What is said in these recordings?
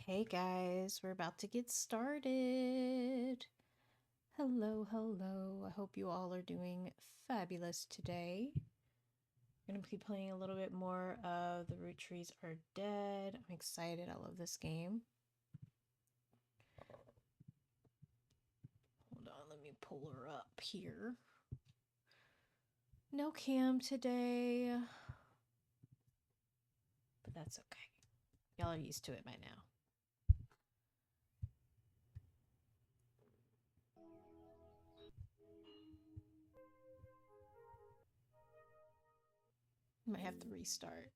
Hey guys, we're about to get started. Hello, hello. I hope you all are doing fabulous today. I'm going to be playing a little bit more of the Roottrees Are Dead. I'm excited. I love this game. Hold on, let me pull her up here. No cam today, but that's okay. Y'all are used to it by now. Might have to restart.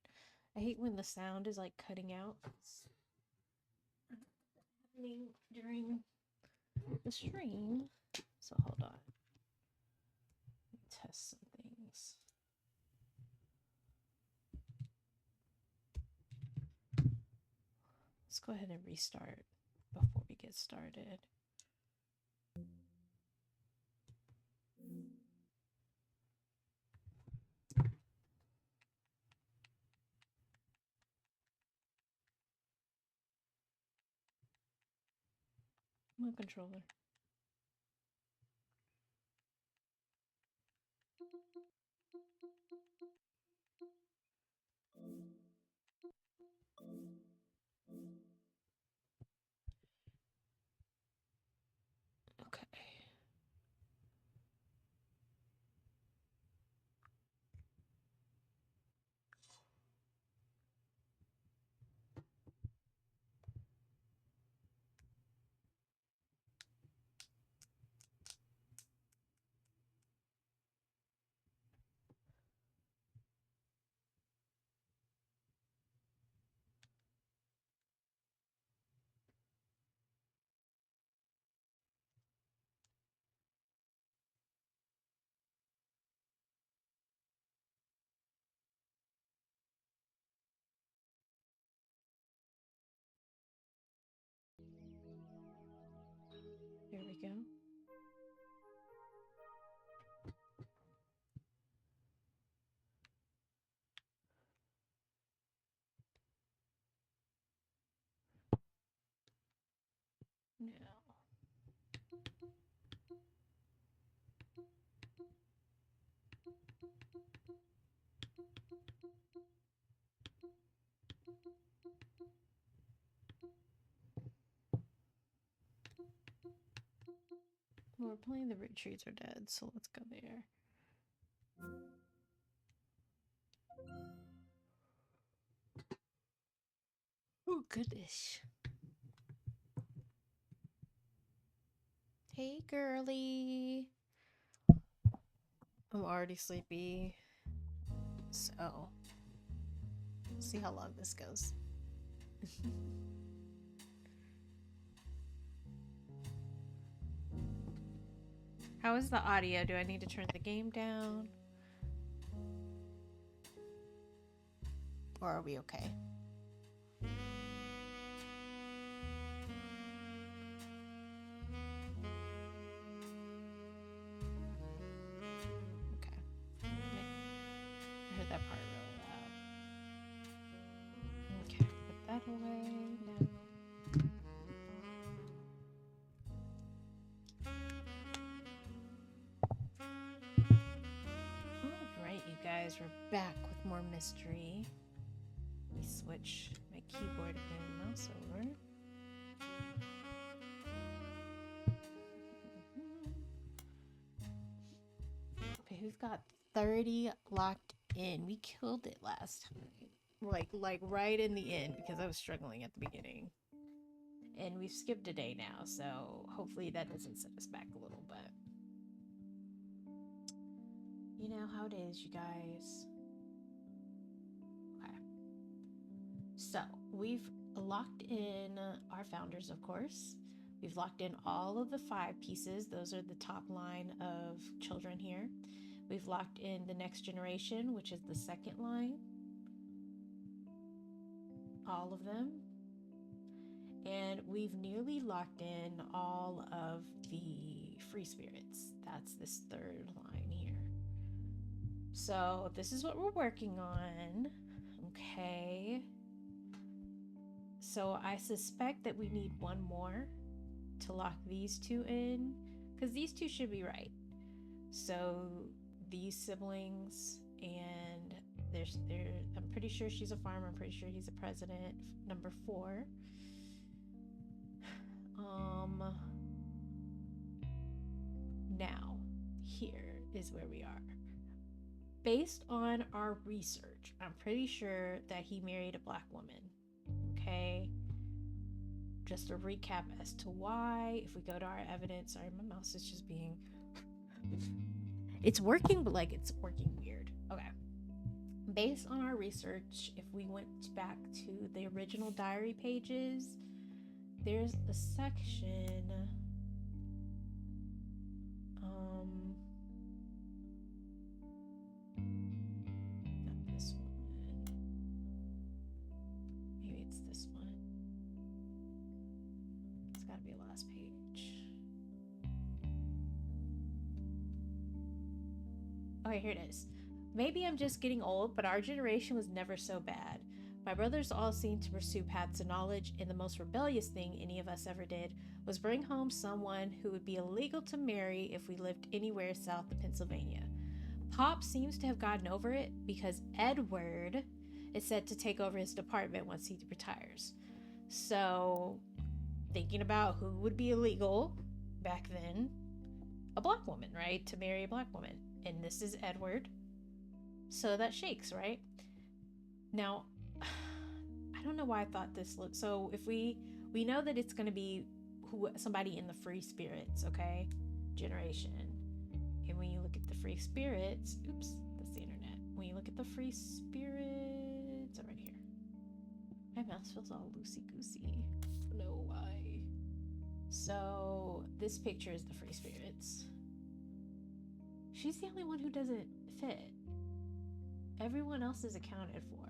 I hate when the sound is like cutting out. It's happening during the stream. So hold on. Let me test some things. Let's go ahead and restart before we get started. My controller. Okay. Here we go. Now. Well, we're playing the Roottrees Are Dead, so let's go there. Oh, goodness. Hey, girly. I'm already sleepy, so we'll see how long this goes. How is the audio? Do I need to turn the game down? Or are we okay? Okay. I heard that part really loud. Okay, put that away now. Alright, you guys, we're back with more mystery. Let me switch my keyboard and mouse over. Okay, we've got 30 locked in. We killed it last time. Like right in the end because I was struggling at the beginning. And we've skipped a day now, so hopefully that doesn't set us back a little bit. You know how it is, you guys. Okay. So we've locked in our founders, of course. We've locked in all of the 5 pieces. Those are the top line of children here. We've locked in the next generation, which is the second line. All of them. And we've nearly locked in all of the free spirits. That's this third line here. So this is what we're working on. Okay. So I suspect that we need one more to lock these two in, because these two should be right. So these siblings, and I'm pretty sure she's a farmer. I'm pretty sure he's a president. Number 4. Now, here is where we are. Based on our research, I'm pretty sure that he married a black woman. Okay? Just a recap as to why. If we go to our evidence, sorry, my mouse is just being... It's working, but like it's working weird. Okay. Based on our research, if we went back to the original diary pages, there's a section... not this one. Maybe it's this one. It's gotta be the last page. Okay, here it is. Maybe I'm just getting old, but our generation was never so bad. My brothers all seemed to pursue paths of knowledge, and the most rebellious thing any of us ever did was bring home someone who would be illegal to marry if we lived anywhere south of Pennsylvania. Pop seems to have gotten over it because Edward is set to take over his department once he retires. So, thinking about who would be illegal back then, a black woman, right? To marry a black woman. And this is Edward. So that shakes, right? Now, I don't know why I thought this looked... So if we know that it's going to be somebody in the free spirits, okay? Generation. And when you look at the free spirits... Oops, that's the internet. When you look at the free spirits... Oh, right here. My mouse feels all loosey-goosey. I don't know why. So this picture is the free spirits. She's the only one who doesn't fit. Everyone else is accounted for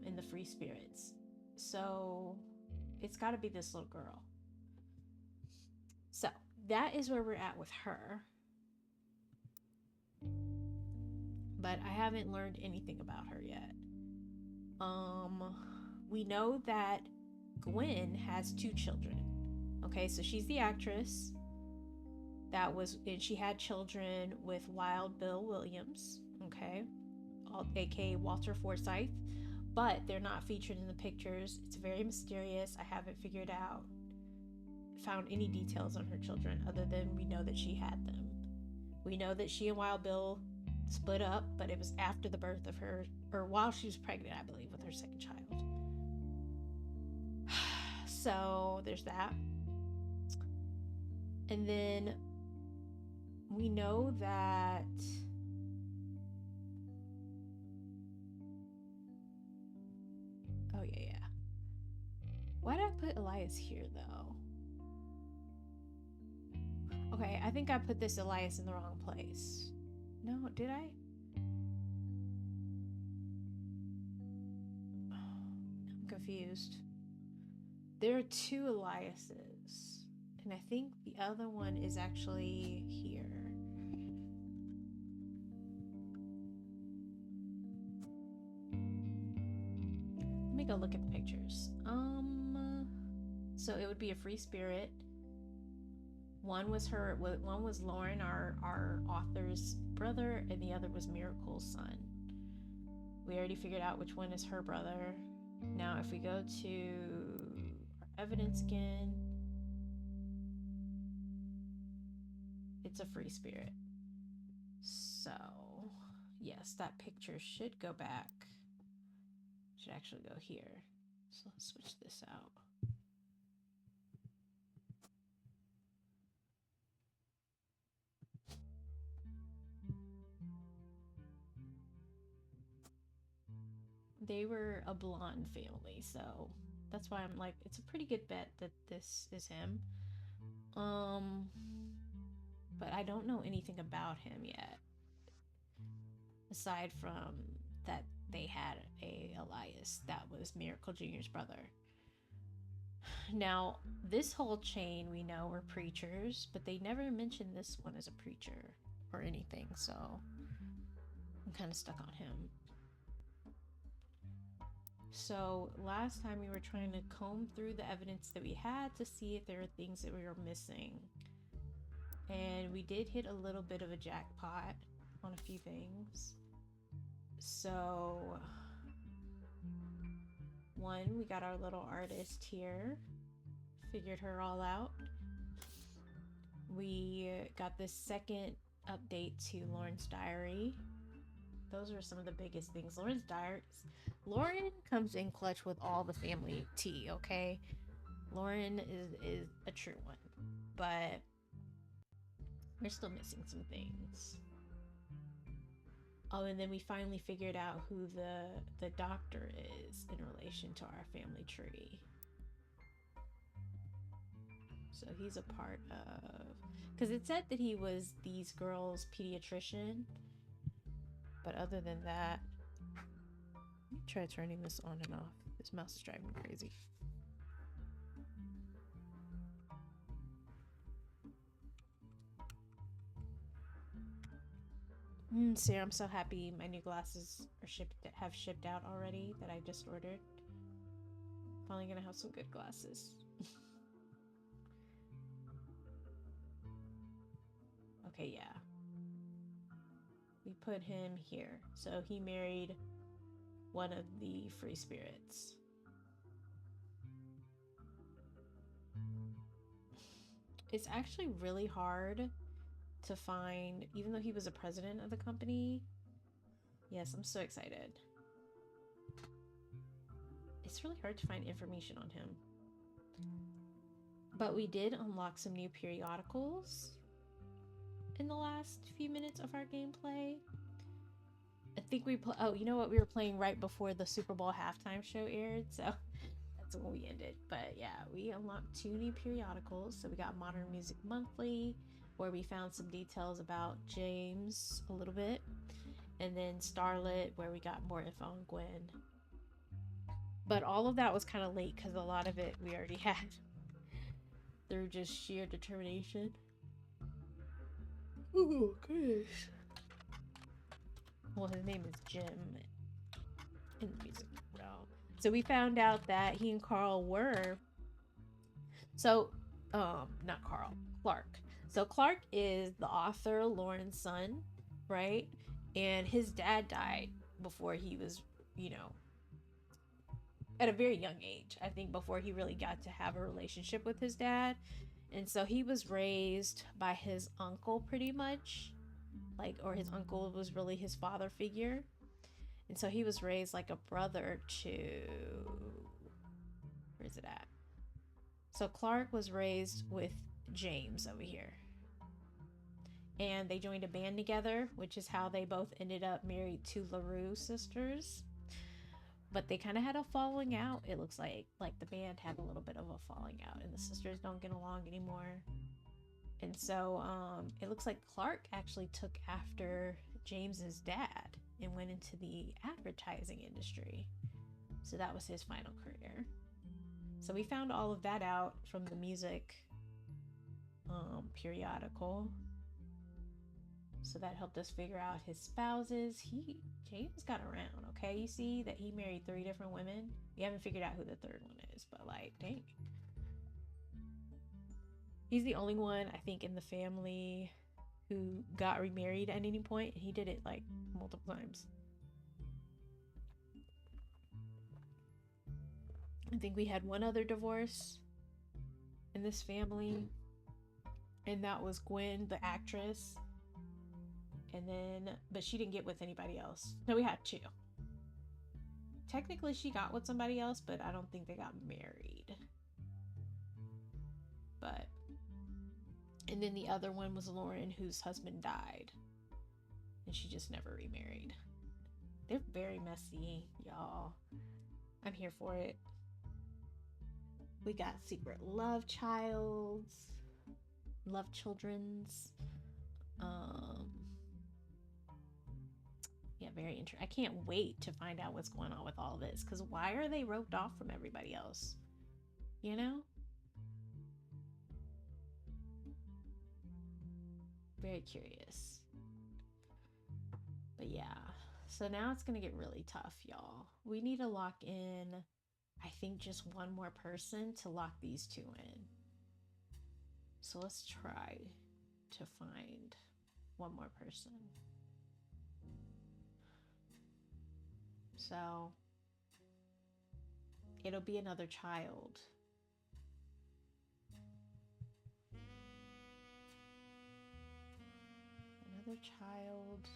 in the free spirits. So it's got to be this little girl. So that is where we're at with her. But I haven't learned anything about her yet. We know that Gwen has 2 children. Okay, so she's the actress. And she had children with Wild Bill Williams, okay, aka Walter Forsythe, but they're not featured in the pictures. It's very mysterious. I haven't found any details on her children other than we know that she had them. We know that she and Wild Bill split up, but it was after the birth of her, or while she was pregnant, I believe, with her second child. So there's that. And then we know that why did I put Elias here though? Okay, I think I put this Elias in the wrong place. No, did I? I'm confused. There are 2 Eliases, and I think the other one is actually here. Let me go look at the pictures. So it would be a free spirit. One was Lauren, our author's brother, and the other was Miracle's son. We already figured out which one is her brother. Now, if we go to our evidence again, it's a free spirit. So, yes, that picture should go back. Should actually go here. So let's switch this out. They were a blonde family, so that's why I'm like, it's a pretty good bet that this is him. But I don't know anything about him yet, aside from that they had a Elias that was Miracle Jr.'s brother. Now, this whole chain we know were preachers, but they never mentioned this one as a preacher or anything, so I'm kind of stuck on him. So last time we were trying to comb through the evidence that we had to see if there were things that we were missing. And we did hit a little bit of a jackpot on a few things. So, one, we got our little artist here. Figured her all out. We got this second update to Lauren's diary. Those are some of the biggest things. Lauren comes in clutch with all the family tea, okay? Lauren is a true one. But we're still missing some things. Oh, and then we finally figured out who the doctor is in relation to our family tree. So he's a part of... Because it said that he was these girls' pediatrician. But other than that... Let me try turning this on and off. This mouse is driving me crazy. Sarah, I'm so happy my new glasses are have shipped out already that I just ordered. Finally gonna have some good glasses. Okay, yeah. We put him here. So he married one of the free spirits. It's actually really hard to find, even though he was a president of the company. Yes, I'm so excited. It's really hard to find information on him. But we did unlock some new periodicals in the last few minutes of our gameplay. I think we oh, you know what? We were playing right before the Super Bowl halftime show aired, so that's when we ended. But yeah, we unlocked 2 new periodicals. So we got Modern Music Monthly, where we found some details about James a little bit, and then Starlit, where we got more info on Gwen. But all of that was kind of late because a lot of it we already had through just sheer determination. Oh gosh. Well, his name is Jim in the music world. So we found out that he and Carl were... So, not Carl, Clark. So Clark is the author, Lauren's son, right? And his dad died before he was, you know, at a very young age. I think before he really got to have a relationship with his dad. And so he was raised by his uncle pretty much. Like, or his uncle was really his father figure. And so he was raised like a brother to... Where's it at? So Clark was raised with James over here. And they joined a band together, which is how they both ended up married to LaRue sisters. But they kind of had a falling out, it looks like. Like, the band had a little bit of a falling out, and the sisters don't get along anymore. And so it looks like Clark actually took after James's dad and went into the advertising industry. So that was his final career. So we found all of that out from the music periodical. So that helped us figure out his spouses. James got around, okay? You see that he married 3 different women. We haven't figured out who the 3rd one is, but like, dang. He's the only one, I think, in the family who got remarried at any point. He did it like multiple times. I think we had one other divorce in this family, and that was Gwen, the actress. And then, but she didn't get with anybody else. No, we had 2. Technically, she got with somebody else, but I don't think they got married. But, and then the other one was Lauren, whose husband died. And she just never remarried. They're very messy, y'all. I'm here for it. We got secret love children's. Yeah, very interesting. I can't wait to find out what's going on with all this, because why are they roped off from everybody else? You know? Very curious. But yeah, So now it's going to get really tough, y'all. We need to lock in, I think, just one more person to lock these two in. So let's try to find one more person. So it'll be another child. Another child.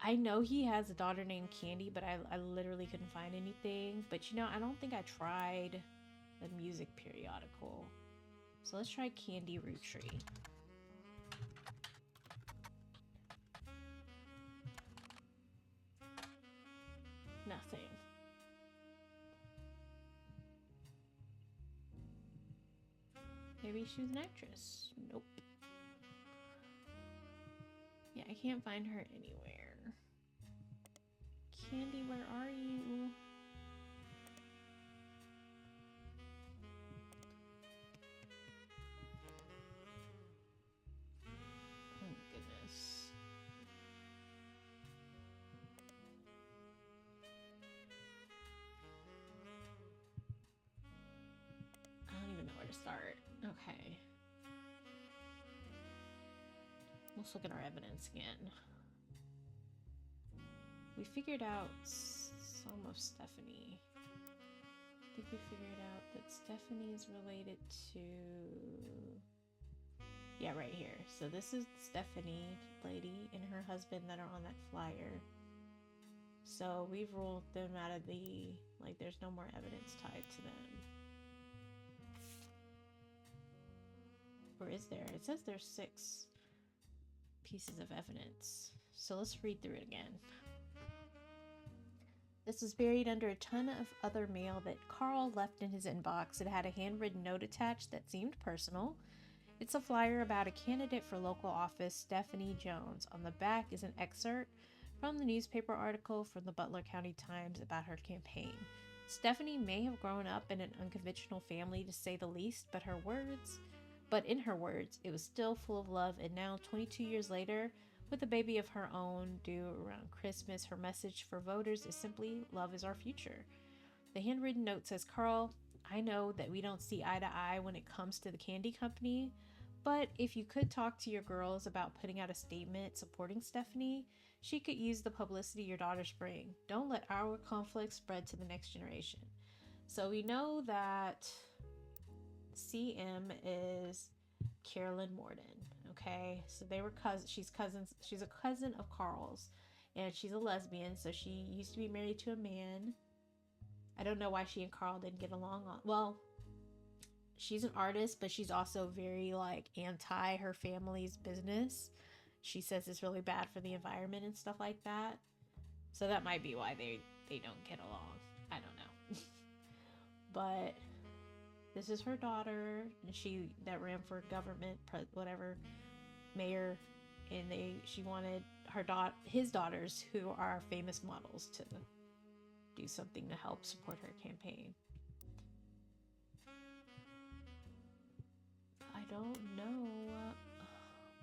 I know he has a daughter named Candy, but I literally couldn't find anything. But you know, I don't think I tried the music periodical. So let's try Candy Roottree. Nothing. Maybe she was an actress. Nope. Yeah, I can't find her anywhere. Candy, where are you? Oh, goodness. I don't even know where to start. Okay. Let's look at our evidence again. We figured out some of Stephanie. I think we figured out that Stephanie is related to... Yeah, right here. So this is Stephanie lady and her husband that are on that flyer. So we've ruled them out of the... Like, there's no more evidence tied to them. Or is there? It says there's 6 pieces of evidence. So let's read through it again. This was buried under a ton of other mail that Carl left in his inbox. It had a handwritten note attached that seemed personal. It's a flyer about a candidate for local office, Stephanie Jones. On the back is an excerpt from the newspaper article from the Butler County Times about her campaign. Stephanie may have grown up in an unconventional family, to say the least, but in her words, it was still full of love. And now, 22 years later, with a baby of her own due around Christmas, her message for voters is simply, love is our future. The handwritten note says, Carl, I know that we don't see eye to eye when it comes to the candy company, but if you could talk to your girls about putting out a statement supporting Stephanie, she could use the publicity your daughters bring. Don't let our conflict spread to the next generation. So we know that CM is Carolyn Morden. Okay, so they were cousins. She's a cousin of Carl's, and she's a lesbian. So she used to be married to a man. I don't know why she and Carl didn't get along. Well, she's an artist, but she's also very like anti her family's business. She says it's really bad for the environment and stuff like that. So that might be why they don't get along. I don't know. But this is her daughter, and she that ran for government, whatever, mayor, and she wanted his daughters, who are famous models, to do something to help support her campaign. I don't know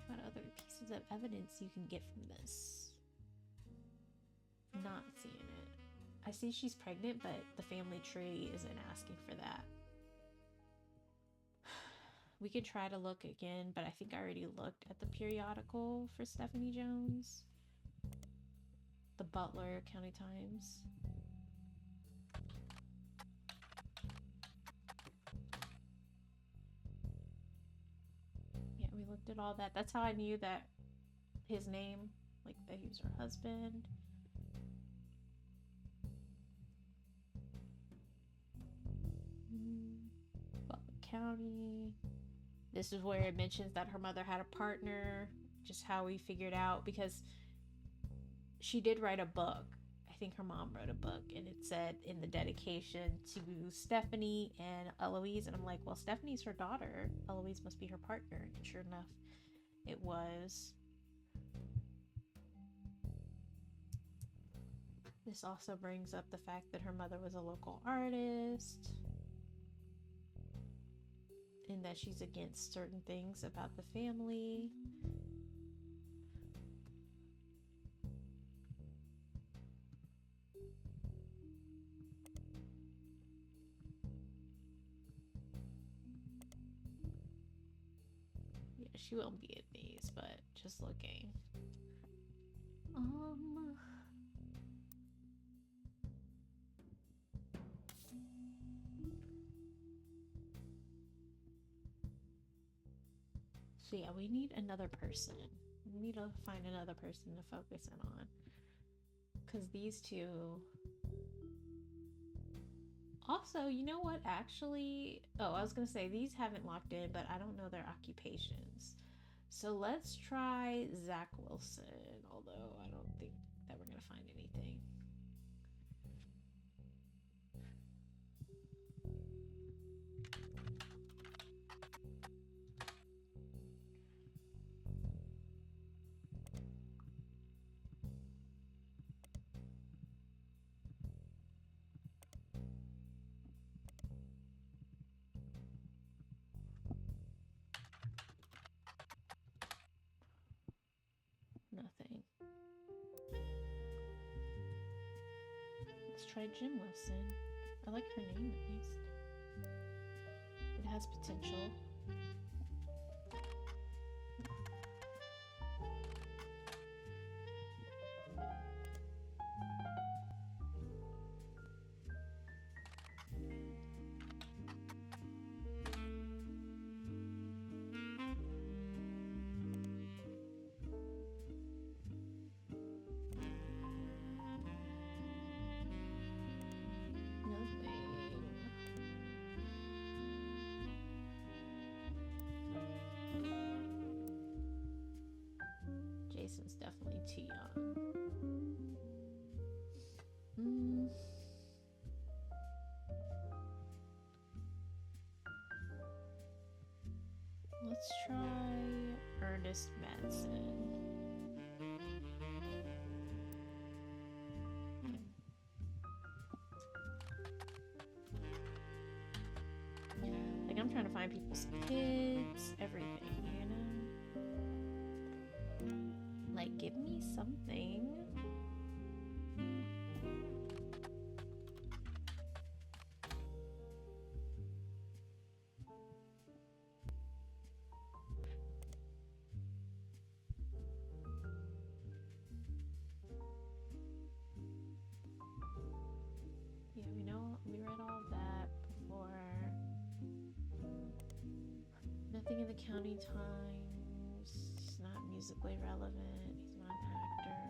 what other pieces of evidence you can get from this. Not seeing it. I see she's pregnant, but the family tree isn't asking for that. We could try to look again, but I think I already looked at the periodical for Stephanie Jones. The Butler County Times. Yeah, we looked at all that. That's how I knew that his name, like that he was her husband. Butler County. This is where it mentions that her mother had a partner, just how we figured out, because she did write a book. I think her mom wrote a book, and it said in the dedication to Stephanie and Eloise, and I'm like, well, Stephanie's her daughter. Eloise must be her partner. And sure enough, it was. This also brings up the fact that her mother was a local artist, and that she's against certain things about the family. she won't be in these, but just looking. So yeah, we need another person. We need to find another person to focus in on. Because these two... Also, you know what? Actually... Oh, I was going to say, these haven't locked in, but I don't know their occupations. So let's try Zach Wilson. Although, I don't think that we're going to find anything. Nothing. Let's try Jim Wilson. I like her name at least. It has potential. Jason's definitely too young. Let's try Ernest Madsen. Like, I'm trying to find people's kids, everything, you know? Like, give me something. Yeah, we know, we read all of that before. Nothing in the county times. He's not musically relevant. He's not an actor.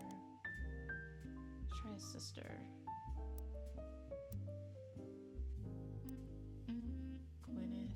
Let's try his sister. Gwyneth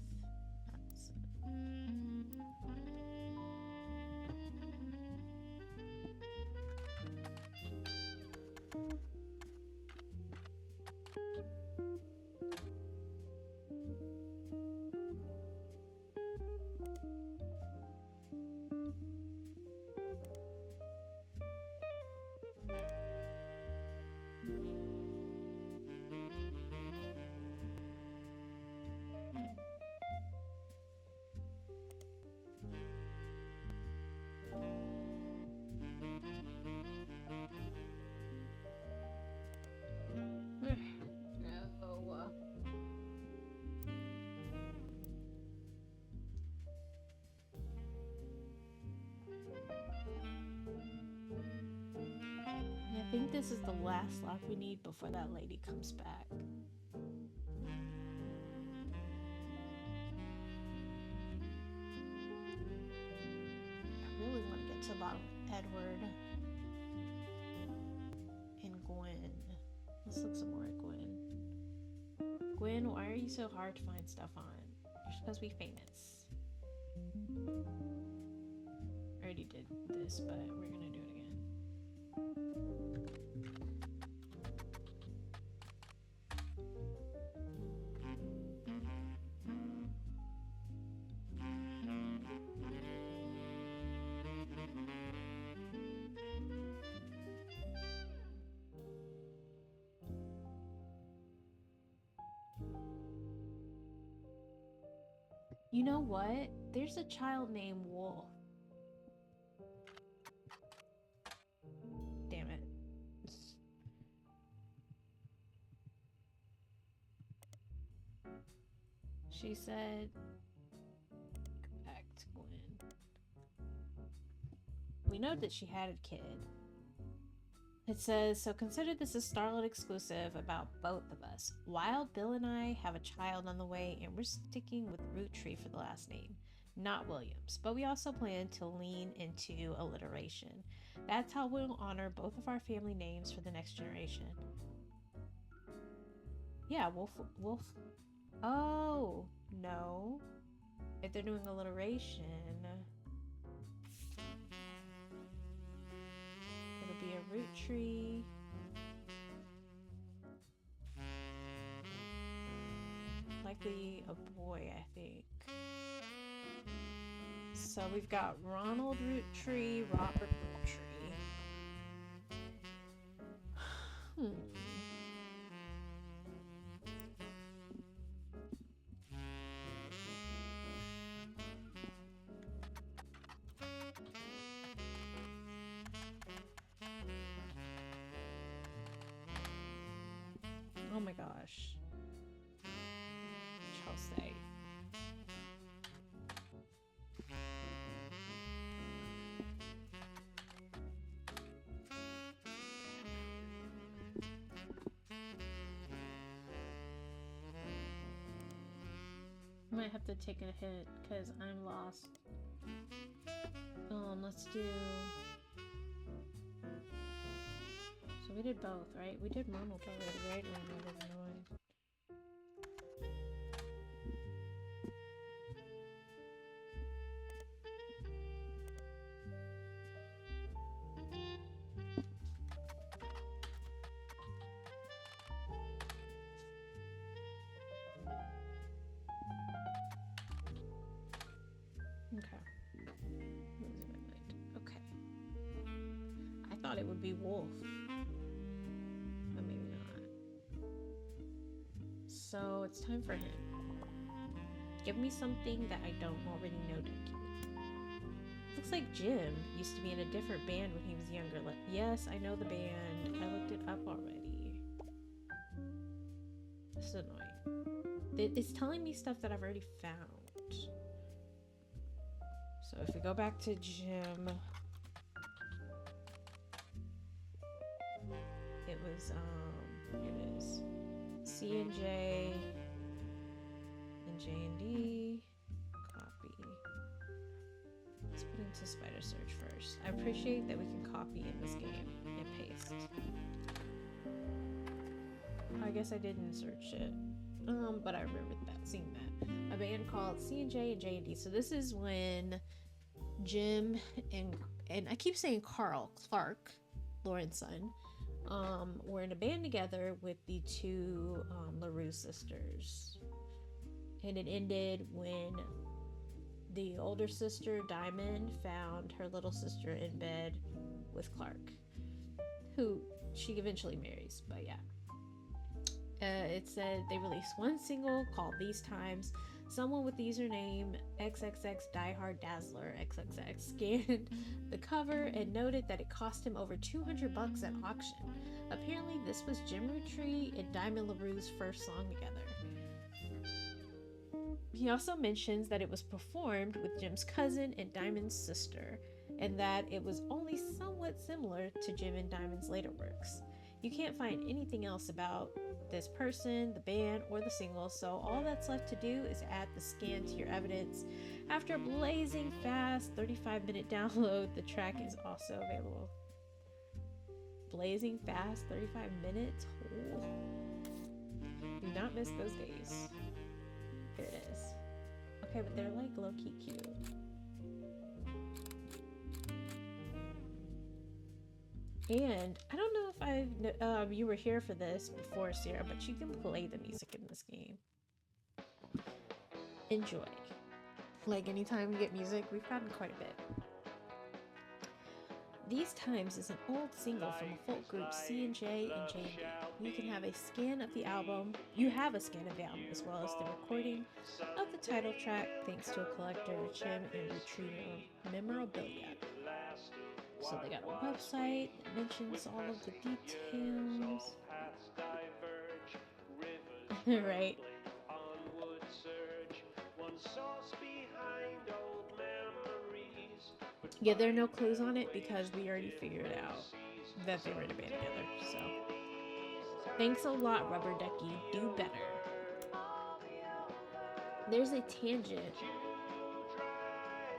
I think this is the last lock we need before that lady comes back. I really want to get to the bottom of Edward and Gwen. Let's look some more at Gwen. Gwen, why are you so hard to find stuff on? You're supposed to be famous. I already did this, but we're gonna do it again. You know what? There's a child named Wolf. Damn it. She said, correct, Gwen. we know that she had a kid. It says, so consider this a Starlit exclusive about both of us. Wild Bill and I have a child on the way, and we're sticking with Roottree for the last name, not Williams. But we also plan to lean into alliteration. That's how we'll honor both of our family names for the next generation. Yeah, Wolf. Oh, no. If they're doing alliteration, it'll be a Roottree. Likely a boy, I think. So we've got Ronald Roottree, Robert Roottree. Oh my gosh. Chelsea. I might have to take a hit because I'm lost. Let's do... So we did both, right? We did Ronald already, right? Ronald is annoying. Okay. I thought it would be Wolf. But maybe not. So it's time for him. Give me something that I don't already know to do. Looks like Jim used to be in a different band when he was younger. Yes, I know the band. I looked it up already. This is annoying. It's telling me stuff that I've already found. So if we go back to Jim, it was, here it is. C and J and D. Copy. Let's put into spider search first. I appreciate that we can copy in this game and paste. I guess I didn't search it. But I remembered that, seeing that. A band called C and D. So this is when Jim and I keep saying Clark, Lauren's son, were in a band together with the two LaRue sisters. And it ended when the older sister, Diamond, found her little sister in bed with Clark, who she eventually marries, but yeah. It said they released one single called These Times. Someone with the username XXX Diehard Dazzler XXX scanned the cover and noted that it cost him over $200 at auction. Apparently, this was Jim Roottree and Diamond LaRue's first song together. He also mentions that it was performed with Jim's cousin and Diamond's sister, and that it was only somewhat similar to Jim and Diamond's later works. You can't find anything else about this person, the band, or the single, so all that's left to do is add the scan to your evidence. After a blazing fast 35-minute download, the track is also available. Blazing fast 35 minutes? Oh. Do not miss those days. Here it is. Okay, but they're like low-key cute. And I don't know if you were here for this before, Sarah, but you can play the music in this game. Enjoy. Like anytime we get music, we've gotten quite a bit. These Times is an old single from a folk group C and J. You can have a scan of the album. You have a scan of the album as well as the recording of the title track, thanks to a collector of Jim and Roottree memorabilia. So they got a website that mentions all of the details. Right. Yeah, there are no clues on it because we already figured out that they were in a band together. So thanks a lot, Rubber Ducky. Do better. There's a tangent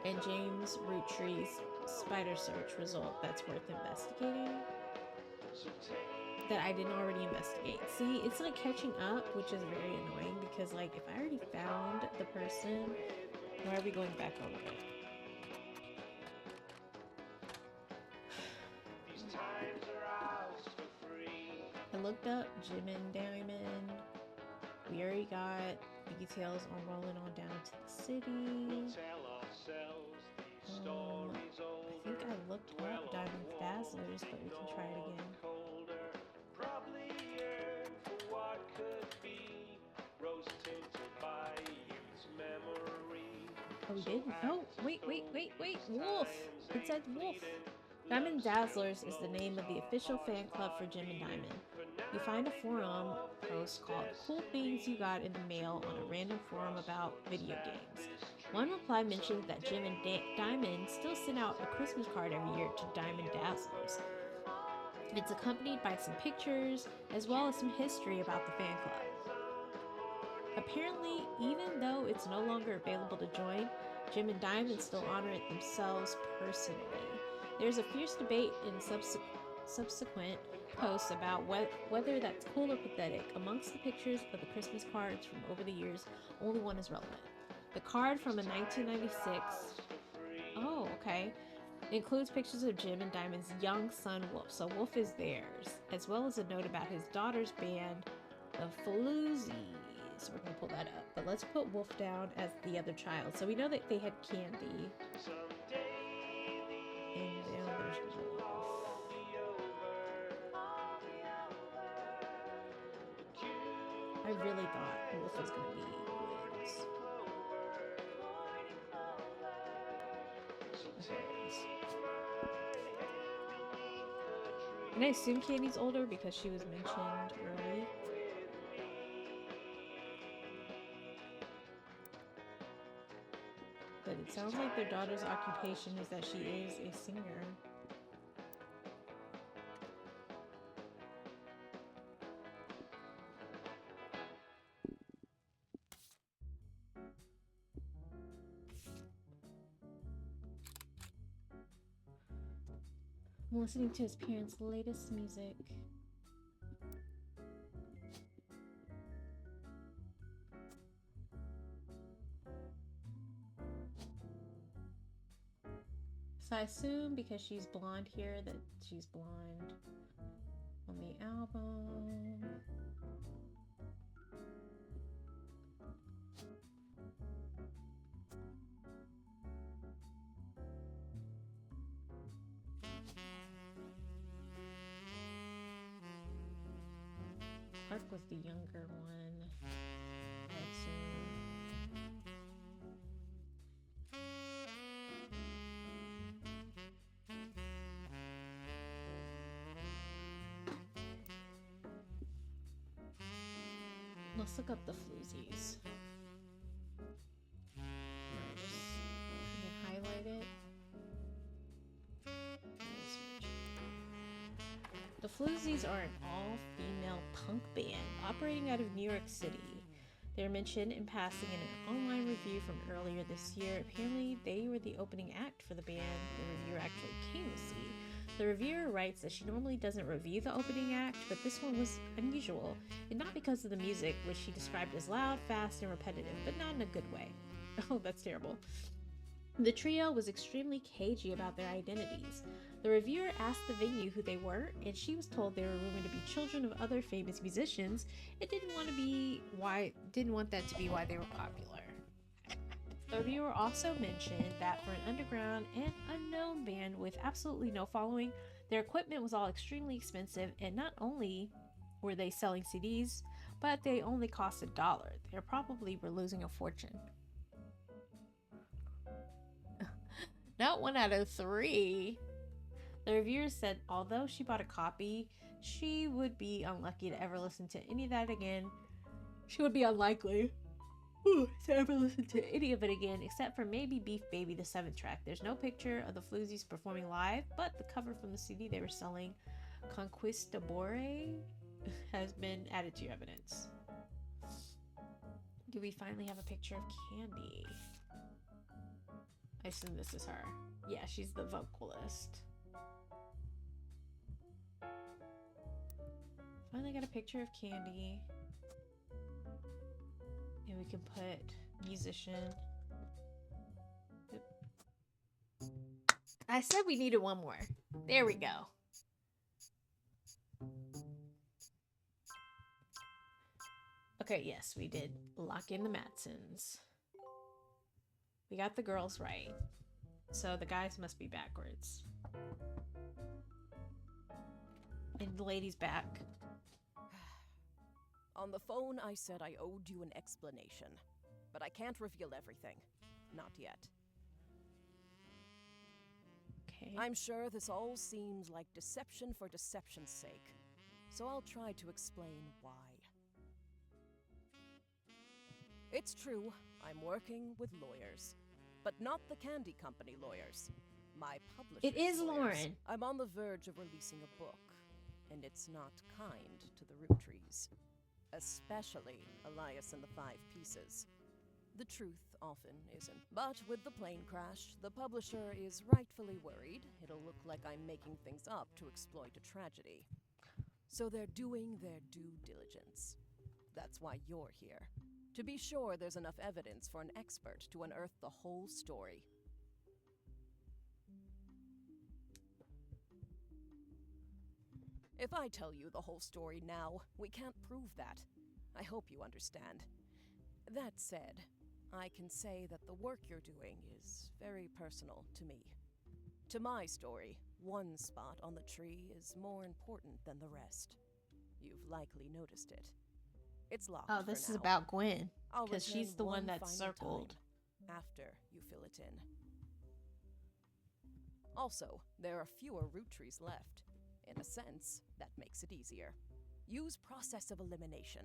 in James Roottree's spider search result that's worth investigating that I didn't already investigate. See, it's like catching up, which is very annoying because, like, if I already found the person, why are we going back over it? I looked up Jim and Diamond. We already got details on rolling on down to the city. I think I looked up Diamond's Dazzlers, but we can try it again. Oh, we didn't? Oh, wait. Wolf! It said Wolf. Diamond Dazzlers is the name of the official fan club for Jim and Diamond. You find a forum post called Cool Things You Got in the Mail on a random forum about video games. One reply mentions that Jim and Diamond still send out a Christmas card every year to Diamond Dazzlers. It's accompanied by some pictures as well as some history about the fan club. Apparently, even though it's no longer available to join, Jim and Diamond still honor it themselves personally. There's a fierce debate in subsequent posts about whether that's cool or pathetic. Amongst the pictures of the Christmas cards from over the years, only one is relevant. The card from a 1996, oh, okay, includes pictures of Jim and Diamond's young son, Wolf. So Wolf is theirs, as well as a note about his daughter's band, the Floozies. So we're going to pull that up. But let's put Wolf down as the other child. So we know that they had Candy. And now there's Wolf. I really thought Wolf was going to be Gwen's. And I assume Candy's older because she was mentioned early. But it sounds like their daughter's occupation is that she is a singer. I'm listening to his parents' latest music. So I assume because she's blonde here that she's blonde on the album. Clark was the younger one, I assume. Let's look up the Floozies. Just highlight it. The Floozies are an all-female punk band operating out of New York City. They're mentioned in passing in an online review from earlier this year. Apparently, they were the opening act for the band the reviewer actually came to see. The reviewer writes that she normally doesn't review the opening act, but this one was unusual, and not because of the music, which she described as loud, fast, and repetitive, but not in a good way. Oh, that's terrible. The trio was extremely cagey about their identities. The reviewer asked the venue who they were, and she was told they were rumored to be children of other famous musicians and didn't want that to be why they were popular. The reviewer also mentioned that for an underground and unknown band with absolutely no following, their equipment was all extremely expensive, and not only were they selling CDs, but they only cost $1. They probably were losing a fortune. Not 1 out of 3. The reviewer said although she bought a copy, she would be unlucky to ever listen to any of that again. She would be unlikely. Ooh, sorry for listening to any of it again, except for maybe Beef Baby, the 7th track. There's no picture of the Floozies performing live, but the cover from the CD they were selling, Conquistadore, has been added to evidence. Do we finally have a picture of Candy? I assume this is her. Yeah, she's the vocalist. Finally got a picture of Candy. And we can put musician. Oop. I said we needed one more. There we go. Okay, yes, we did lock in the Matsons. We got the girls right. So the guys must be backwards. And the lady's back. On the phone, I said I owed you an explanation. But I can't reveal everything. Not yet. Okay. I'm sure this all seems like deception for deception's sake. So I'll try to explain why. It's true, I'm working with lawyers. But not the Candy Company lawyers. My publisher's It is lawyers. Lauren. I'm on the verge of releasing a book. And it's not kind to the Roottrees. Especially Elias and the 5 Pieces. The truth often isn't. But with the plane crash, the publisher is rightfully worried it'll look like I'm making things up to exploit a tragedy. So they're doing their due diligence. That's why you're here. To be sure there's enough evidence for an expert to unearth the whole story. If I tell you the whole story now, we can't prove that. I hope you understand. That said, I can say that the work you're doing is very personal to me. To my story, one spot on the tree is more important than the rest. You've likely noticed it. It's locked. Oh, this for is now. about Gwen. I'll Because she's return the one one that's final circled. time after you fill it in. Also, there are fewer Roottrees left. In a sense, that makes it easier. Use process of elimination.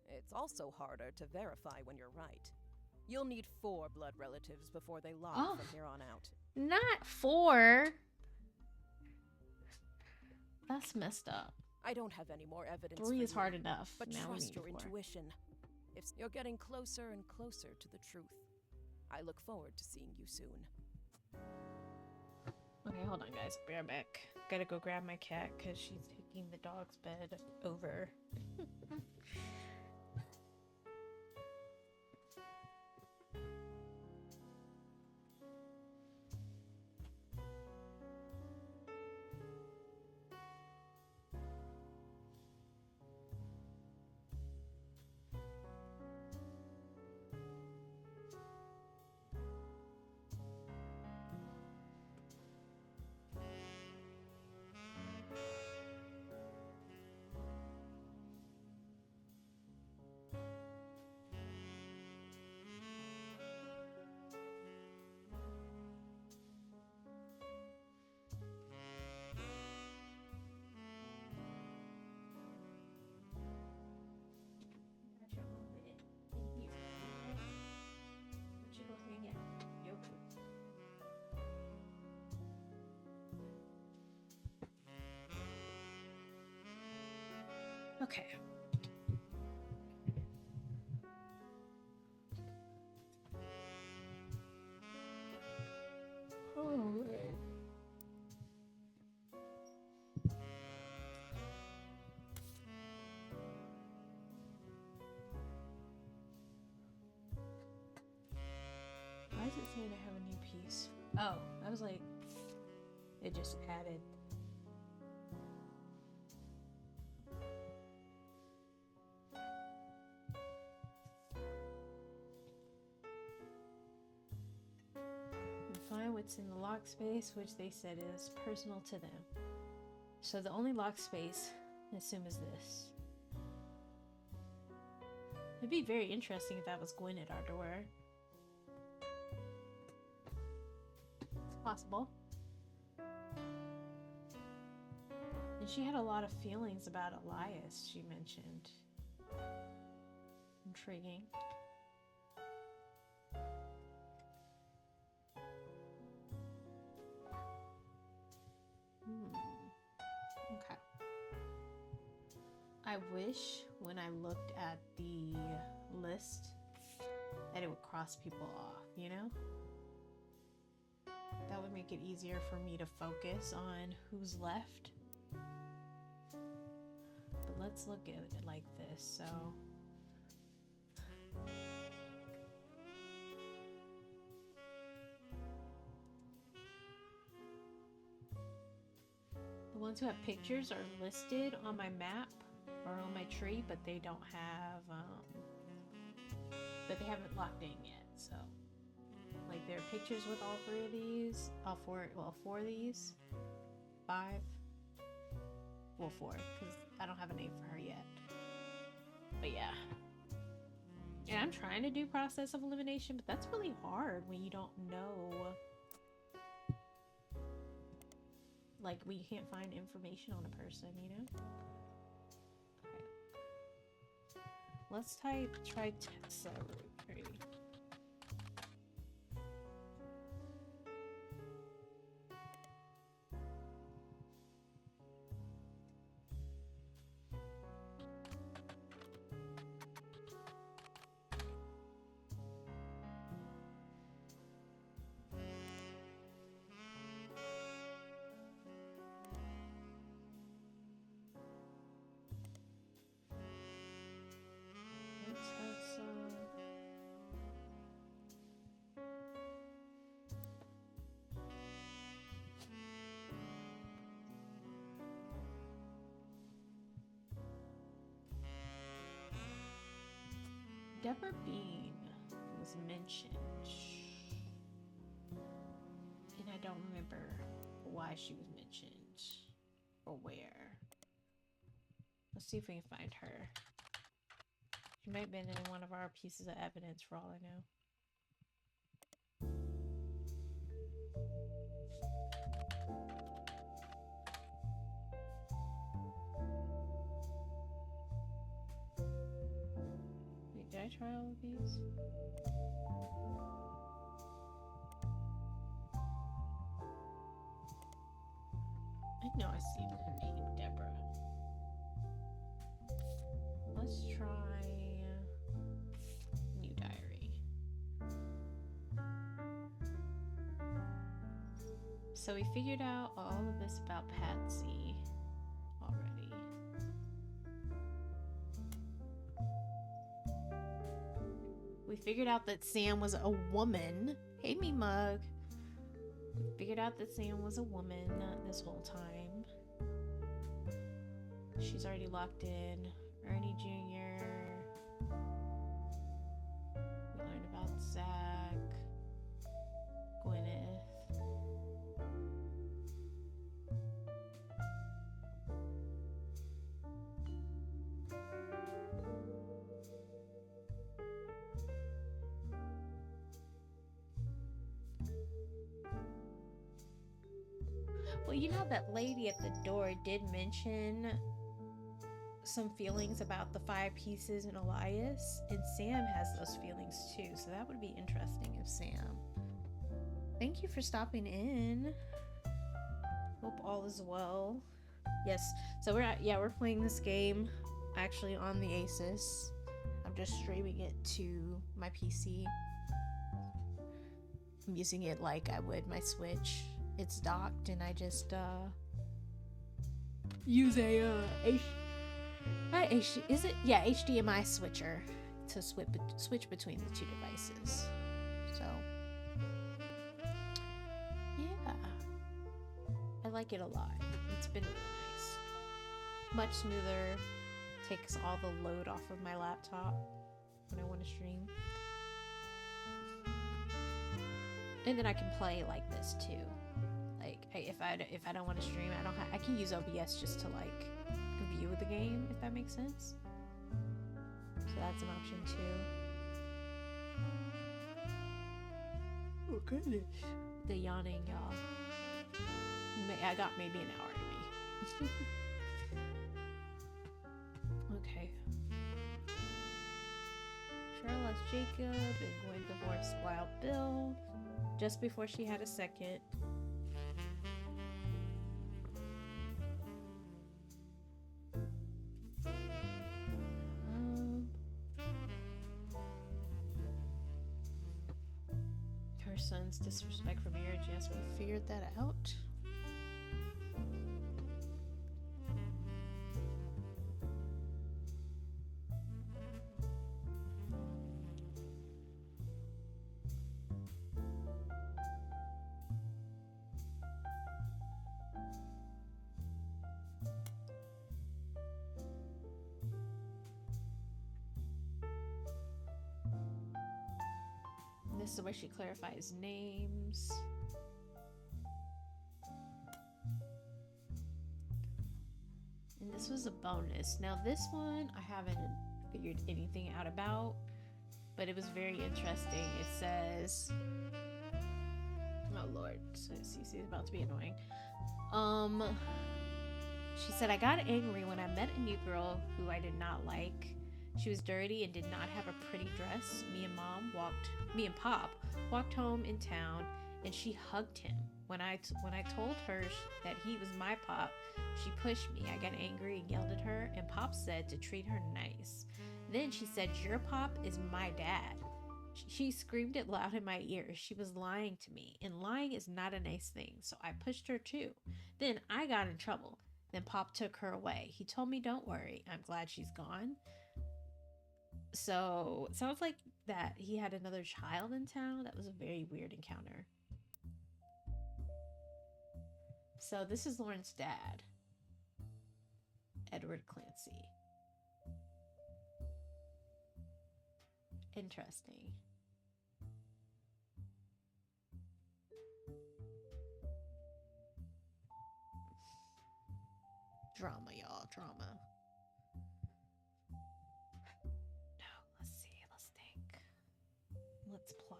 It's also harder to verify when you're right. You'll need 4 blood relatives before they log from here on out. Not 4. That's messed up. I don't have any more evidence. 3 is for you, hard enough. but now trust we your need 4. intuition. If you're getting closer and closer to the truth, I look forward to seeing you soon. Okay, hold on, guys. Be right back. Gotta go grab my cat because she's taking the dog's bed over. Okay. Oh. Why is it saying I have a new piece? Oh, I was like, it just added. Find what's in the lock space, which they said is personal to them. So the only lock space, I assume, is this. It'd be very interesting if that was Gwen at our door. It's possible. And she had a lot of feelings about Elias, she mentioned. Intriguing. Okay. I wish when I looked at the list that it would cross people off, you know? That would make it easier for me to focus on who's left. But let's look at it like this, so... The ones who have pictures are listed on my map or on my tree, but they don't have, but they haven't locked in yet, so. Like, there are pictures with all three of these, four of these, 5, well, 4, because I don't have a name for her yet. But yeah. And I'm trying to do process of elimination, but that's really hard when you don't know. Like, we can't find information on a person, you know? Okay. Let's try Tessa Roottree. Deborah Bean was mentioned, and I don't remember why she was mentioned or where. Let's see if we can find her. She might have been in one of our pieces of evidence for all I know. Did I try all of these? I know I see the name Deborah. Let's try new diary. So we figured out all of this about Patsy already. We figured out that Sam was a woman. Hey, me mug. We figured out that Sam was a woman this whole time. She's already locked in. Ernie Jr. We learned about Zach. Gwyneth. Well, you know, that lady at the door did mention some feelings about the 5 pieces in Elias, and Sam has those feelings too, so that would be interesting if Sam. Thank you for stopping in. Hope all is well. Yes, so we're playing this game actually on the Asus. I'm just streaming it to my PC. I'm using it like I would my Switch. It's docked, and I just use a HDMI switcher to switch between the 2 devices. So yeah, I like it a lot. It's been really nice, much smoother. Takes all the load off of my laptop when I want to stream, and then I can play like this too. Like, if I don't want to stream, I can use OBS just to like view the game, if that makes sense. So that's an option too. Oh goodness, the yawning, y'all. I got maybe an hour to me. Okay. Cheryl as Jacob, and Gwen divorced Wild Bill just before she had a second. Her son's disrespect for marriage. Yes, we figured that out. This is where she clarifies names. And this was a bonus. Now this one I haven't figured anything out about, but it was very interesting. It says, oh lord, so Cece is about to be annoying. She said, I got angry when I met a new girl who I did not like. She was dirty and did not have a pretty dress. Me and Pop walked home in town, and she hugged him. When I told her that he was my Pop, she pushed me. I got angry and yelled at her, and Pop said to treat her nice. Then she said, your Pop is my dad. She screamed it loud in my ears. She was lying to me, and lying is not a nice thing, so I pushed her too. Then I got in trouble. Then Pop took her away. He told me, don't worry, I'm glad she's gone. So it sounds like that he had another child in town. That was a very weird encounter. So this is Lauren's dad, Edward Clancy. Interesting. Drama, y'all, drama. No, let's see, let's think. Let's plot.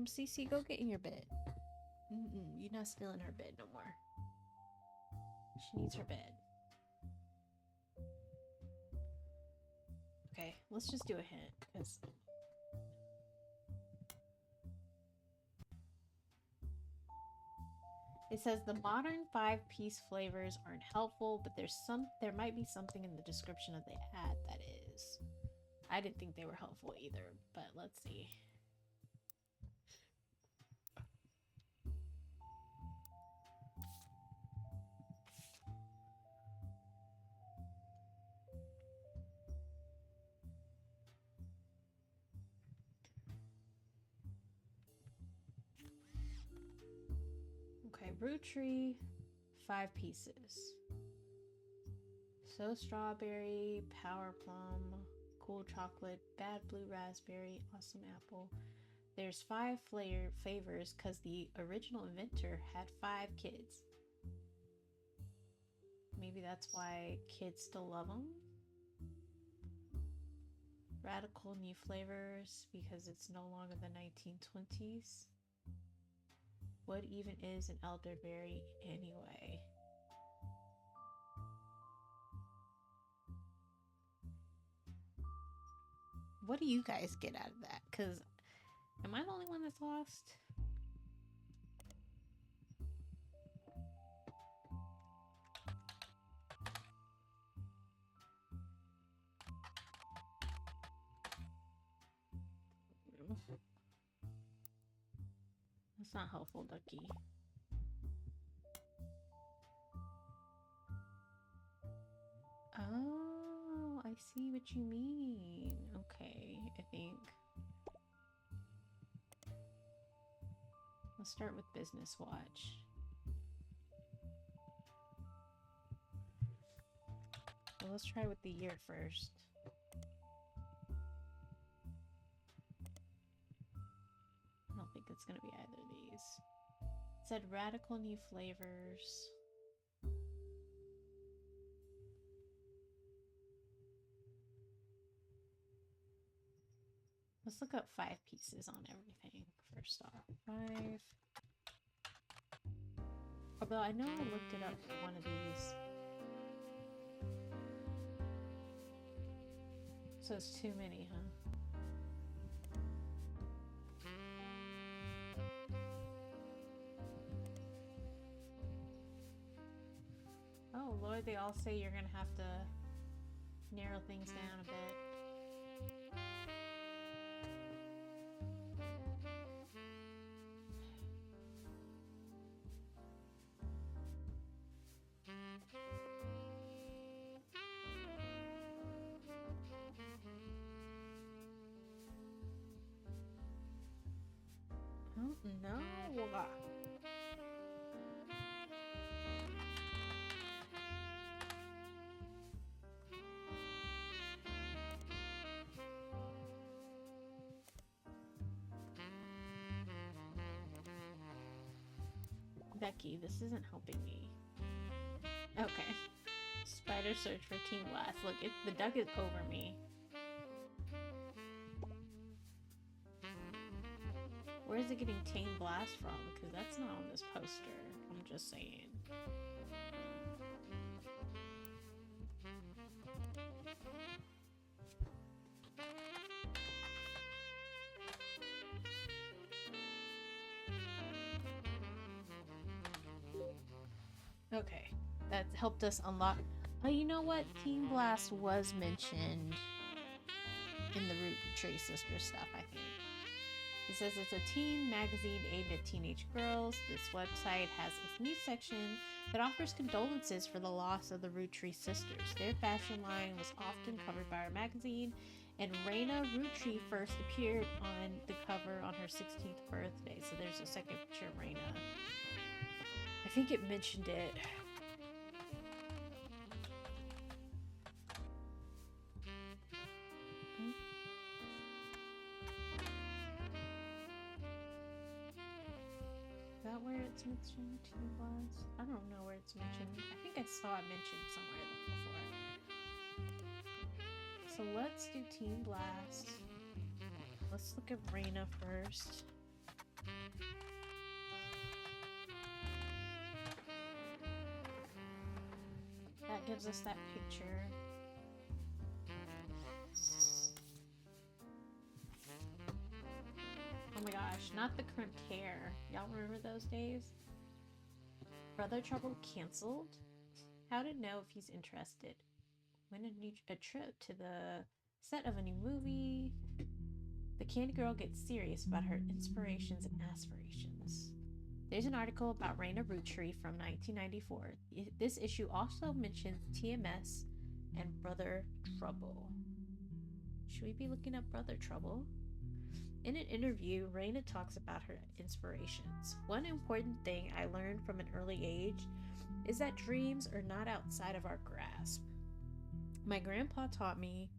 Cece, go get in your bed. You're not still in her bed no more. She needs her bed. Okay, let's just do a hint, because it says the modern 5-piece flavors aren't helpful, but there might be something in the description of the ad that is. I didn't think they were helpful either, but let's see. Okay, Roottree, 5 pieces. So strawberry, power plum, cool chocolate, bad blue raspberry, awesome apple. There's 5 flavors because the original inventor had 5 kids. Maybe that's why kids still love them. Radical new flavors because it's no longer the 1920s. What even is an elderberry anyway? What do you guys get out of that? Because am I the only one that's lost? That's not helpful, Ducky. Oh, I see what you mean. Okay, I think. Let's start with Business Watch. Well, let's try with the year first. I don't think it's gonna be either of these. It said radical new flavors. Let's look up 5 pieces on everything first off. 5. Although I know I looked it up for one of these. So it's too many, huh? Oh Lord, they all say you're gonna have to narrow things down a bit. Oh no. Becky, this isn't helping me. Okay. Spider search for Team Blast. Look, the duck is over me. Where is it getting Team Blast from? Because that's not on this poster. I'm just saying. Okay, that helped us unlock. Oh, you know what? Team Blast was mentioned in the Roottree Sisters stuff, I think. It says it's a teen magazine aimed at teenage girls. This website has a news section that offers condolences for the loss of the Roottrees sisters. Their fashion line was often covered by our magazine, and Raina Roottree first appeared on the cover on her 16th birthday. So there's a second picture of Raina. I think it mentioned it. Is that where it's mentioned? Team Blast? I don't know where it's mentioned. I think I saw it mentioned somewhere before. So let's do Team Blast. Let's look at Raina first. That gives us that picture. Oh my gosh, not the crimped hair. Y'all remember those days? Brother Trouble canceled? How to know if he's interested. Win a trip to the set of a new movie. The Candy Girl gets serious about her inspirations and aspirations. There's an article about Raina Roottree from 1994. This issue also mentions TMS and Brother Trouble. Should we be looking up Brother Trouble? In an interview, Raina talks about her inspirations. One important thing I learned from an early age is that dreams are not outside of our grasp. My grandpa taught me.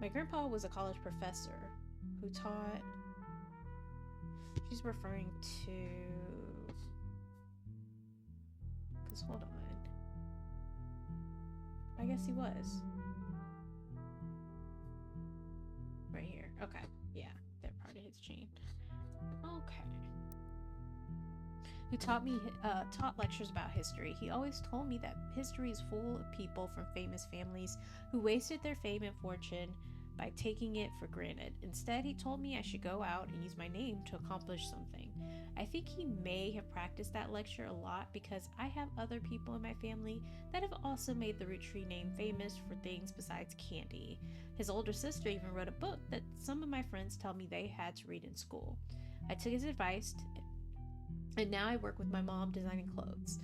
My grandpa was a college professor who taught. She's referring to. Because hold on. I guess he was. Right here. Okay. Yeah, they're part of his chain. Okay. Who taught lectures about history. He always told me that history is full of people from famous families who wasted their fame and fortune by taking it for granted. Instead, he told me I should go out and use my name to accomplish something. I think he may have practiced that lecture a lot because I have other people in my family that have also made the Roottree name famous for things besides candy. His older sister even wrote a book that some of my friends tell me they had to read in school. I took his advice, and now I work with my mom designing clothes.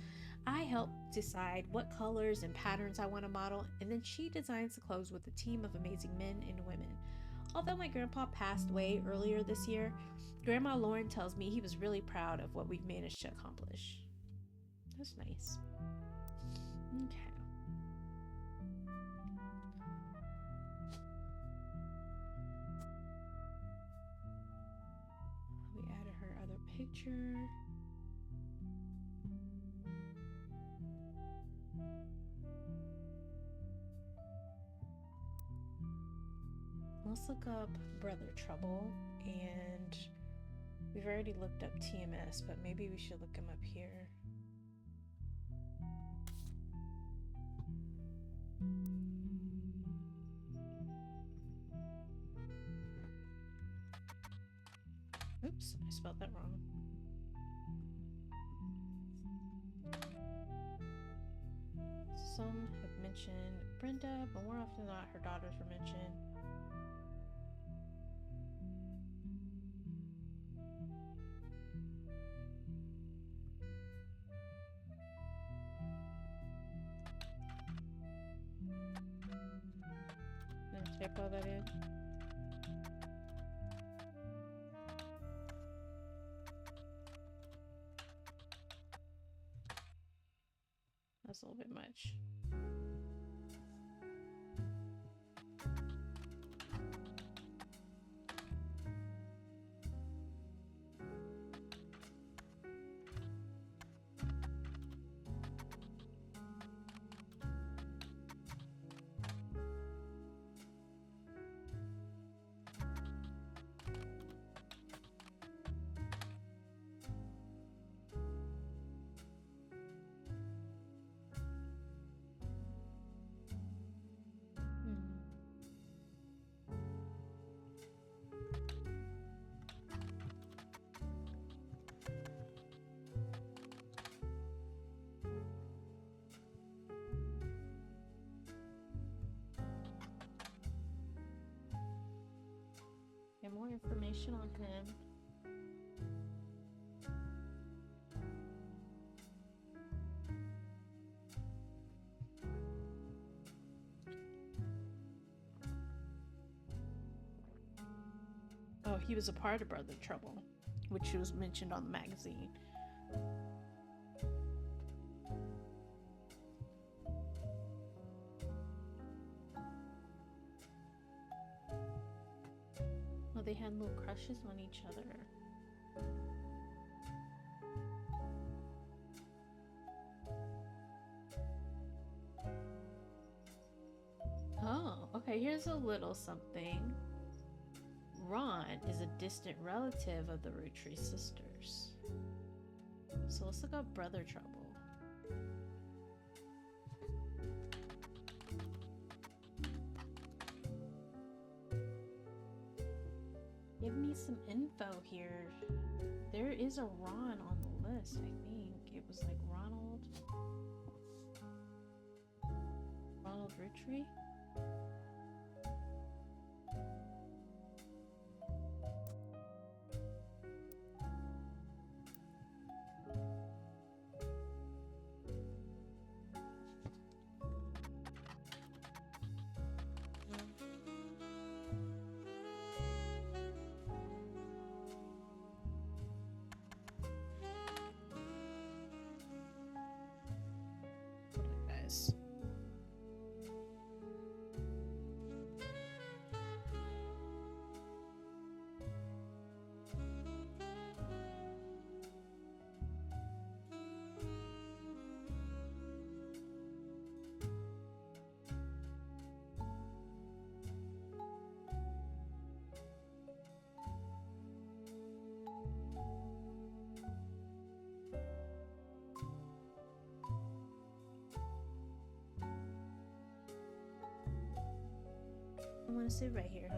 I help decide what colors and patterns I want to model, and then she designs the clothes with a team of amazing men and women. Although my grandpa passed away earlier this year, Grandma Lauren tells me he was really proud of what we've managed to accomplish. That's nice. Okay. We added her other picture. Let's look up Brother Trouble, and we've already looked up TMS, but maybe we should look him up here. Oops, I spelled that wrong. Some have mentioned Brenda, but more often than not, her daughters were mentioned. Typo that in. That's a little bit much. Get more information on him. Oh, he was a part of Brother Trouble, which was mentioned on the magazine. Oh, they had little crushes on each other. Oh, okay, here's a little something. Ron is a distant relative of the Roottrees sisters. So let's look up Brother Trouble. Give me some info here. There is a Ron on the list, I think. It was like Ronald Roottree? Guys. I want to sit right here, huh?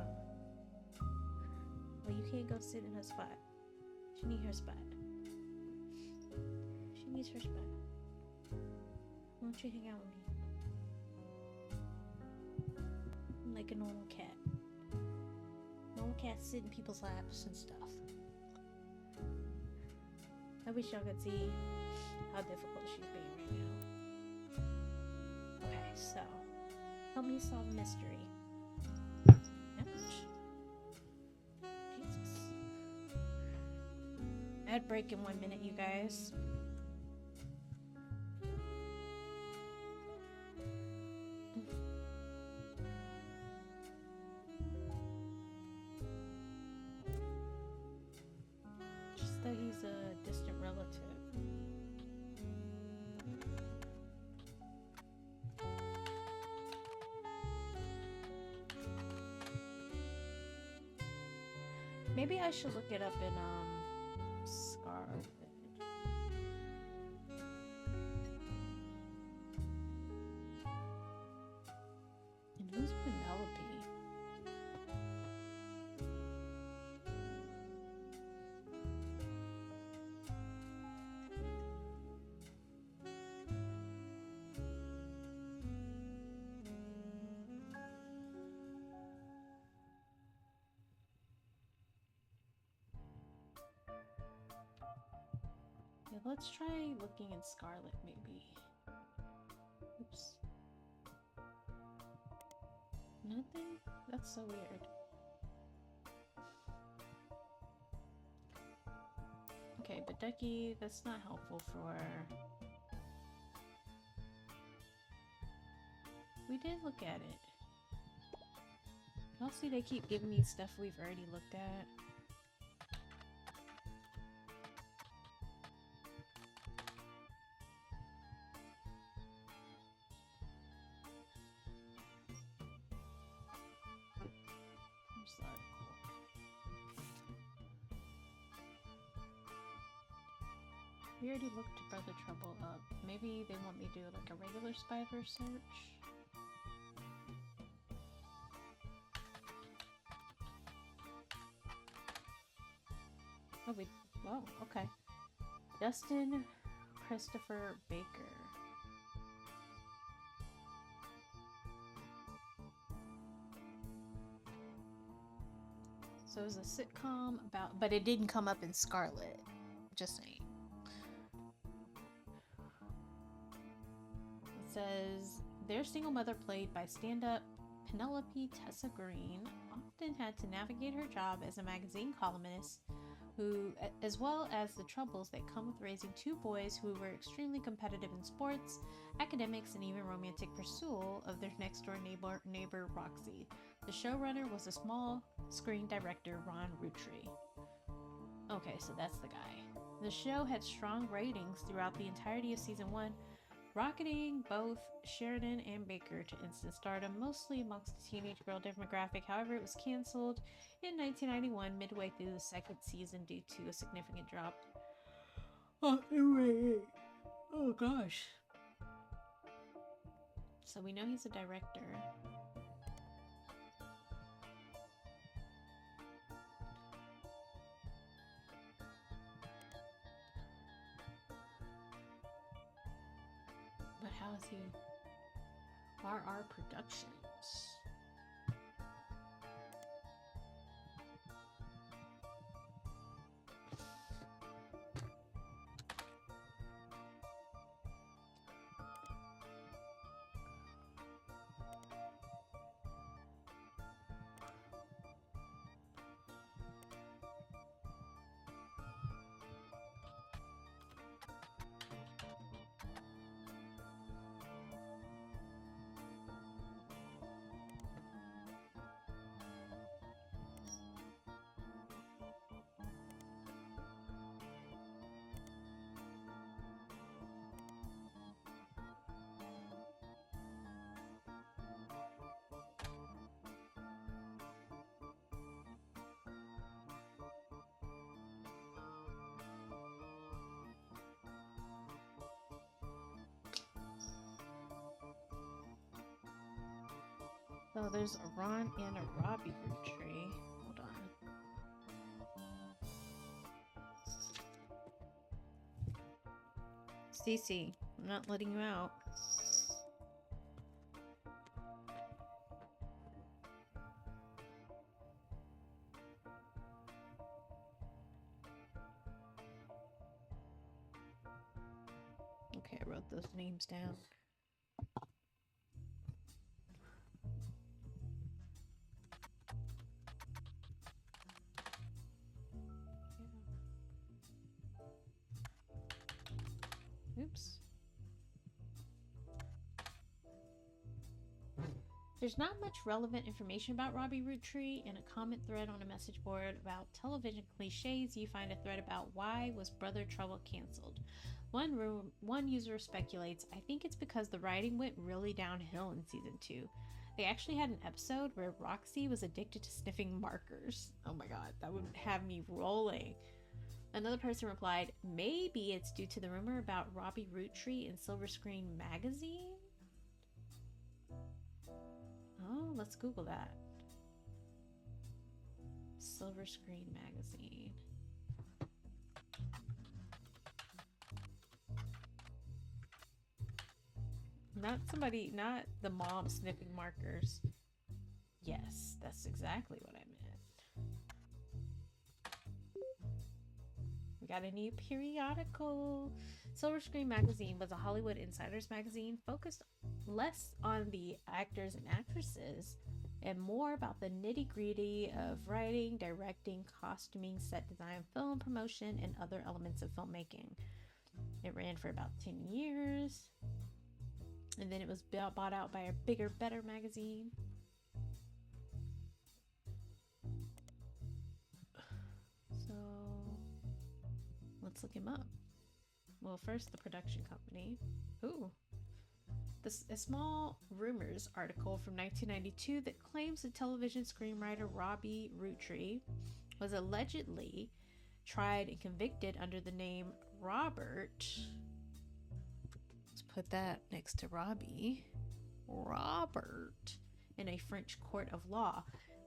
Well, you can't go sit in her spot. She needs her spot. She needs her spot. Why don't you hang out with me? I'm like a normal cat. Normal cats sit in people's laps and stuff. I wish y'all could see how difficult she's being right now. Okay, so help me solve a mystery. Jesus. Ad break in 1 minute, you guys. Just that he's a distant relative. Maybe I should look it up in Scarlet. And who's Penelope? Yeah, let's try looking in Scarlet, maybe. Oops. Nothing? That's so weird. Okay, but Ducky, that's not helpful for... We did look at it. Y'all see they keep giving me stuff we've already looked at. Where's the article? We already looked Brother Trouble up. Maybe they want me to do like a regular Spyverse search. Oh, oh, okay. Justin Christopher Baker. So it was a sitcom about, but it didn't come up in Scarlet. Just saying. It says, their single mother, played by stand-up Penelope Tessa Green, often had to navigate her job as a magazine columnist, who, as well as the troubles that come with raising two boys who were extremely competitive in sports, academics, and even romantic pursuit of their next-door neighbor Roxy. The showrunner was a small-screen director, Ron Roottree. Okay, so that's the guy. The show had strong ratings throughout the entirety of season 1, rocketing both Sheridan and Baker to instant stardom, mostly amongst the teenage girl demographic. However, it was canceled in 1991, midway through the second season, due to a significant drop. Oh gosh. So we know he's a director. But how is he? RR Productions. So there's a Ron and a Robbie Roottree. Hold on. Cece, I'm not letting you out. Okay, I wrote those names down. Oops. There's not much relevant information about Robbie Roottree. In a comment thread on a message board about television cliches, you find a thread about why was Brother Trouble canceled. One user speculates, I think it's because the writing went really downhill in season 2. They actually had an episode where Roxy was addicted to sniffing markers. Oh my god, that would have me rolling. Another person replied, maybe it's due to the rumor about Robbie Roottree in Silver Screen magazine? Oh, let's Google that. Silver Screen magazine. Not the mom sniffing markers. Yes, that's exactly what I We got a new periodical. Silver Screen Magazine was a Hollywood insiders magazine focused less on the actors and actresses and more about the nitty-gritty of writing, directing, costuming, set design, film promotion, and other elements of filmmaking. It ran for about 10 years, and then it was bought out by a bigger, better magazine. So let's look him up. Well, first, the production company. Ooh. A small rumors article from 1992 that claims the television screenwriter Robbie Roottree was allegedly tried and convicted under the name Robert. Let's put that next to Robbie. Robert in a French court of law.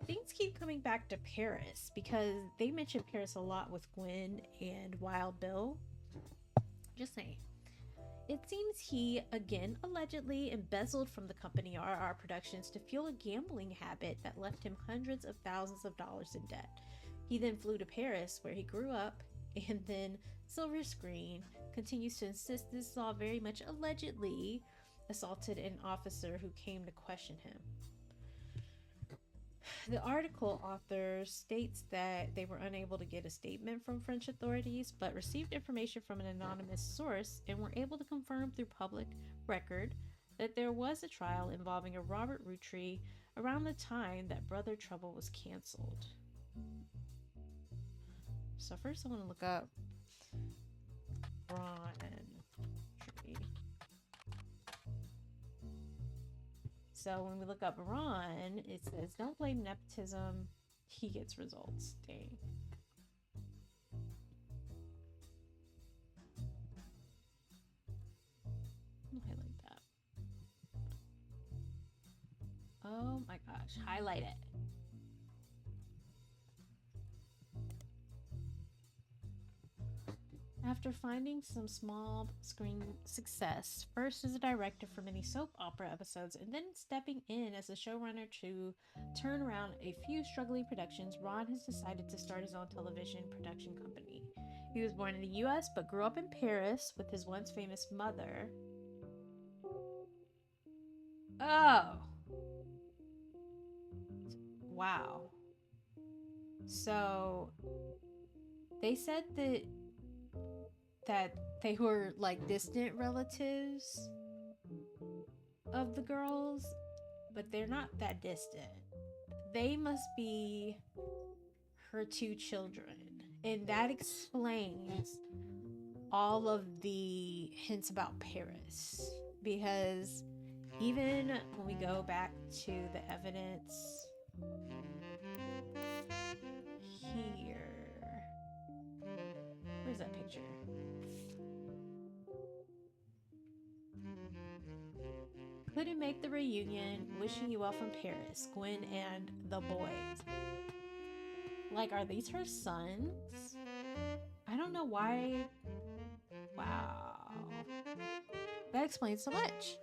Things keep coming back to Paris because they mention Paris a lot with Gwen and Wild Bill. Just saying. It seems he, again, allegedly embezzled from the company RR Productions to fuel a gambling habit that left him hundreds of thousands of dollars in debt. He then flew to Paris, where he grew up, and then Silver Screen continues to insist this is all very much allegedly assaulted an officer who came to question him. The article author states that they were unable to get a statement from French authorities, but received information from an anonymous source and were able to confirm through public record that there was a trial involving a Robert Roottree around the time that Brother Trouble was canceled. So first I want to look up Ron Roottree. So when we look up Ron, it says, don't blame nepotism, he gets results. Dang. I'll highlight that. Oh my gosh, highlight it. After finding some small screen success, first as a director for many soap opera episodes, and then stepping in as a showrunner to turn around a few struggling productions, Ron has decided to start his own television production company. He was born in the US but grew up in Paris with his once famous mother. Oh! Wow. So, they said that they were like distant relatives of the girls, but they're not that distant. They must be her two children, and that explains all of the hints about Paris, because even when we go back to the evidence here, where's that picture? Couldn't make the reunion, wishing you well from Paris, Gwen and the boys. Like, are these her sons? I don't know why. Wow. That explains so much.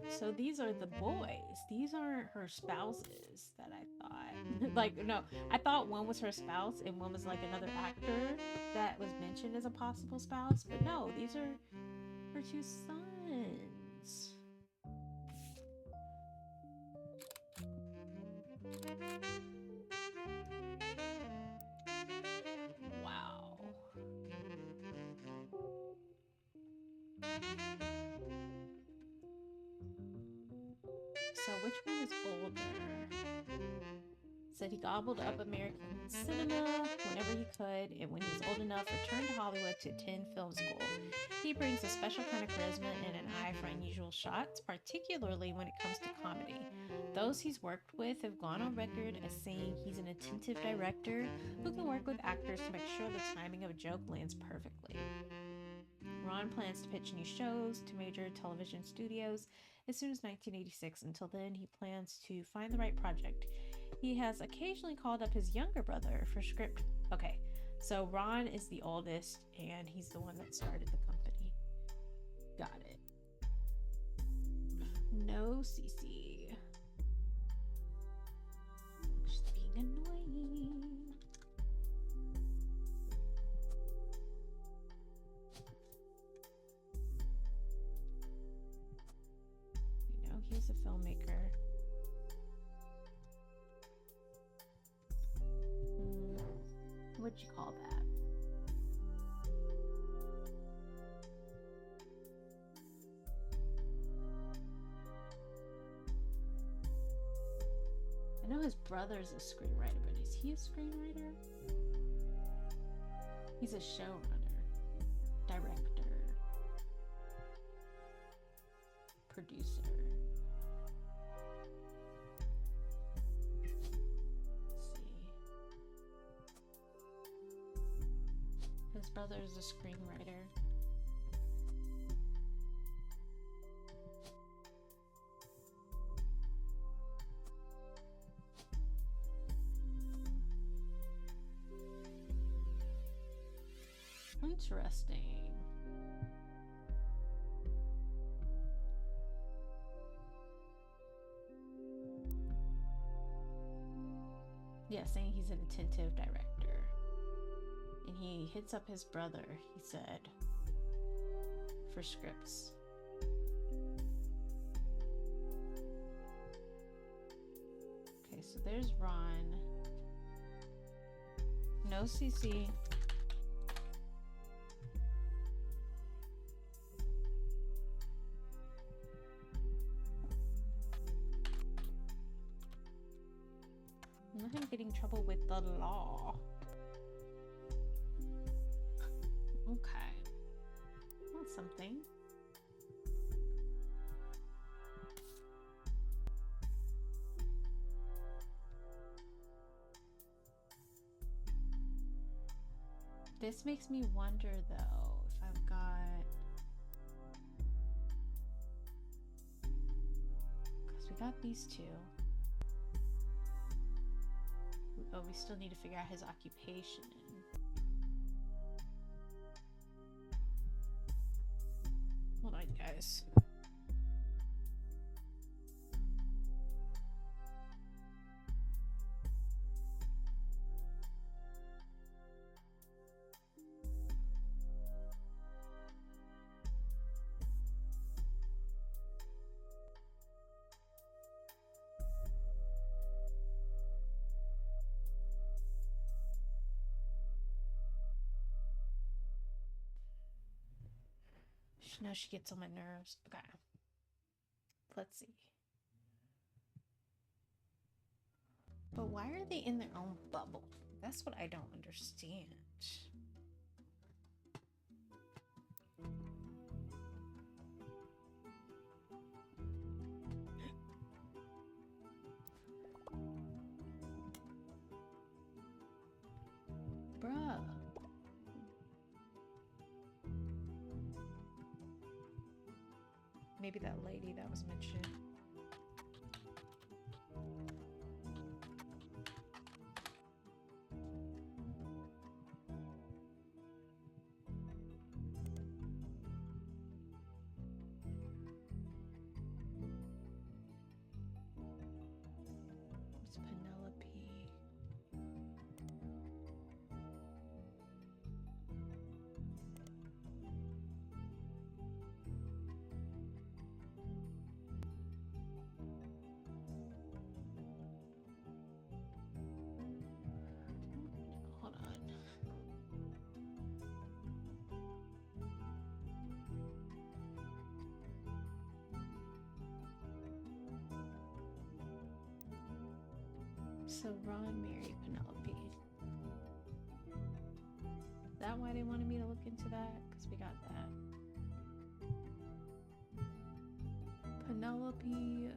So these are the boys. These aren't her spouses that I thought. Like, no, I thought one was her spouse and one was like another actor that was mentioned as a possible spouse. But no, these are her two sons. Wow. So which one is older? Said he gobbled up American cinema whenever he could, and when he was old enough, returned to Hollywood to attend film school. He brings a special kind of charisma and an eye for unusual shots, particularly when it comes to comedy. Those he's worked with have gone on record as saying he's an attentive director who can work with actors to make sure the timing of a joke lands perfectly. Ron plans to pitch new shows to major television studios as soon as 1986. Until then, he plans to find the right project. He has occasionally called up his younger brother for script. Okay, so Ron is the oldest, and he's the one that started the company. Got it. No, Cece. She's being annoying. a filmmaker. What'd you call that? I know his brother's a screenwriter, but is he a screenwriter? He's a showrunner, director, producer. His brother is a screenwriter. Interesting. Yeah, saying he's an attentive director. And he hits up his brother, he said, for scripts. Okay, so there's Ron. No CC. I'm not gonna get in trouble with the law. Okay. That's something. This makes me wonder though if I've got, because we got these two. Oh, we still need to figure out his occupation. Hold on, guys. Now she gets on my nerves. Okay. Let's see. But why are they in their own bubble? That's what I don't understand. Bruh. Maybe that lady that was mentioned. It's Penelope. Hold on. So Ron married Penelope. Is that why they wanted me to look into that? Because we got that. Penelope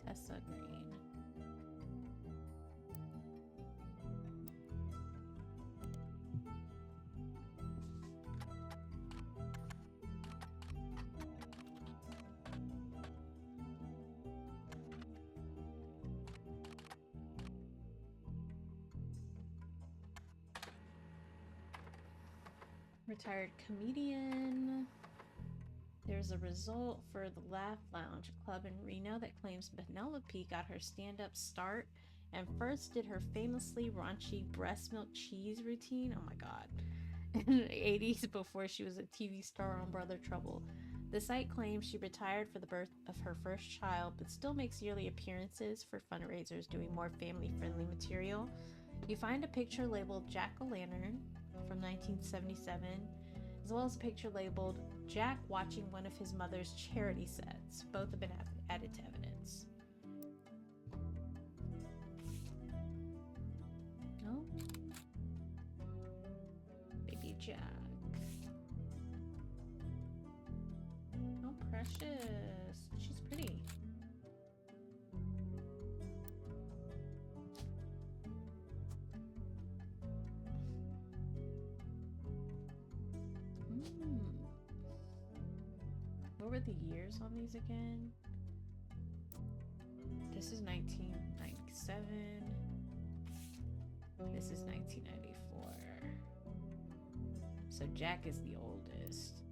Tessa Green. Retired comedian. There's a result for the Laugh Lounge, a club in Reno that claims Penelope got her stand-up start and first did her famously raunchy breast milk cheese routine. Oh my god. In the 80s before she was a TV star on Brother Trouble. The site claims she retired for the birth of her first child, but still makes yearly appearances for fundraisers doing more family-friendly material. You find a picture labeled Jack-o'-lantern from 1977, as well as a picture labeled Jack watching one of his mother's charity sets. Both have been added to evidence. Oh. Baby Jack. Oh, precious. She's pretty. What were the years on these again? This is 1997. This is 1994. So Jack is the oldest.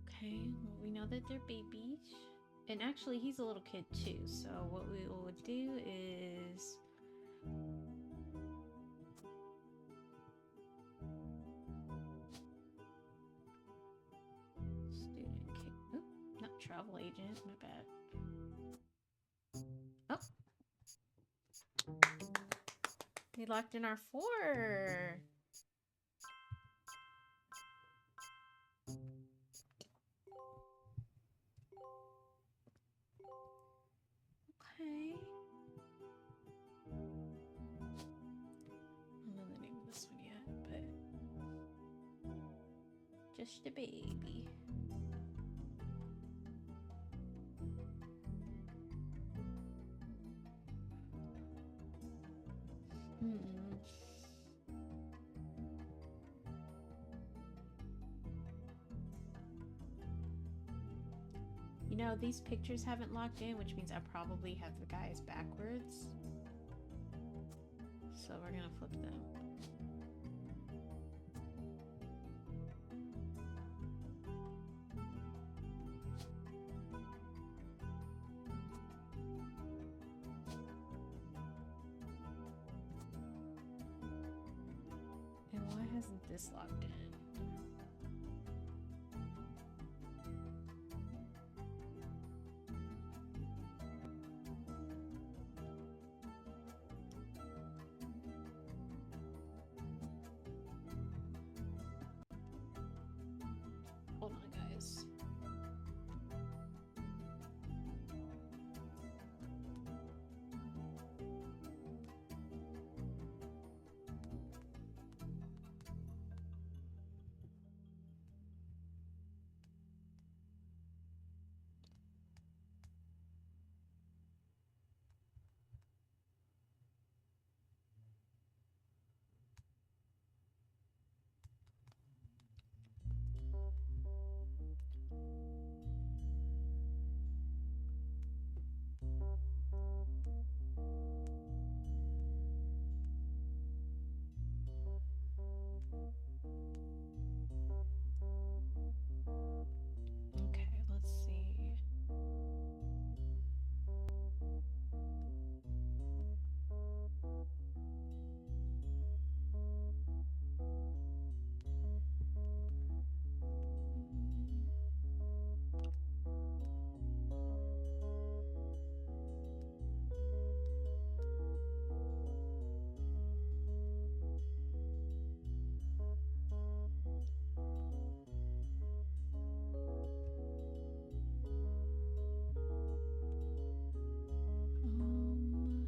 Okay, well, we know that they're babies. And actually, he's a little kid too. So what we will do is... Student kid. Oop, not travel agent, my bad. Oh. We locked in our 4. Okay. I don't know the name of this one yet, but just a baby. You know, these pictures haven't locked in, which means I probably have the guys backwards. So we're gonna flip them. And why hasn't this locked in? Hold on, guys. Okay, let's see. Um,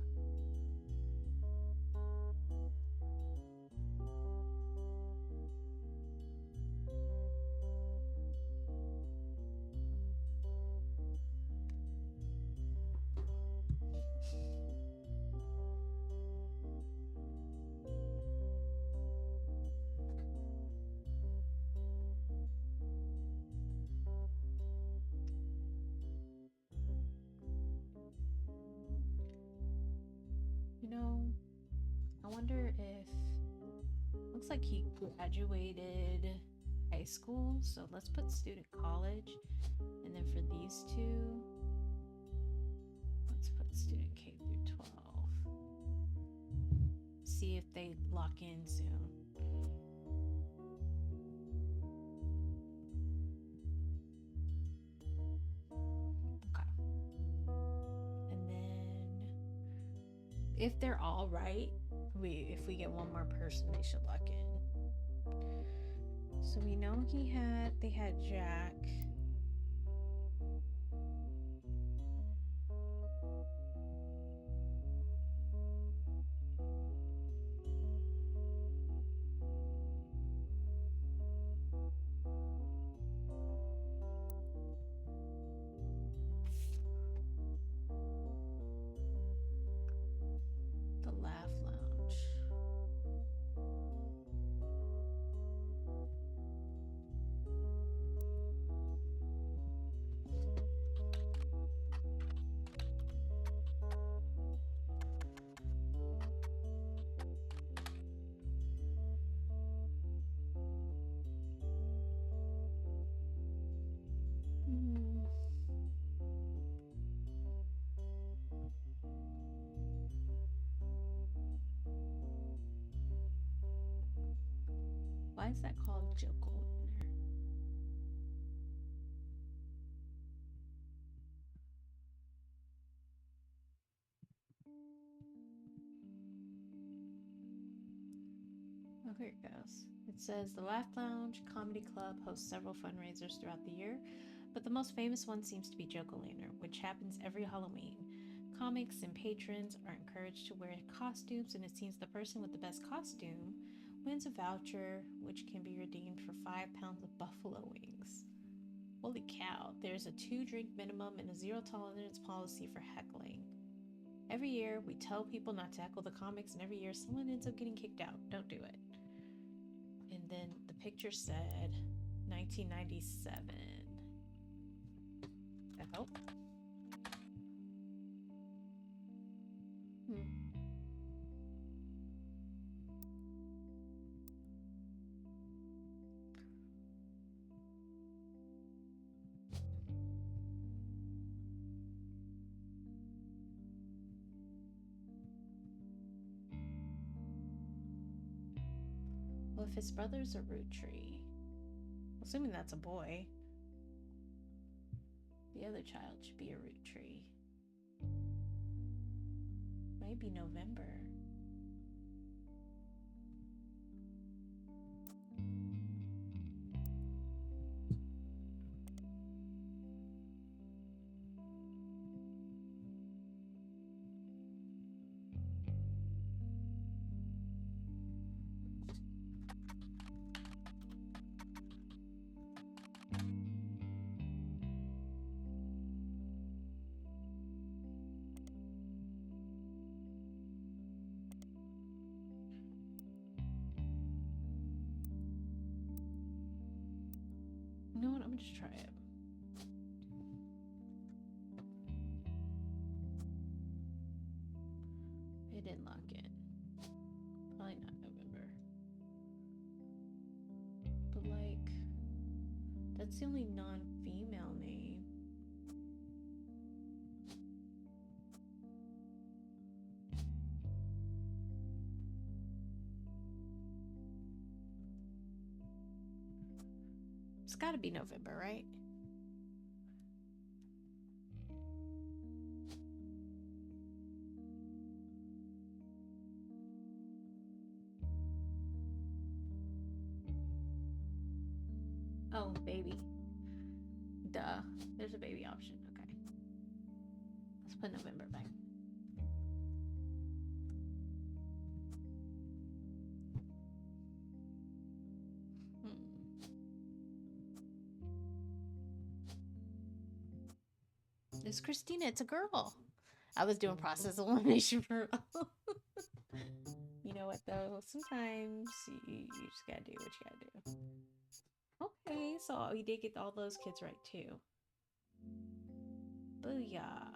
you know, I wonder if... Looks like he graduated high school, so let's put student college. And then for these two, let's put student K through 12. See if they lock in soon. Okay. And then if they're all right, if we get one more person, they should lock in. So we know they had Jack. The Laugh Lounge. Why is that called Jokel Winner? Oh, here it goes. It says the Laugh Lounge Comedy Club hosts several fundraisers throughout the year, but the most famous one seems to be Jokel Winner, which happens every Halloween. Comics and patrons are encouraged to wear costumes, and it seems the person with the best costume wins a voucher which can be redeemed for 5 pounds of buffalo wings. Holy cow, there's a 2-drink minimum and a 0 tolerance policy for heckling. Every year, we tell people not to heckle the comics, and every year someone ends up getting kicked out. Don't do it. And then the picture said 1997. That help? Well, if his brother's a Roottree, assuming that's a boy, the other child should be a Roottree. Maybe November. You know what? I'm gonna just try it. It didn't lock in. Probably not November. But like, that's the only non-female name. It's gotta be November, right? Oh, baby. Duh. There's a baby option. Okay. Let's put November back. It's Christina. It's a girl. I was doing process elimination for You know what, though? Sometimes you just gotta do what you gotta do. Okay, so we did get all those kids right, too. Booyah.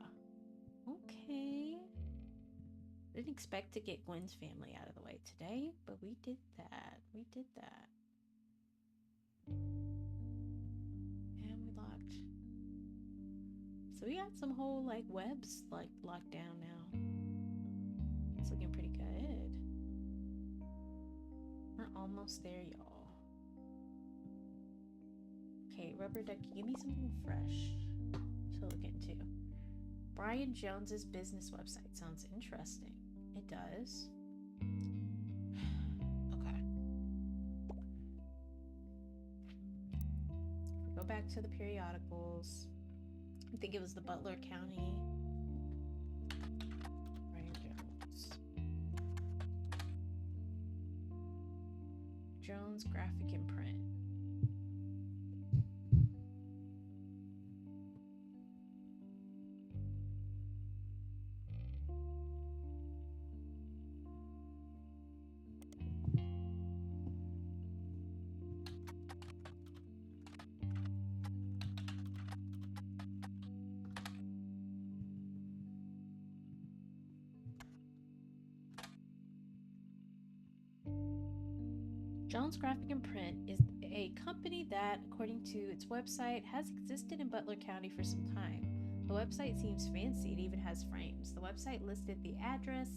Okay. Didn't expect to get Gwen's family out of the way today, but we did that. We did that. So we got some whole like webs like locked down now. It's looking pretty good. We're almost there, y'all. Okay, rubber ducky, give me something fresh to look into. Brian Jones's business website sounds interesting. It does. Okay. If we go back to the periodicals, I think it was the Butler County. Brian Jones. Jones Graphic and Print. Jones Graphic and Print is a company that, according to its website, has existed in Butler County for some time. The website seems fancy, it even has frames. The website listed the address,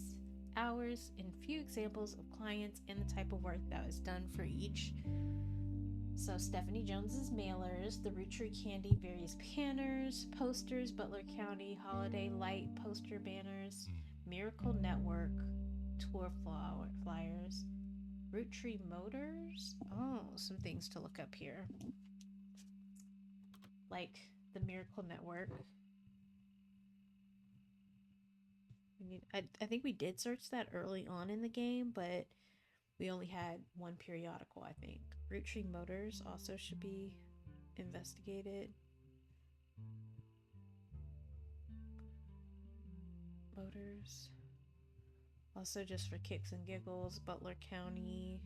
hours, and few examples of clients and the type of work that was done for each. So Stephanie Jones's mailers, the Roottree Candy various banners, posters, Butler County Holiday Light poster banners, Miracle Network tour flyers, Roottree Motors. Oh, some things to look up here. Like the Miracle Network. I think we did search that early on in the game, but we only had one periodical, I think. Roottree Motors also should be investigated. Motors. Also just for kicks and giggles, Butler County.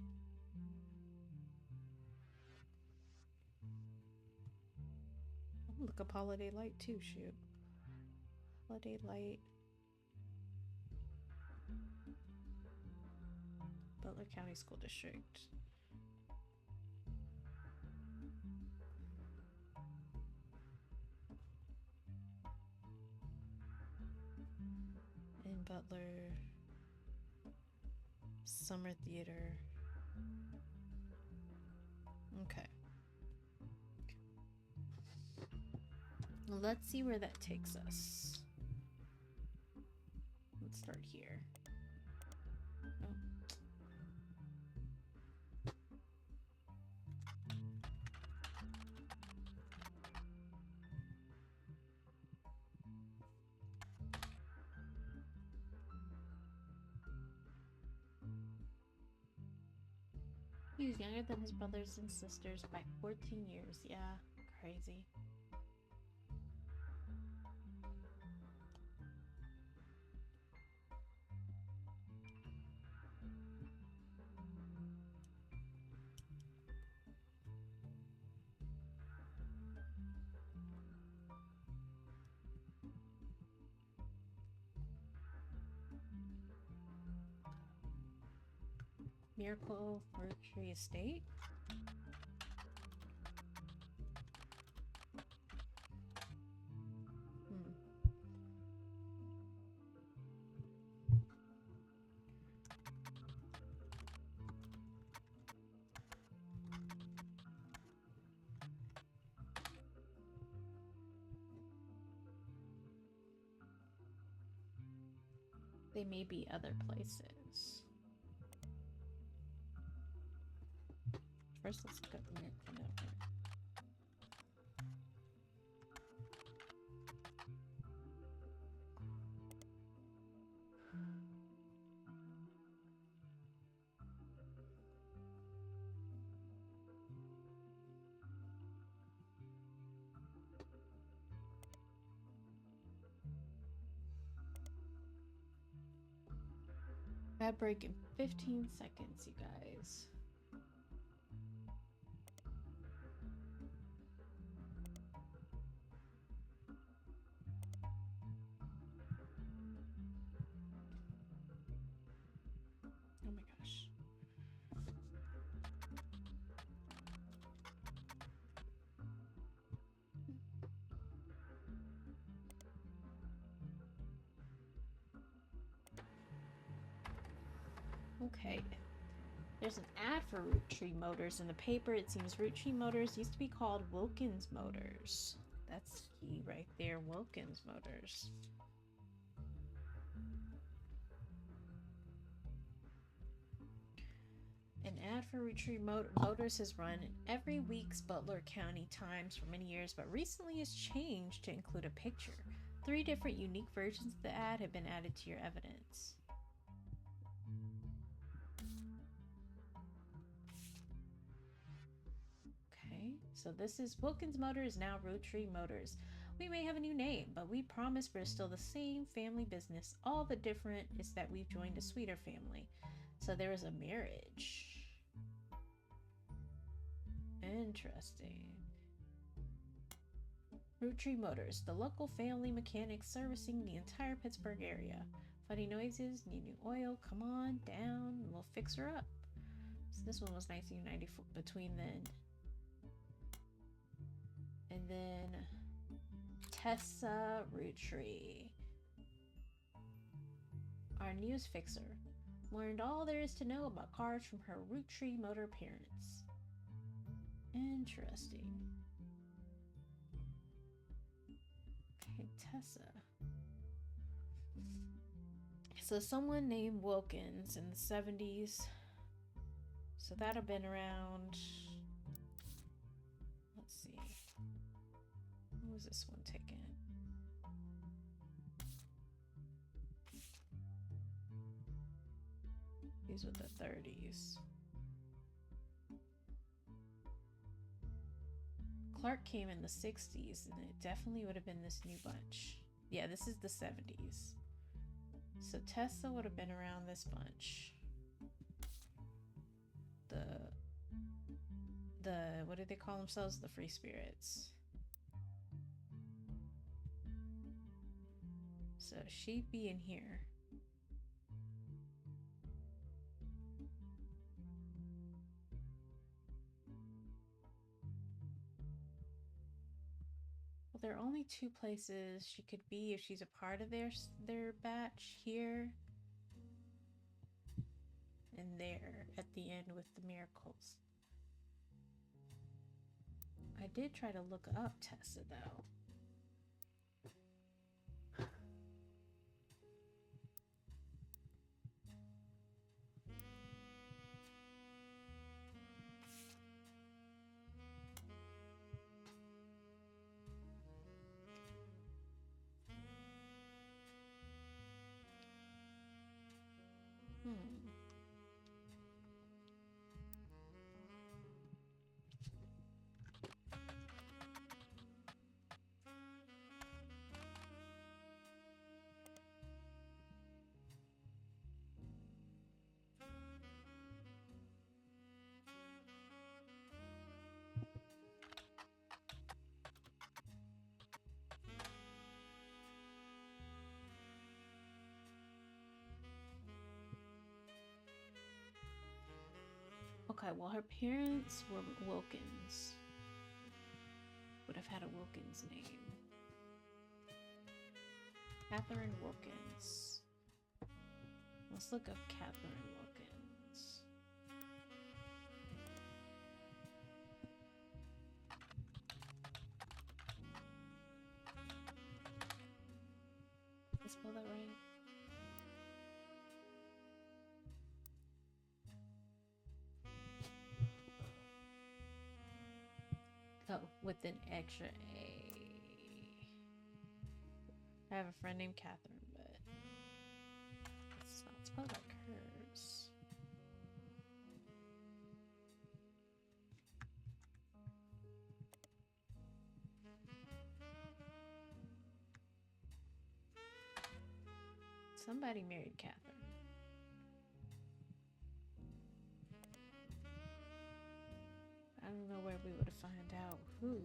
I'll look up Holiday Light too, shoot. Holiday Light. Butler County School District. In Butler. Summer Theater. Okay. Well, let's see where that takes us. Let's start here. Oh. He was younger than his brothers and sisters by 14 years. Yeah, crazy. Miracle Roottree Estate. They may be other places. First, let's look up the Miracle Network. Ad break in 15 seconds, you guys. Oh my gosh. Okay. There's an ad for Roottree Motors in the paper. It seems Roottree Motors used to be called Wilkins Motors. That's key right there, Wilkins Motors. An ad for Roottree Motors has run in every week's Butler County Times for many years, but recently has changed to include a picture. 3 different unique versions of the ad have been added to your evidence. Okay, so this is Wilkins Motors, now Roottree Motors. We may have a new name, but we promise we're still the same family business. All the different is that we've joined a sweeter family. So there is a marriage. Interesting. Roottree Motors, the local family mechanics servicing the entire Pittsburgh area. Funny noises, need new oil, come on down, we'll fix her up. So this one was 1994 between then. And then Tessa Roottree, our news fixer, learned all there is to know about cars from her Roottree Motor parents. Interesting. Okay, Tessa. So someone named Wilkins in the 70s. So that'd have been around, let's see, when was this one taken? These were the 30s. Clark came in the 60s, and it definitely would have been this new bunch. Yeah, this is the 70s. So Tessa would have been around this bunch. The what do they call themselves? The Free Spirits. So she'd be in here. Well, there are only 2 places she could be if she's a part of their batch, here and there at the end with the miracles. I did try to look up Tessa though. Okay, well, her parents were Wilkins. Would have had a Wilkins name. Catherine Wilkins. Let's look up Catherine Wilkins. Did I spell that right? Oh, with an extra A. I have a friend named Catherine, but it's not spelled like hers. Somebody married Catherine. I don't know where we would find out who.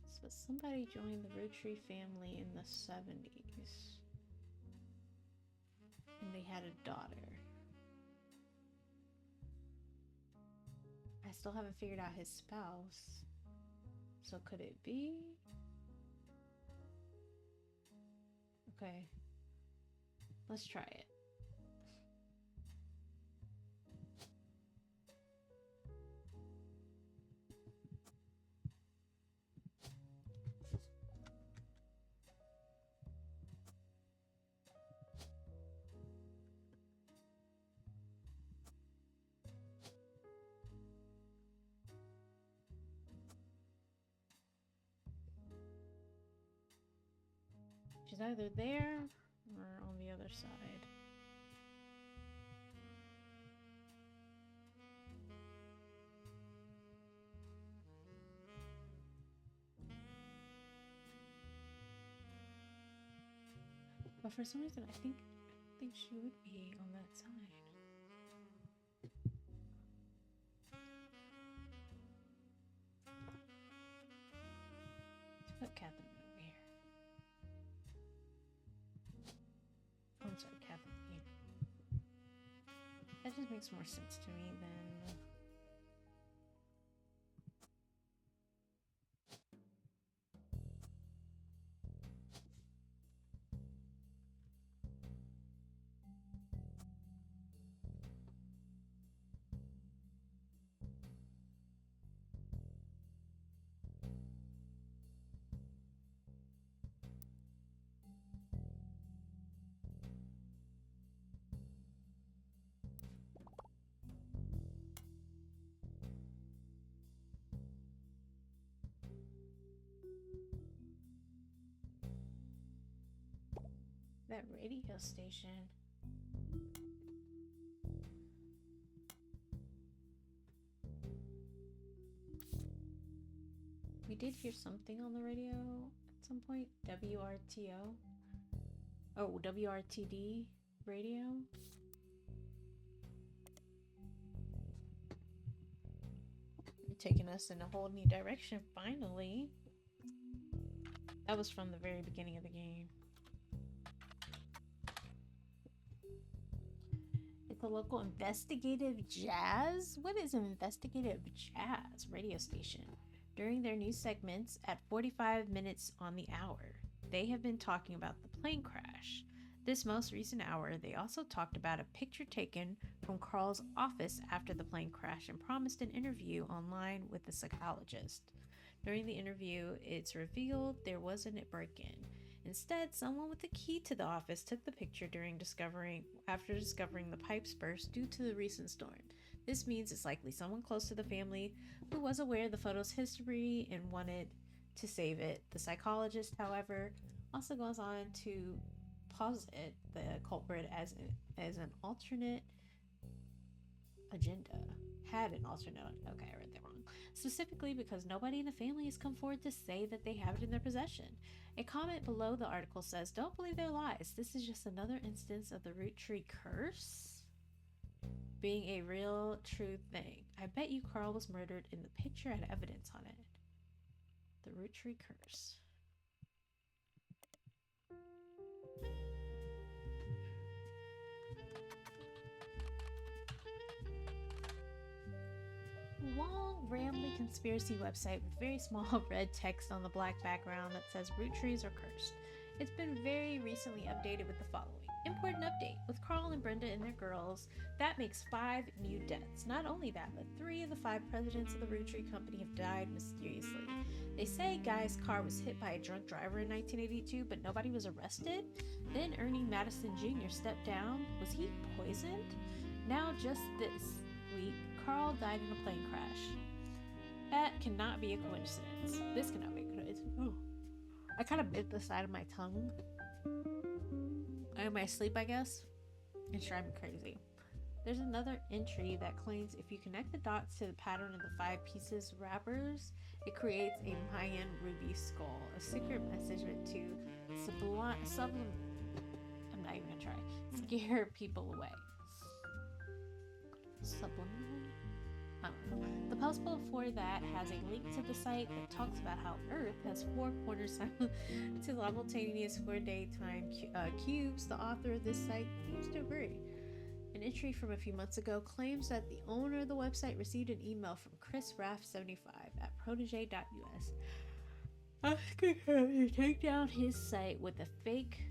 So somebody joined the Roottree family in the 70s. And they had a daughter. I still haven't figured out his spouse. So could it be? Okay. Let's try it. She's either there or on the other side. But for some reason, I think she would be on that side. Let's put Catherine over here. Oh, I'm sorry, Catherine here. That just makes more sense to me than. That radio station. We did hear something on the radio at some point. WRTO. Oh, WRTD radio. You're taking us in a whole new direction, finally. That was from the very beginning of the game. It's a local investigative jazz? What is an investigative jazz radio station? During their news segments at 45 minutes on the hour, they have been talking about the plane crash. This most recent hour, they also talked about a picture taken from Carl's office after the plane crash and promised an interview online with the psychologist. During the interview, it's revealed there wasn't a break-in. Instead, someone with the key to the office took the picture after discovering the pipes burst due to the recent storm. This means it's likely someone close to the family who was aware of the photo's history and wanted to save it. The psychologist, however, also goes on to posit the culprit as an alternate agenda. Had an alternate. Okay, I read that wrong. Specifically because nobody in the family has come forward to say that they have it in their possession. A comment below the article says, "Don't believe their lies. This is just another instance of the Roottree curse being a real, true thing. I bet you Carl was murdered and the picture had evidence on it." The Roottree curse. Long, rambly conspiracy website with very small red text on the black background that says Roottrees are cursed. It's been very recently updated with the following. Important update. With Carl and Brenda and their girls, that makes 5 new deaths. Not only that, but 3 of the 5 presidents of the Roottree company have died mysteriously. They say Guy's car was hit by a drunk driver in 1982, but nobody was arrested. Then Ernie Madison Jr. stepped down. Was he poisoned? Now just this week, Carl died in a plane crash. That cannot be a coincidence. This cannot be a coincidence. Oh. I kind of bit the side of my tongue. In my sleep, I guess. It's driving me crazy. There's another entry that claims if you connect the dots to the pattern of the 5 pieces wrappers, it creates a Mayan ruby skull. A secret message meant to I'm not even gonna try. Scare people away. Subliminally? I don't know. The post before that has a link to the site that talks about how Earth has 4 corners simultaneous 4 daytime cubes. The author of this site seems to agree. An entry from a few months ago claims that the owner of the website received an email from Chris Raff75 at protege.us asking him to take down his site with a faked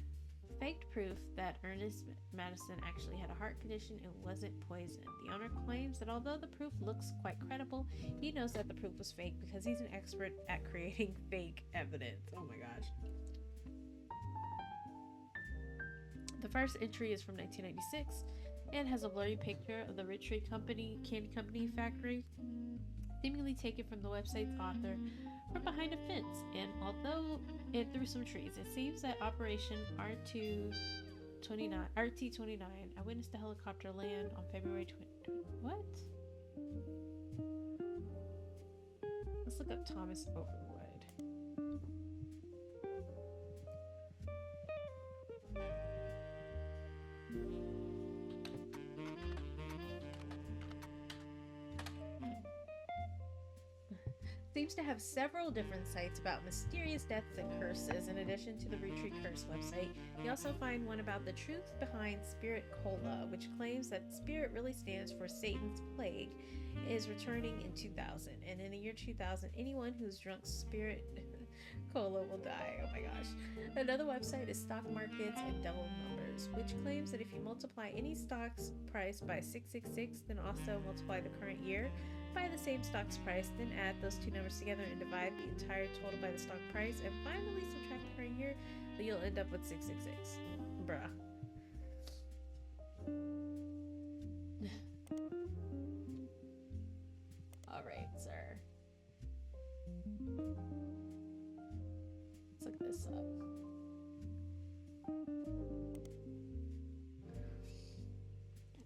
proof that Ernest Madison actually had a heart condition and wasn't poisoned. The owner claims that although the proof looks quite credible, he knows that the proof was fake because he's an expert at creating fake evidence. Oh my gosh. The first entry is from 1996 and has a blurry picture of the Roottree candy company factory, seemingly taken from the website's author from behind a fence, and through some trees. It seems that Operation RT29, I witnessed a helicopter land on February 20. What? Let's look up Thomas Overwood. Seems to have several different sites about mysterious deaths and curses in addition to the Roottree Curse website. You also find one about the truth behind Spirit Cola, which claims that Spirit really stands for Satan's Plague, is returning in 2000, and in the year 2000 anyone who's drunk Spirit Cola will die. Oh my gosh. Another website is Stock Markets and Double Numbers, which claims that if you multiply any stock's price by 666, then also multiply the current year by the same stock's price, then add those two numbers together and divide the entire total by the stock price, and finally subtract the current year, then you'll end up with 666. Bruh. Alright, sir. Let's look this up.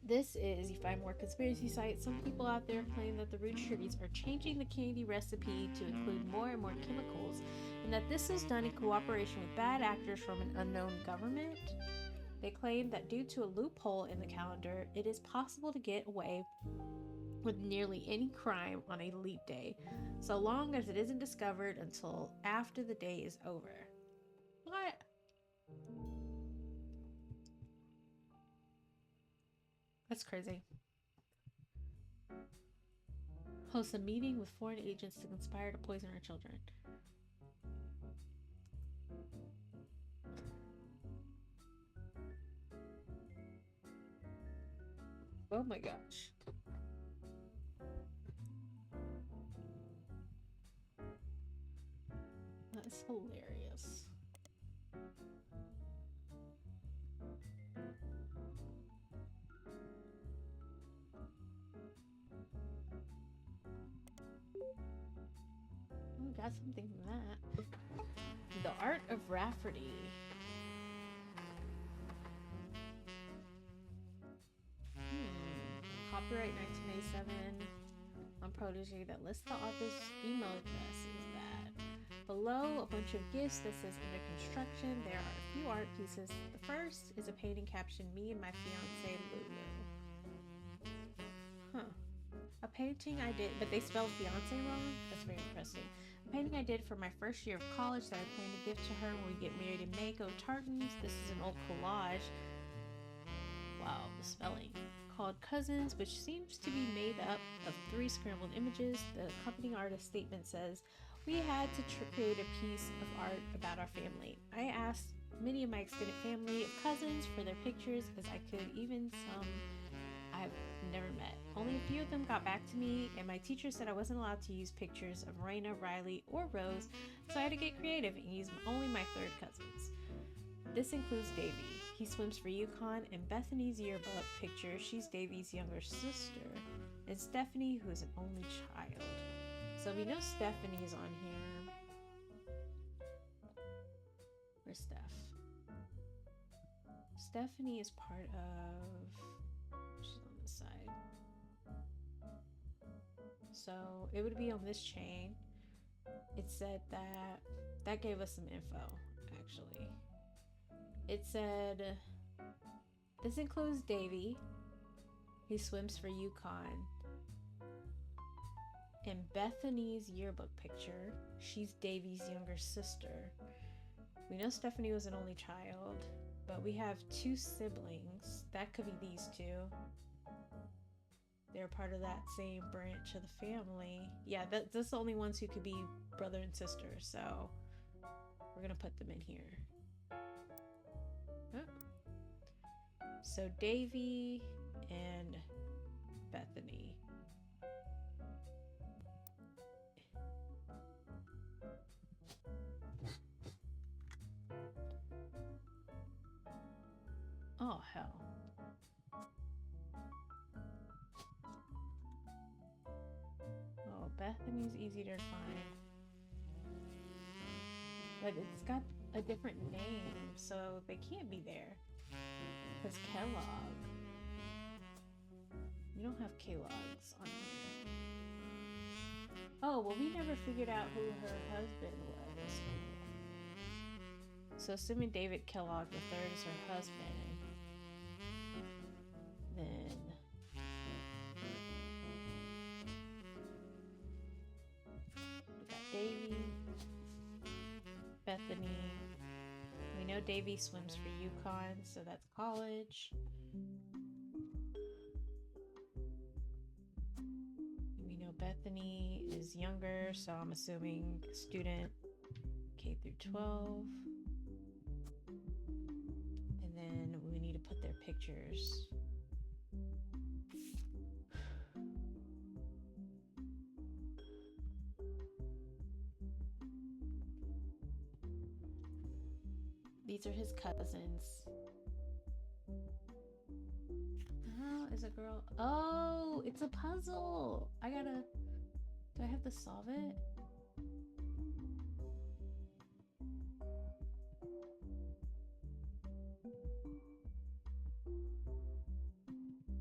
This is, you find more conspiracy sites. Some people out there claim that the Rootrees are changing the candy recipe to include more and more chemicals, and that this is done in cooperation with bad actors from an unknown government. They claim that due to a loophole in the calendar, it is possible to get away with nearly any crime on a leap day, so long as it isn't discovered until after the day is over. What? That's crazy. Hosts a meeting with foreign agents to conspire to poison our children. Oh my gosh. That's hilarious. Oh, got something from that. The Art of Rafferty. Copyright 1987 on Protege that lists the author's email address is that. Below, a bunch of gifts that says under construction. There are a few art pieces. The first is a painting captioned "Me and my fiance Lulu." Huh. A painting I did, but they spelled fiance wrong? That's very interesting. A painting I did for my first year of college that I plan to give to her when we get married in May. Go Tartans. This is an old collage. Wow, the spelling. Called Cousins, which seems to be made up of 3 scrambled images. The accompanying artist statement says, "We had to create a piece of art about our family. I asked many of my extended family of cousins for their pictures as I could, even some I've never met. Only a few of them got back to me, and my teacher said I wasn't allowed to use pictures of Raina, Riley, or Rose, so I had to get creative and use only my 3rd cousins. This includes Davy. He swims for Yukon, and Bethany's yearbook picture, she's Davy's younger sister, and Stephanie, who is an only child." So we know Stephanie is on here. Where's Steph? Stephanie is part of... She's on this side. So it would be on this chain. It said that gave us some info, actually. It said, this includes Davy. He swims for Yukon. And Bethany's yearbook picture. She's Davy's younger sister. We know Stephanie was an only child. but we have 2 siblings. That could be these 2. They're part of that same branch of the family. Yeah, that's the only ones who could be brother and sister, so we're gonna put them in here. Oh. So Davy and Bethany. Oh, hell. Oh, Bethany's easy to find. But it's got a different name, so they can't be there. Because Kellogg. We don't have Kellogg's on here. Oh, well, we never figured out who her husband was. So assuming David Kellogg III is her husband, then we got Davy, Bethany. We know Davy swims for UConn, so that's college. We know Bethany is younger, so I'm assuming student K through 12. And then we need to put their pictures. These are his cousins. Oh, is a girl. Oh, it's a puzzle. Do I have to solve it?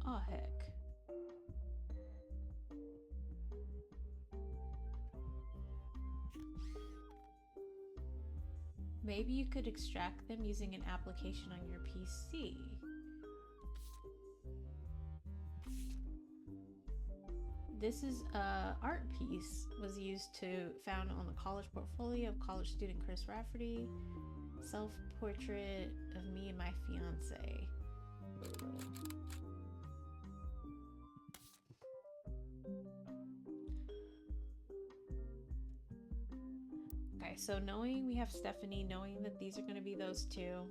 Oh, heck. Maybe you could extract them using an application on your PC. This is a art piece was found on the college portfolio of college student Chris Rafferty. Self-portrait of me and my fiance. Okay, so knowing we have Stephanie, knowing that these are going to be those 2.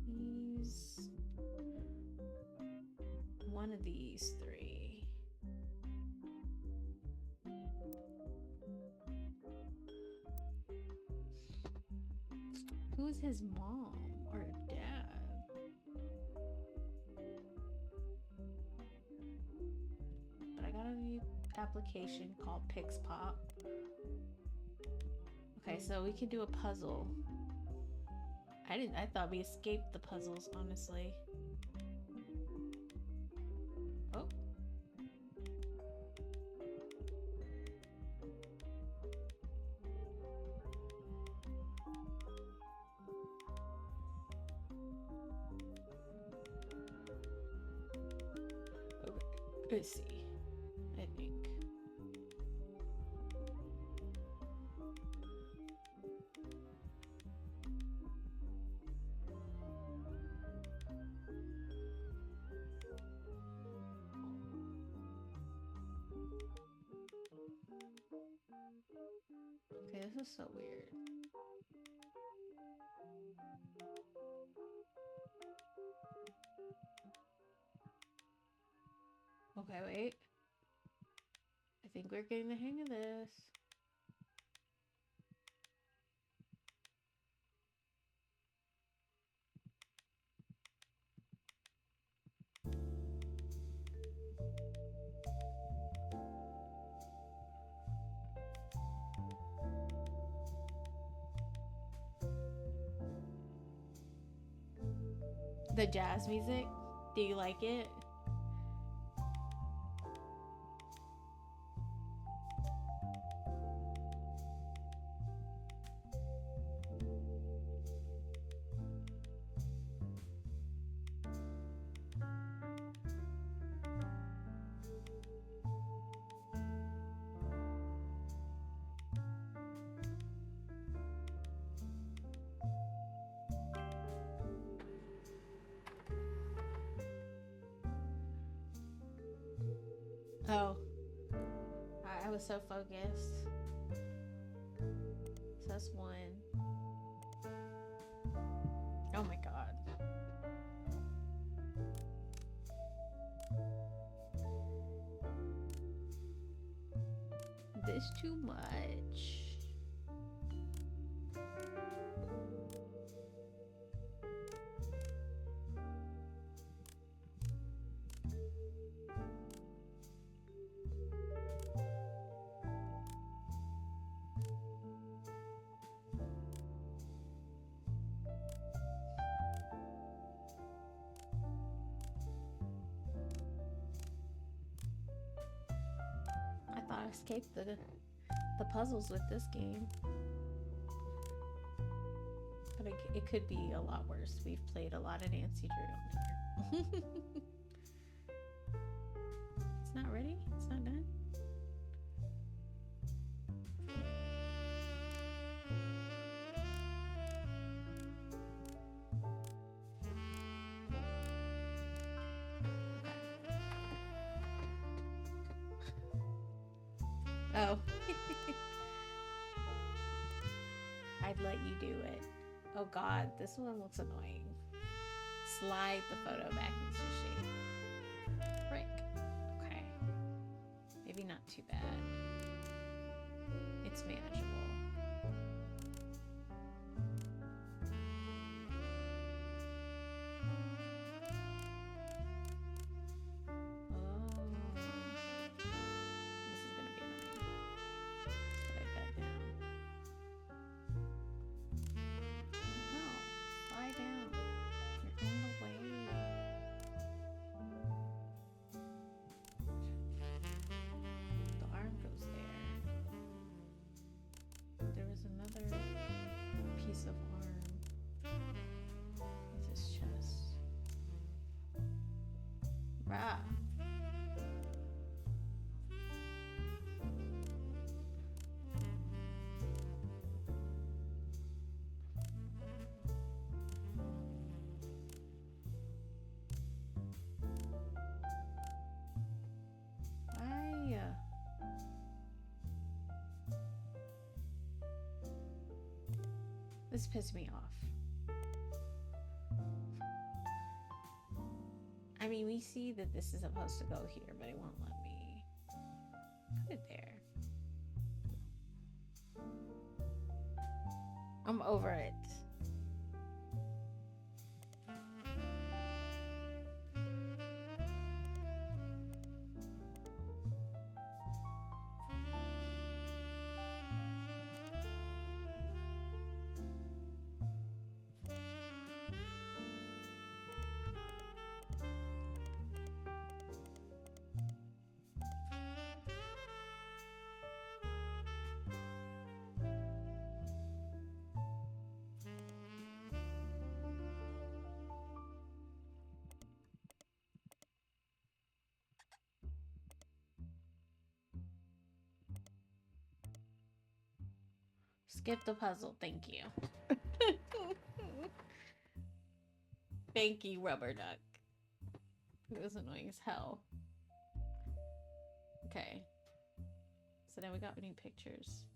He's one of these 3. Who's his mom or dad? But I got a new application called PixPop. Okay, so we can do a puzzle. I thought we escaped the puzzles, honestly. Oh. Okay, let's see. I think. Okay, this is so weird. Okay, wait. I think we're getting the hang of this. The jazz music, do you like it? Oh, I was so focused. So that's one. Oh my god. This too much. I thought I escaped the puzzles with this game. But it could be a lot worse. We've played a lot of Nancy Drew on here. It's not ready? It's not done? Oh. I'd let you do it. Oh god, this one looks annoying. Slide the photo back into shape. Frick. Okay. Maybe not too bad. It's manageable. Of arm. What's his chest? Rah. This pissed me off. I mean, we see that this is supposed to go here, but it won't let me put it there. I'm over it. Skip the puzzle, thank you. Thank you, rubber duck. It was annoying as hell. Okay. So now we got new pictures.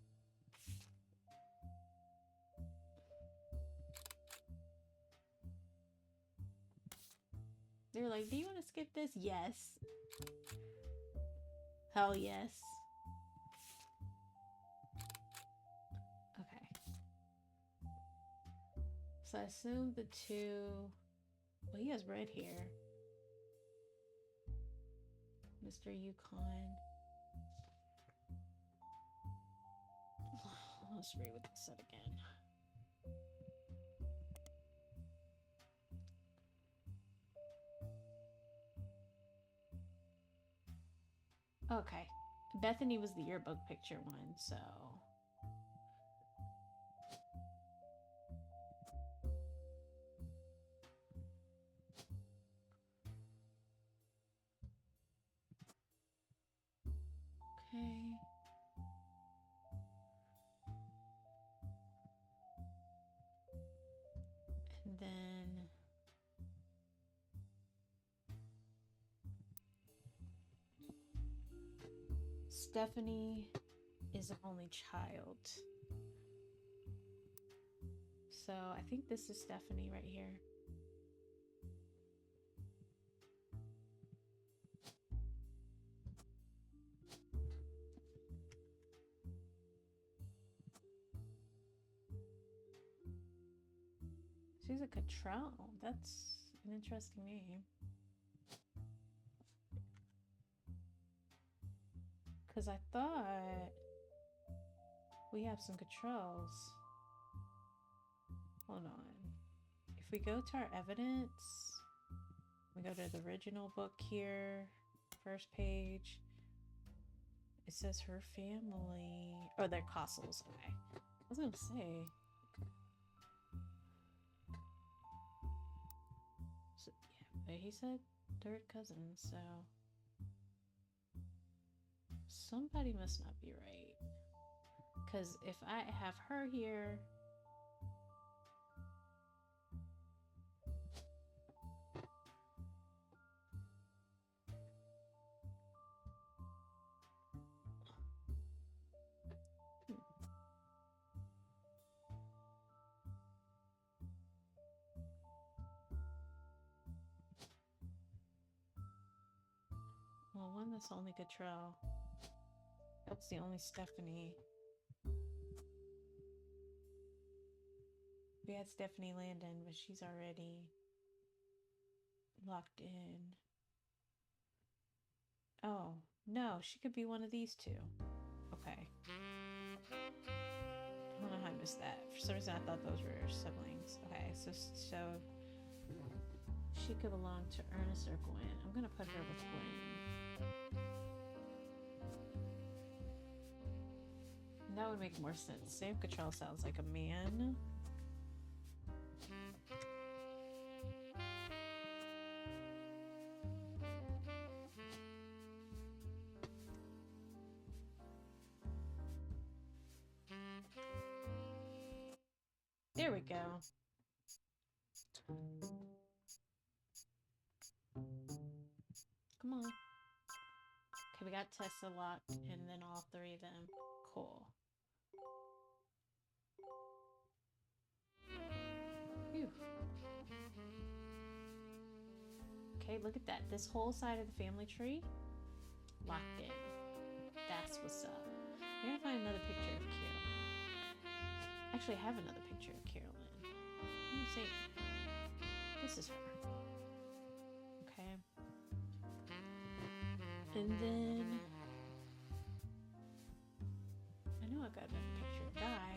They were like, do you want to skip this? Yes. Hell yes. So I assume the two... Well, he has red hair. Mr. Yukon. Let's read what this said again. Okay. Bethany was the yearbook picture one, so... Okay. And then... Stephanie is an only child. So I think this is Stephanie right here. She's a Cottrell. That's an interesting name. Because I thought we have some Cottrells. Hold on. If we go to our evidence, we go to the original book here, first page. It says her family. Oh, they're Costles. Okay. I was going to say. So, yeah, but he said third cousin, so. Somebody must not be right. Because if I have her here. Well, one that's only Cottrell. That's the only Stephanie. We had Stephanie Landon, but she's already locked in. Oh, no, she could be one of these two. Okay. I don't know how I missed that. For some reason, I thought those were siblings. Okay, so she could belong to Ernest or Gwen. I'm gonna put her with Gwen. That would make more sense. Sam Cottrell sounds like a man. There we go. Come on. Okay, we got Tessa locked and then all three of them. Cool. Phew. Okay, look at that. This whole side of the family tree locked in. That's what's up. We're gonna find another picture of Carolyn. Actually, I have another picture of Carolyn. Let me see. This is her. Okay. And then I know I got another picture of Guy.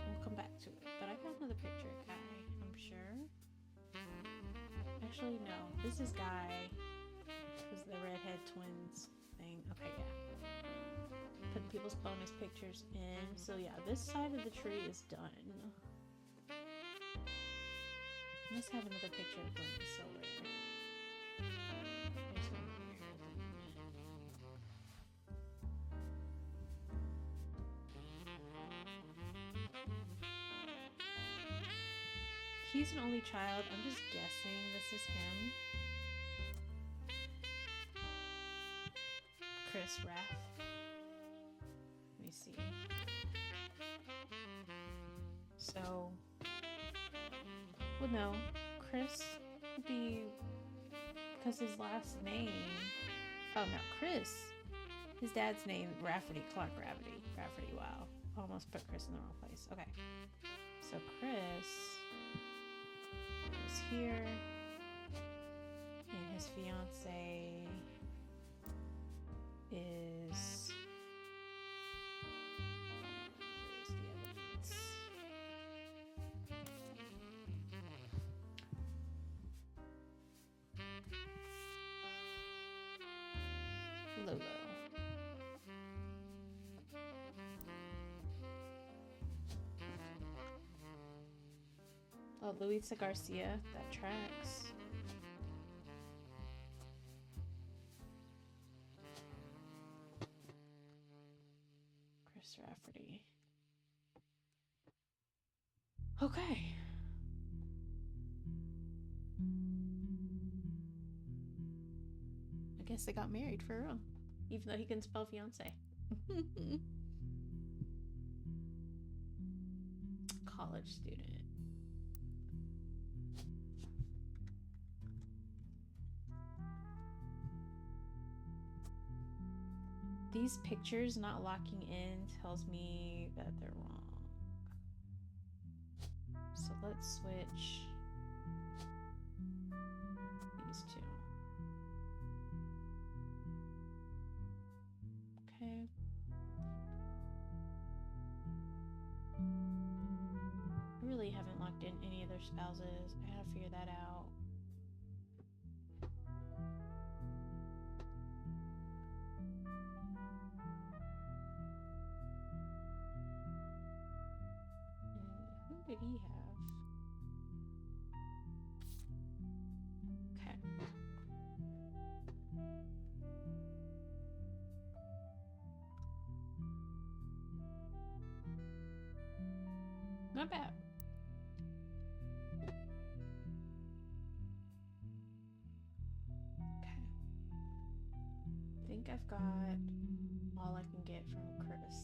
We'll come back to it. But I got another picture of Guy, I'm sure. Actually, no. This is Guy. This is the redhead twins thing. Okay, yeah. Put people's bonus pictures in. So yeah, this side of the tree is done. Let's have another picture of Gwen Solar. There's one here at the moment. He's an only child. I'm just guessing this is him. Chris Raff. Let me see. So, well, no, Chris would be because his last name. Oh no, Chris. His dad's name Rafferty, Clark Rafferty. Rafferty. Wow, almost put Chris in the wrong place. Okay, so Chris is here, and his fiance is. Where's the evidence? Lolo. Oh, Luisa Garcia. That tracks. Chris Rafferty. Okay. I guess guess they got married for real. Even though he couldn't spell fiance. College student. These pictures not locking in tells me that they're wrong. So let's switch these two. Okay. I really haven't locked in any of their spouses. I gotta figure that out. Who did he have? Okay. Not bad. Okay. I think I've got all I can get from Chris.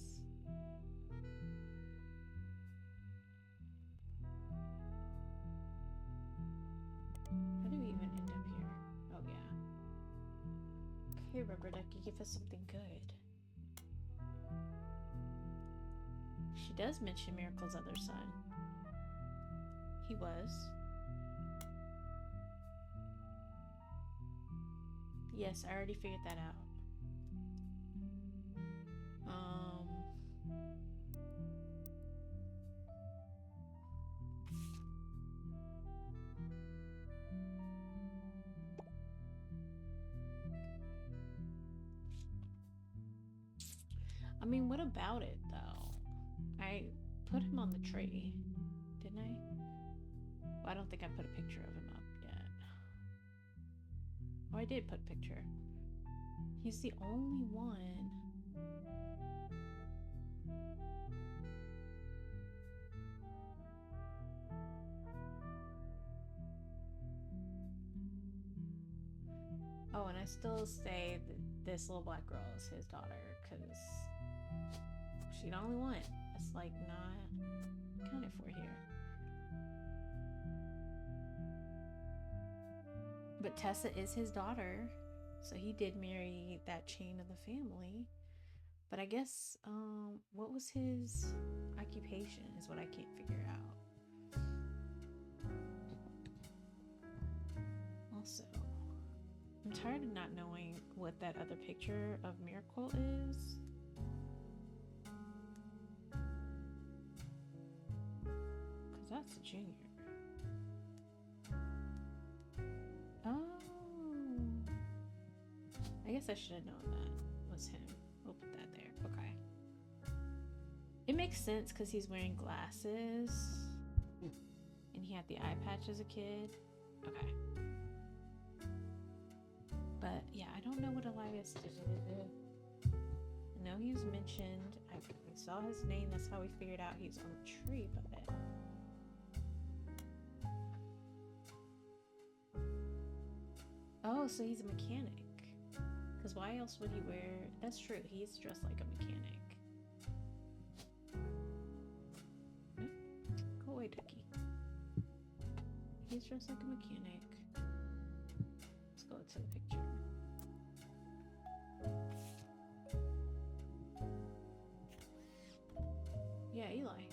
How do we even end up here? Oh, yeah. Okay, Rubber Ducky, give us something good. She does mention Miracle's other son. He was. Yes, I already figured that out. I mean, what about it, though? I put him on the tree, didn't I? Well, I don't think I put a picture of him up yet. Oh, I did put a picture. He's the only one. Oh, and I still say that this little black girl is his daughter, because she's the only one. It's like not accounted for here. But Tessa is his daughter, so he did marry that chain of the family. But I guess, what was his occupation is what I can't figure out. Also, I'm tired of not knowing what that other picture of Miracle is. Because that's a junior. Oh. I guess I should have known that was him. We'll put that there. Okay. It makes sense because he's wearing glasses. And he had the eye patch as a kid. Okay. But yeah, I don't know what Elias did. I know he was mentioned. I saw his name. That's how we figured out he's on the tree. But oh, so he's a mechanic. Because why else would he wear... That's true. He's dressed like a mechanic. Go away, Ducky. He's dressed like a mechanic. Let's go to the picture. Yeah, Eli.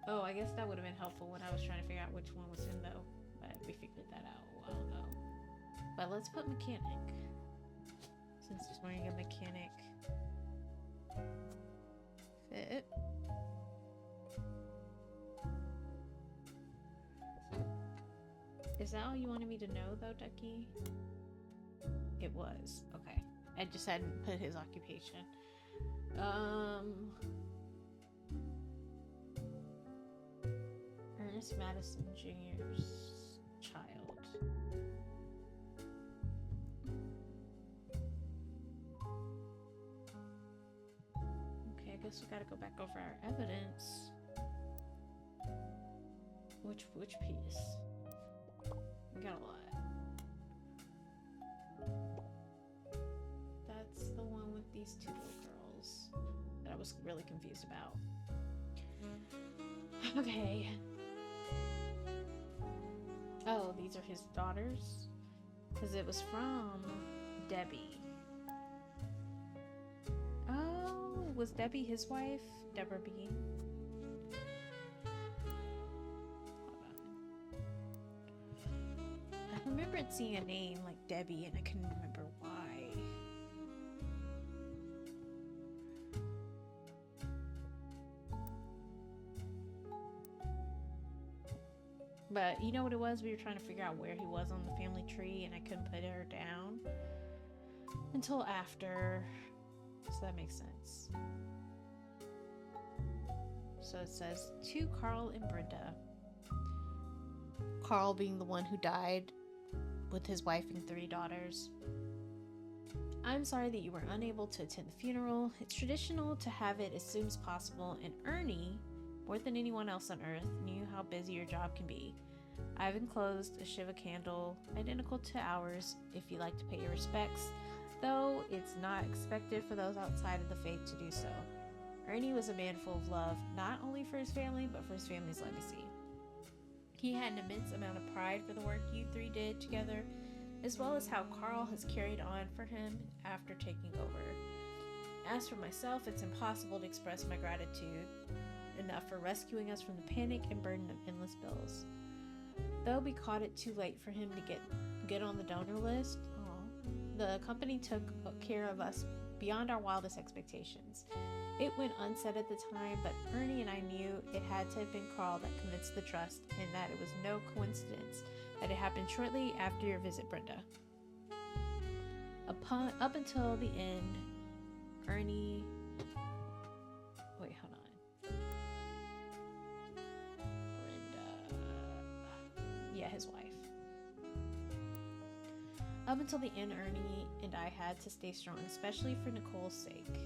Oh, I guess that would have been helpful when I was trying to figure out which one was him, though. But we figured that out a while ago. But let's put mechanic. Since he's wearing a mechanic fit. Is that all you wanted me to know, though, Ducky? It was. Okay. I just hadn't put his occupation. Ernest Madison Jr.'s child. Okay, I guess we gotta go back over our evidence. Which piece? We got a lot. these two little girls that I was really confused about. Okay. Oh, these are his daughters? Because it was from Debbie. Oh, was Debbie his wife? Deborah B. I remembered seeing a name like Debbie and I couldn't remember why. But you know what it was? We were trying to figure out where he was on the family tree and I couldn't put her down until after. So that makes sense. So it says, to Carl and Brenda. Carl being the one who died with his wife and 3 daughters. I'm sorry that you were unable to attend the funeral. It's traditional to have it as soon as possible, and Ernie, more than anyone else on earth, knew how busy your job can be. I've enclosed a Shiva candle identical to ours if you'd like to pay your respects, though it's not expected for those outside of the faith to do so. Ernie was a man full of love, not only for his family, but for his family's legacy. He had an immense amount of pride for the work you 3 did together, as well as how Carl has carried on for him after taking over. As for myself, it's impossible to express my gratitude enough for rescuing us from the panic and burden of endless bills. Though we caught it too late for him to get on the donor list, the company took care of us beyond our wildest expectations. It went unsaid at the time, but Ernie and I knew it had to have been Carl that convinced the trust, and that it was no coincidence that it happened shortly after your visit, Brenda. Up until the end, Ernie... Wait, hold on. Brenda... Yeah, his wife. Up until the end, Ernie and I had to stay strong, especially for Nicole's sake.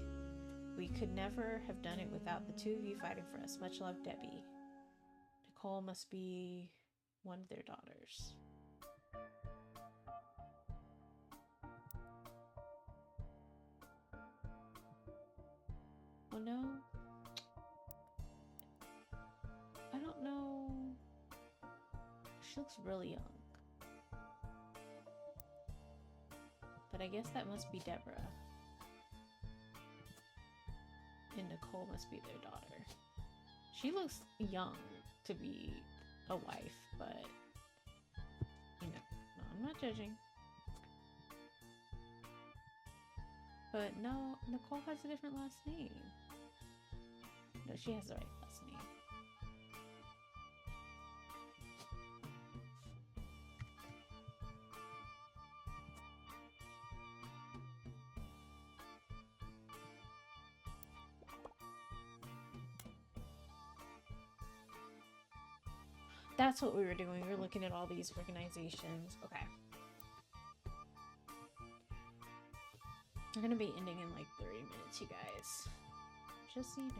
We could never have done it without the 2 of you fighting for us. Much love, Debbie. Nicole must be one of their daughters. Well, no. I don't know. She looks really young. But I guess that must be Deborah. And Nicole must be their daughter. She looks young to be a wife, but you know, no, I'm not judging. But no, Nicole has a different last name. No, she has the right last name. That's what we were doing. We were looking at all these organizations. Okay. We're going to be ending in like 30 minutes, you guys. Just so you know.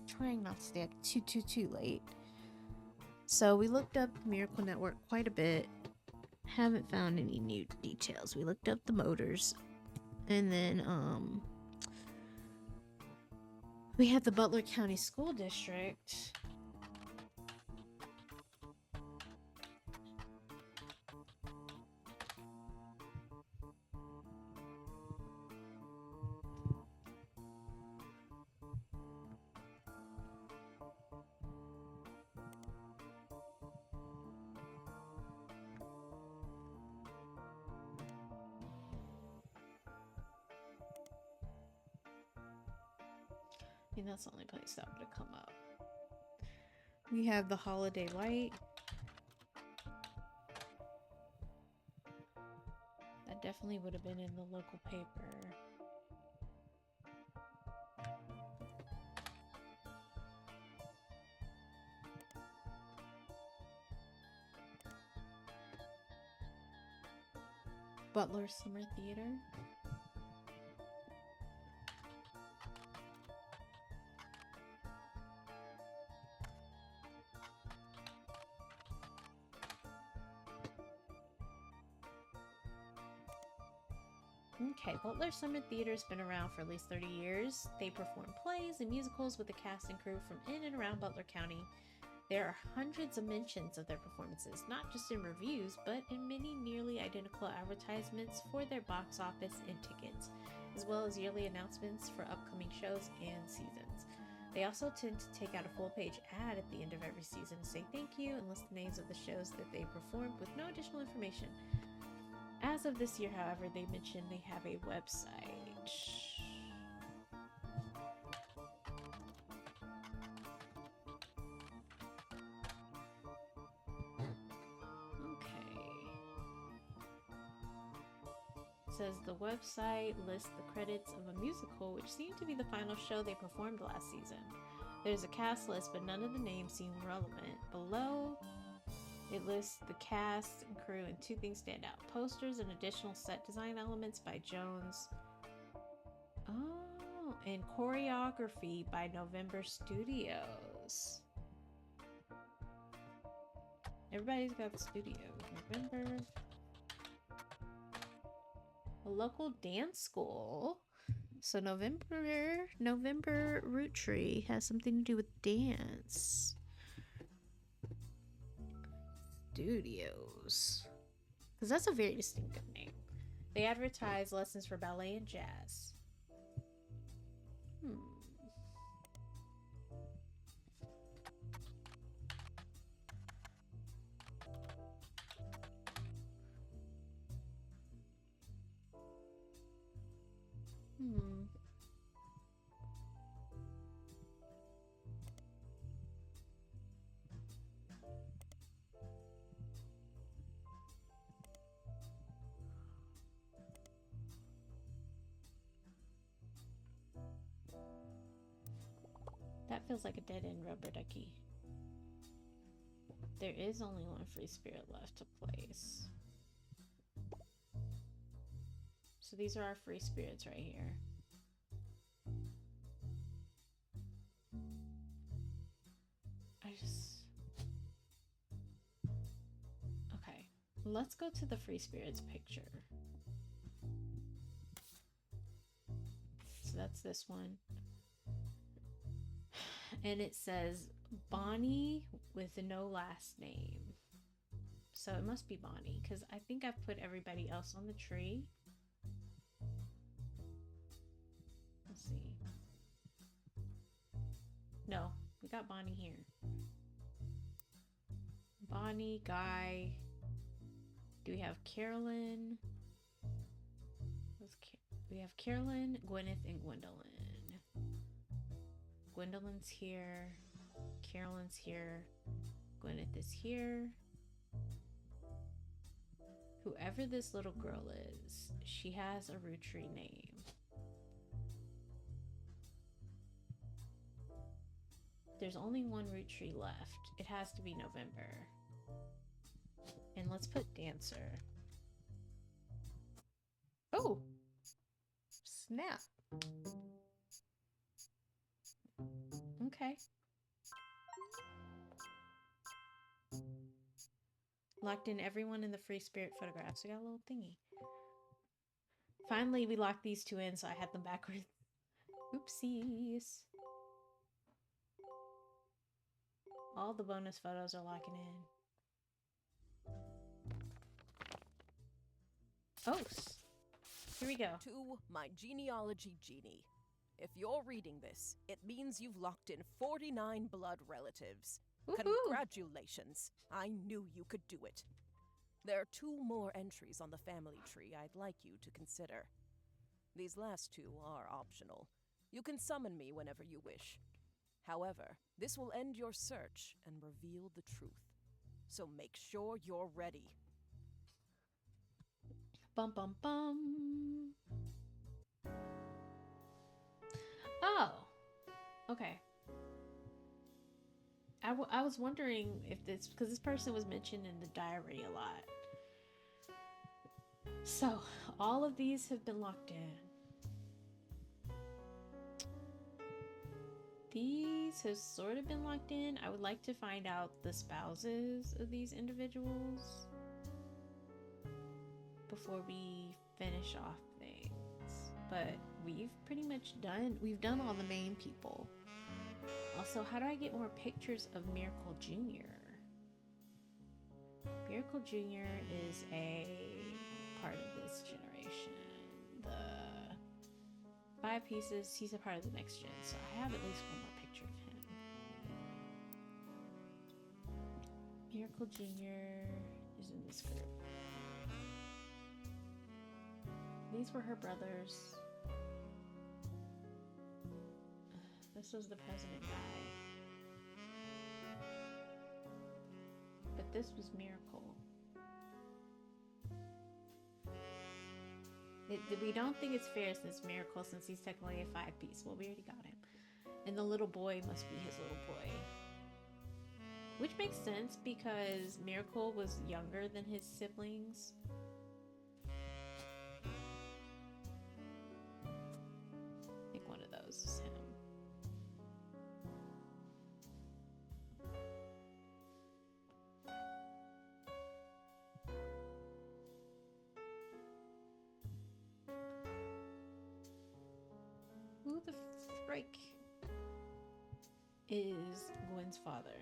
Trying not to stay up too late. So we looked up Miracle Network quite a bit. Haven't found any new details. We looked up the motors. And then, we had the Butler County School District. I think that's the only place that would have come up. We have the Holiday Light. That definitely would have been in the local paper. Butler Summer Theater. Okay, Butler Summer Theater's been around for at least 30 years. They perform plays and musicals with the cast and crew from in and around Butler County. There are hundreds of mentions of their performances, not just in reviews, but in many nearly identical advertisements for their box office and tickets, as well as yearly announcements for upcoming shows and seasons. They also tend to take out a full-page ad at the end of every season to say thank you and list the names of the shows that they performed with no additional information. As of this year, however, they mentioned they have a website. Okay. It says the website lists the credits of a musical, which seemed to be the final show they performed last season. There's a cast list, but none of the names seem relevant. Below, it lists the cast and crew, and two things stand out: posters and additional set design elements by Jones. Oh, and choreography by November Studios. Everybody's got the studio. November. A local dance school. So November Roottree has something to do with dance. Studios. Because that's a very distinctive name. They advertise lessons for ballet and jazz. That feels like a dead-end rubber ducky. There is only one free spirit left to place. So these are our free spirits right here. Okay. Let's go to the free spirits picture. So that's this one. And it says Bonnie with no last name. So it must be Bonnie, because I think I've put everybody else on the tree. Let's see. No, we got Bonnie here. Bonnie, Guy. Do we have Carolyn? We have Carolyn, Gwyneth, and Gwendolyn. Gwendolyn's here. Carolyn's here. Gwyneth is here. Whoever this little girl is, she has a Roottree name. There's only one Roottree left. It has to be November. And let's put Dancer. Oh! Snap. Okay. Locked in everyone in the free spirit photographs. We got a little thingy. Finally, we locked these two in, so I had them backwards. Oopsies. All the bonus photos are locking in. Oh, here we go. To my genealogy genie. If you're reading this, it means you've locked in 49 blood relatives. Woohoo! Congratulations. I knew you could do it. There are 2 more entries on the family tree I'd like you to consider. These last 2 are optional. You can summon me whenever you wish. However, this will end your search and reveal the truth. So make sure you're ready. Bum bum bum. Oh, okay. I was wondering if this, because this person was mentioned in the diary a lot. So, all of these have been locked in. These have sort of been locked in. I would like to find out the spouses of these individuals before we finish off things. but we've pretty much we've done all the main people. Also, how do I get more pictures of Miracle Jr.? Miracle Jr. is a part of this generation. The 5 pieces, he's a part of the next gen, so I have at least one more picture of him. Miracle Jr. is in this group. These were her brothers. This was the president guy. But this was Miracle. We don't think it's fair since Miracle, since he's technically a 5-piece. Well, we already got him. And the little boy must be his little boy. Which makes sense because Miracle was younger than his siblings. I think one of those is him. Who the frick is Gwen's father?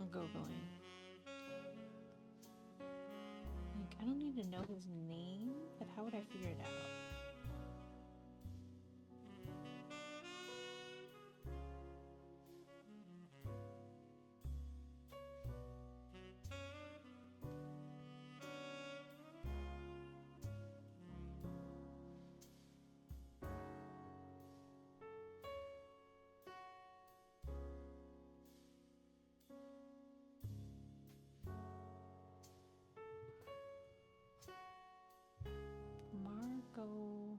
I'm Googling. Like, I don't need to know his name, but how would I figure it out? Margot.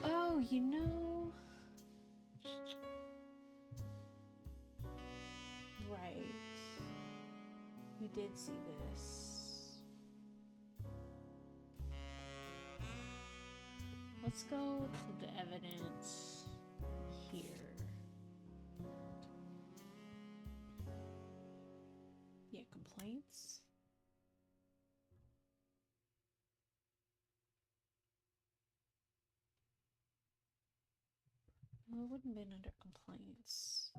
Oh, you know. Right. We did see this. Let's go to the evidence here. Yeah, complaints. Well, it wouldn't have been under complaints.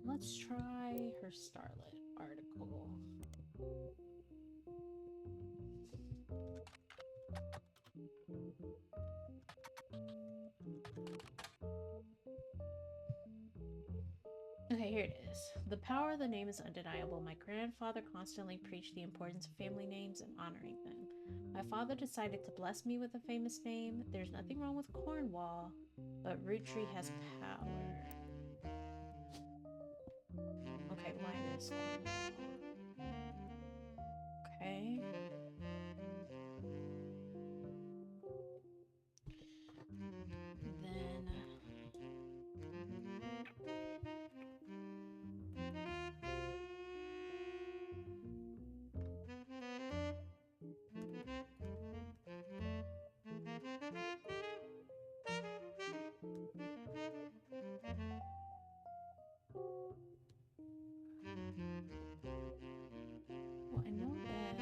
Let's try her Starlet article. Okay, here it is. The power of the name is undeniable. My grandfather constantly preached the importance of family names and honoring them. My father decided to bless me with a famous name. There's nothing wrong with Cornwall, but Roottree has power. Okay, why this Cornwall? Okay. Then Well, I know that.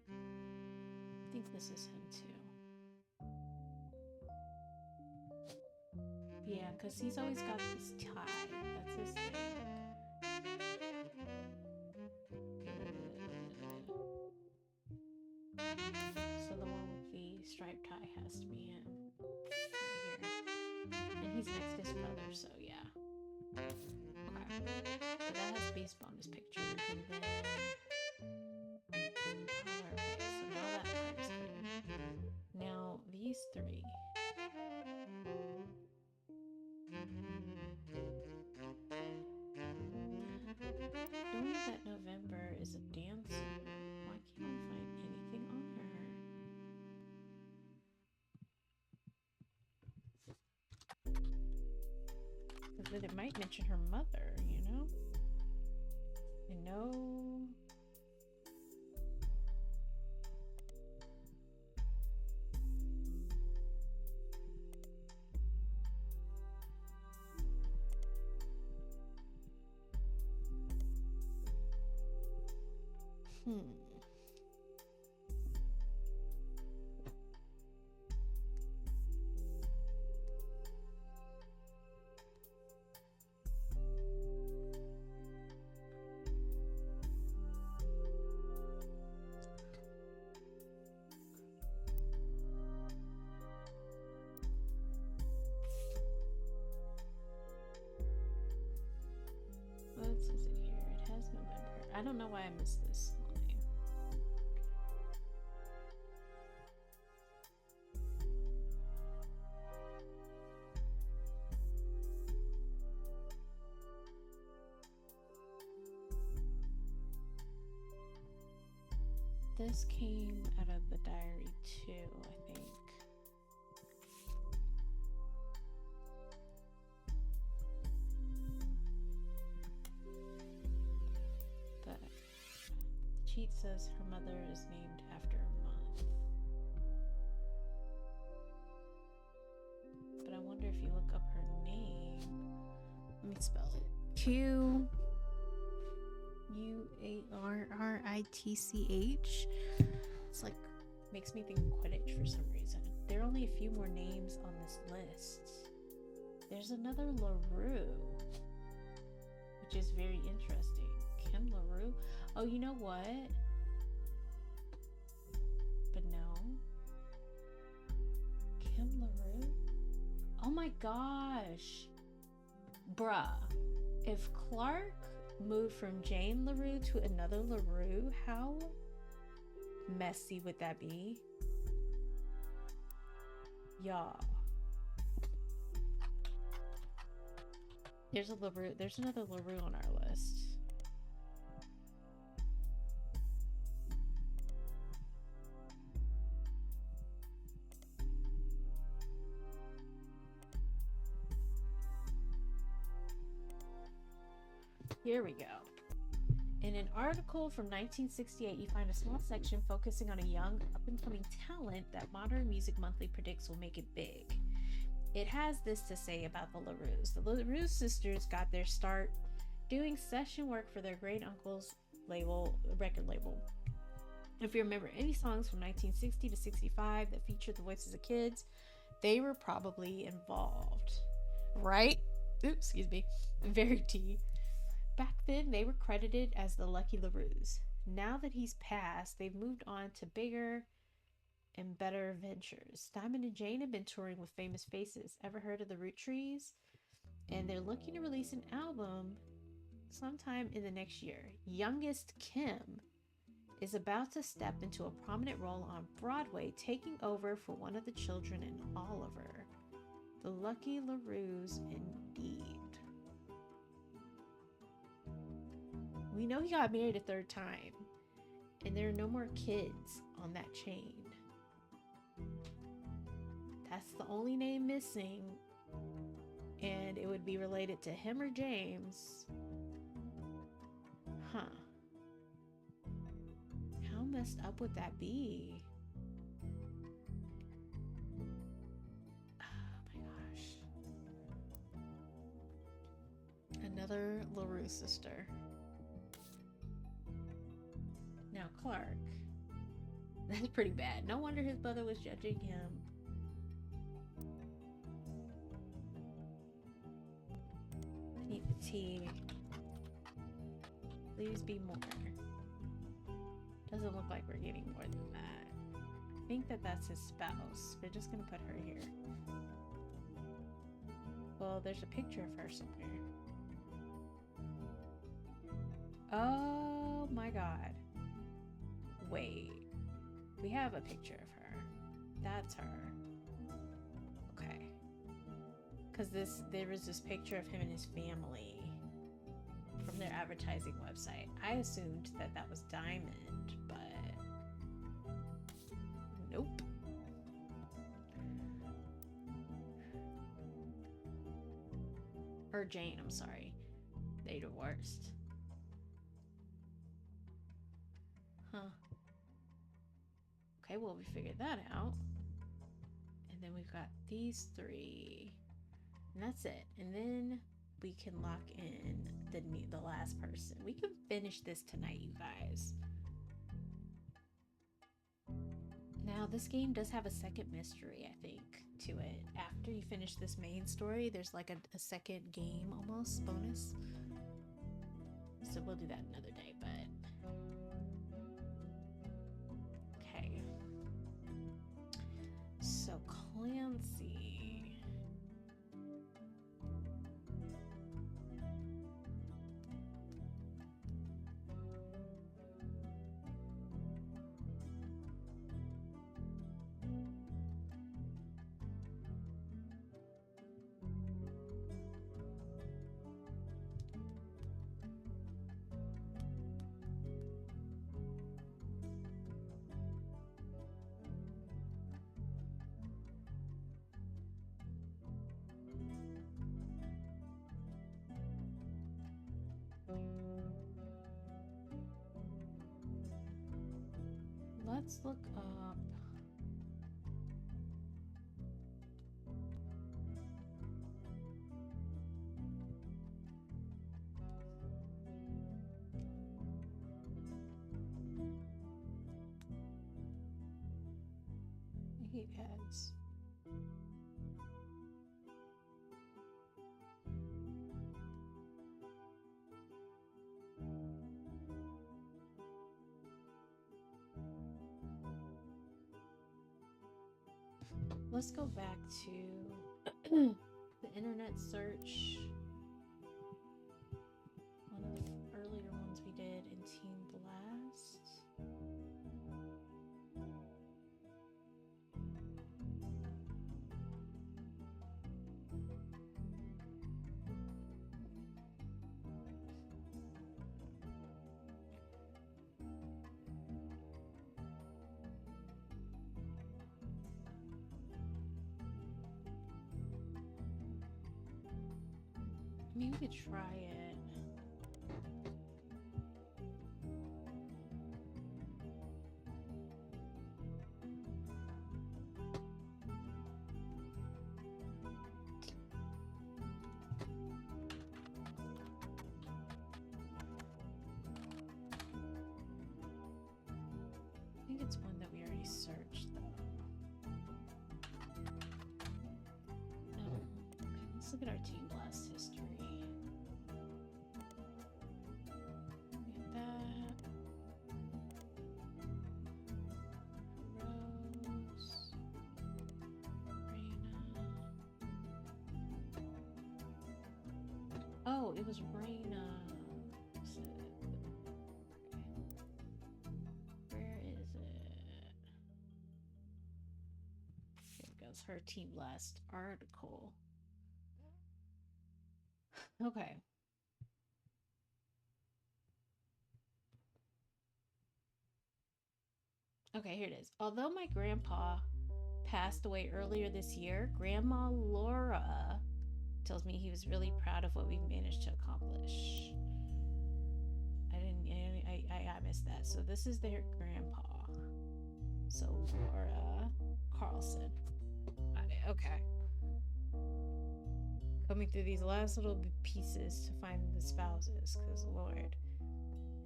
I think this is him too. Yeah, because he's always got this tie. That's his thing. So the one with the striped tie has to be him. Right here. And he's next to his brother, so yeah. Okay. So that has to be based on his picture. And then okay, so now that part is clear. Now these three. Knowing that November is a dancer, why can't we find anything on her? Because it might mention her mother, you know? I know. What says it here? It has November. I don't know why I missed this line. This came out of the diary too, I think. But the cheat says her mother is named after a month. But I wonder if you look up her name. Let me spell it. Qurritch. It's like makes me think Quidditch for some reason. There are only a few more names on this list. There's another LaRue, which is very interesting. Kim LaRue. Oh, you know what? But no. Kim LaRue? Oh my gosh. Bruh. If Clark moved from Jane LaRue to another LaRue, how messy would that be? Y'all. There's a LaRue. There's another LaRue on our list. Here we go. In an article from 1968, you find a small section focusing on a young, up-and-coming talent that Modern Music Monthly predicts will make it big. It has this to say about the LaRues. The LaRue sisters got their start doing session work for their great-uncle's record label. If you remember any songs from 1960 to 65 that featured the voices of kids, they were probably involved. Right? Oops, excuse me. Verity. Back then, they were credited as the Lucky LaRues. Now that he's passed, they've moved on to bigger and better ventures. Diamond and Jane have been touring with famous faces. Ever heard of the Roottrees? And they're looking to release an album sometime in the next year. Youngest Kim is about to step into a prominent role on Broadway, taking over for one of the children in Oliver. The Lucky LaRues, indeed. We know he got married a third time, and there are no more kids on that chain. That's the only name missing, and it would be related to him or James. Huh. How messed up would that be? Oh my gosh. LaRue's sister. Now Clark. That's pretty bad. No wonder his brother was judging him. I need fatigue. Please be more. Doesn't look like we're getting more than that. I think that that's his spouse. We're just gonna put her here. Well, there's a picture of her somewhere. Oh my god. Wait. We have a picture of her. That's her. Okay. Because there was this picture of him and his family from their advertising website. I assumed that that was Diamond, but nope. Or Jane, I'm sorry. They divorced. Huh. Okay, well, we figured that out. And then we've got these three. And that's it. And then we can lock in the last person. We can finish this tonight, you guys. Now, this game does have a second mystery, I think, to it. After you finish this main story, there's like a second game almost bonus. So we'll do that another day, but okay. So Clancy. Let's look up. I hate ads. Let's go back to the internet search. One of the earlier ones we did in Team Blast. I mean, we could try it. I think it's one that we already searched, though. No. Okay, let's look at our Team Blast history. Oh, it was Raina. So, where is it? Here goes her Team Blast article. Okay. Okay, here it is. Although my grandpa passed away earlier this year, Grandma Laura tells me he was really proud of what we've managed to accomplish. I missed that. So this is their grandpa. So Laura Carlson. Okay. Coming through these last little pieces to find the spouses, because Lord.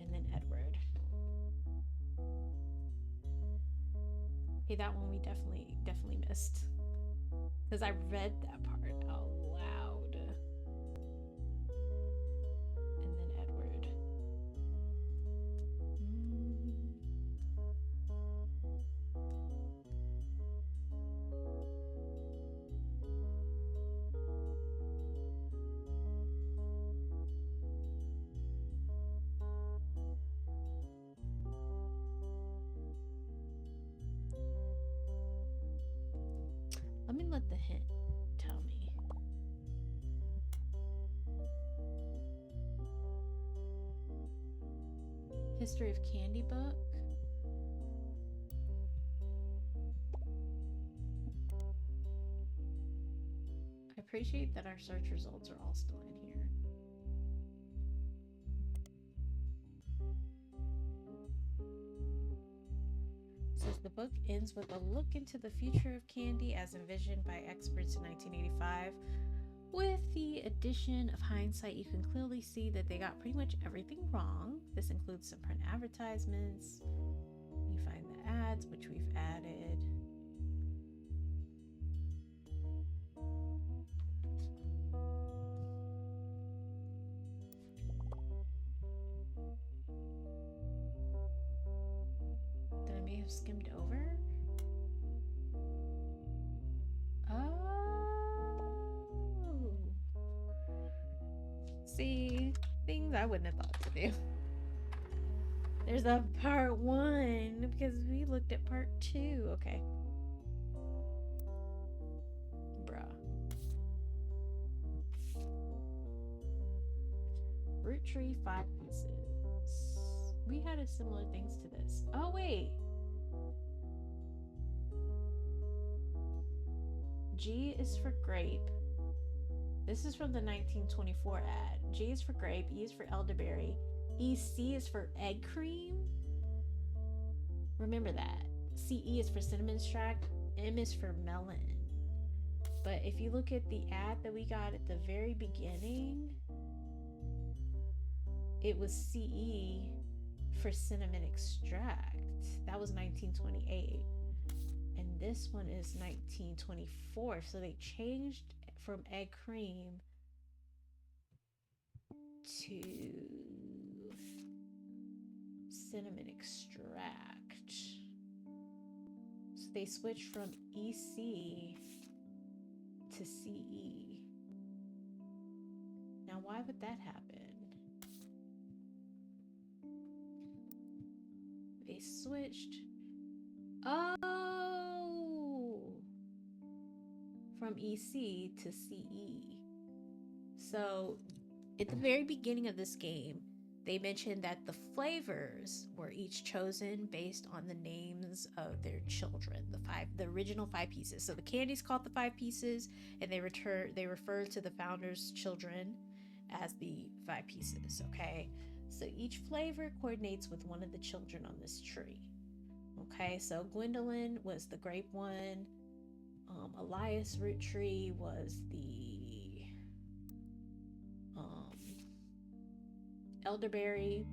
And then Edward. Okay, that one we definitely missed. Because I read that part out loud. And then Edward. Let me let the hint tell me. History of Candy book. I appreciate that our search results are all still in here. It says the book ends with a look into the future of candy as envisioned by experts in 1985. With the addition of hindsight, you can clearly see that they got pretty much everything wrong. This includes some print advertisements. You find the ads, which we've added. That I may have skimmed over. See, things I wouldn't have thought to do. There's a part 1 because we looked at part 2. Okay. Bruh. Roottree 5 pieces. We had a similar things to this. Oh, wait. G is for grape. This is from the 1924 ad. G is for grape, E is for elderberry, EC is for egg cream. Remember that. CE is for cinnamon extract, M is for melon. But if you look at the ad that we got at the very beginning, it was CE for cinnamon extract. That was 1928. And this one is 1924. So they changed from egg cream to cinnamon extract. So they switched from EC to CE. Now, why would that happen? They switched. Oh! From EC to CE. So, at the very beginning of this game, they mentioned that the flavors were each chosen based on the names of their children, the original 5 pieces. So the candy's called the 5 pieces, and they refer to the founders' children as the 5 pieces, okay? So each flavor coordinates with one of the children on this tree. Okay, so Gwendolyn was the grape one. Elias Roottree was the elderberry.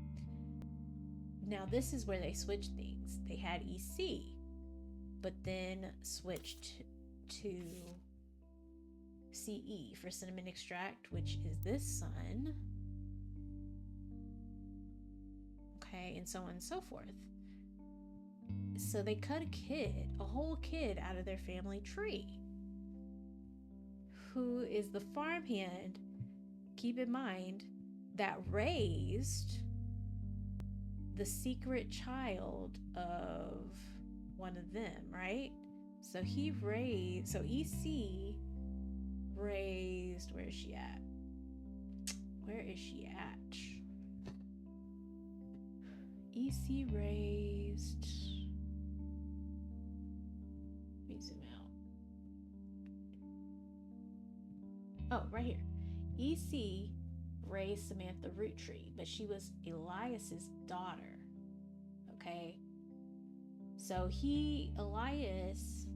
Now this is where they switched things. They had EC, but then switched to CE for cinnamon extract, which is this son. Okay, and so on and so forth. So they cut a whole kid out of their family tree, who is the farmhand, keep in mind, that raised the secret child of one of them, right? So EC raised, where is she at? EC raised, let me zoom out. Oh, right here. EC raised Samantha Roottree, but she was Elias's daughter. Okay, so Elias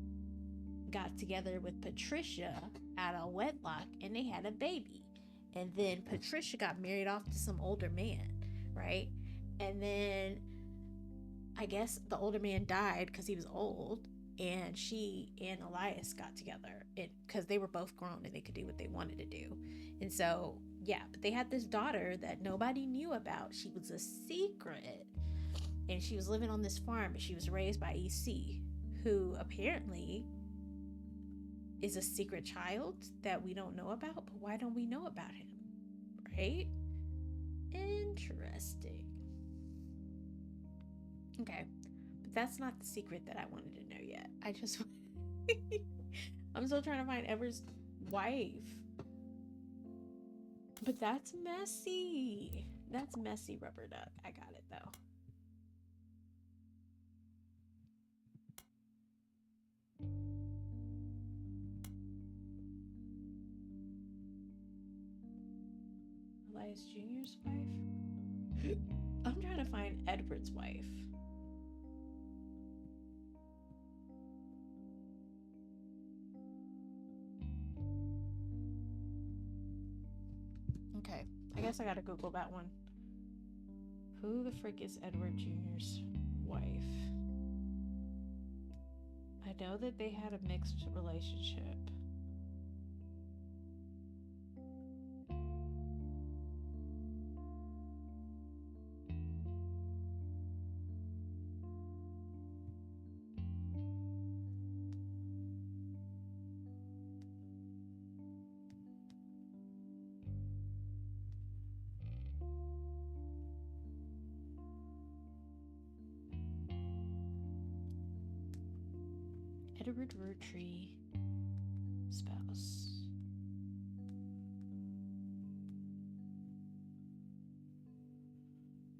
got together with Patricia out of wedlock and they had a baby. And then Patricia got married off to some older man, right? And then I guess the older man died because he was old, and she and Elias got together because they were both grown and they could do what they wanted to do. And so, yeah, but they had this daughter that nobody knew about. She was a secret, and she was living on this farm, but she was raised by EC, who apparently is a secret child that we don't know about. But why don't we know about him? Right? Interesting. Okay, but that's not the secret that I wanted to know yet. I just I'm still trying to find Ever's wife. But that's messy. That's messy, rubber duck. I got it though. Elias Jr.'s wife? I'm trying to find Edward's wife. Okay, I guess I gotta Google that one. Who the frick is Edward Jr.'s wife? I know that they had a mixed relationship. Edward Roottree, spouse.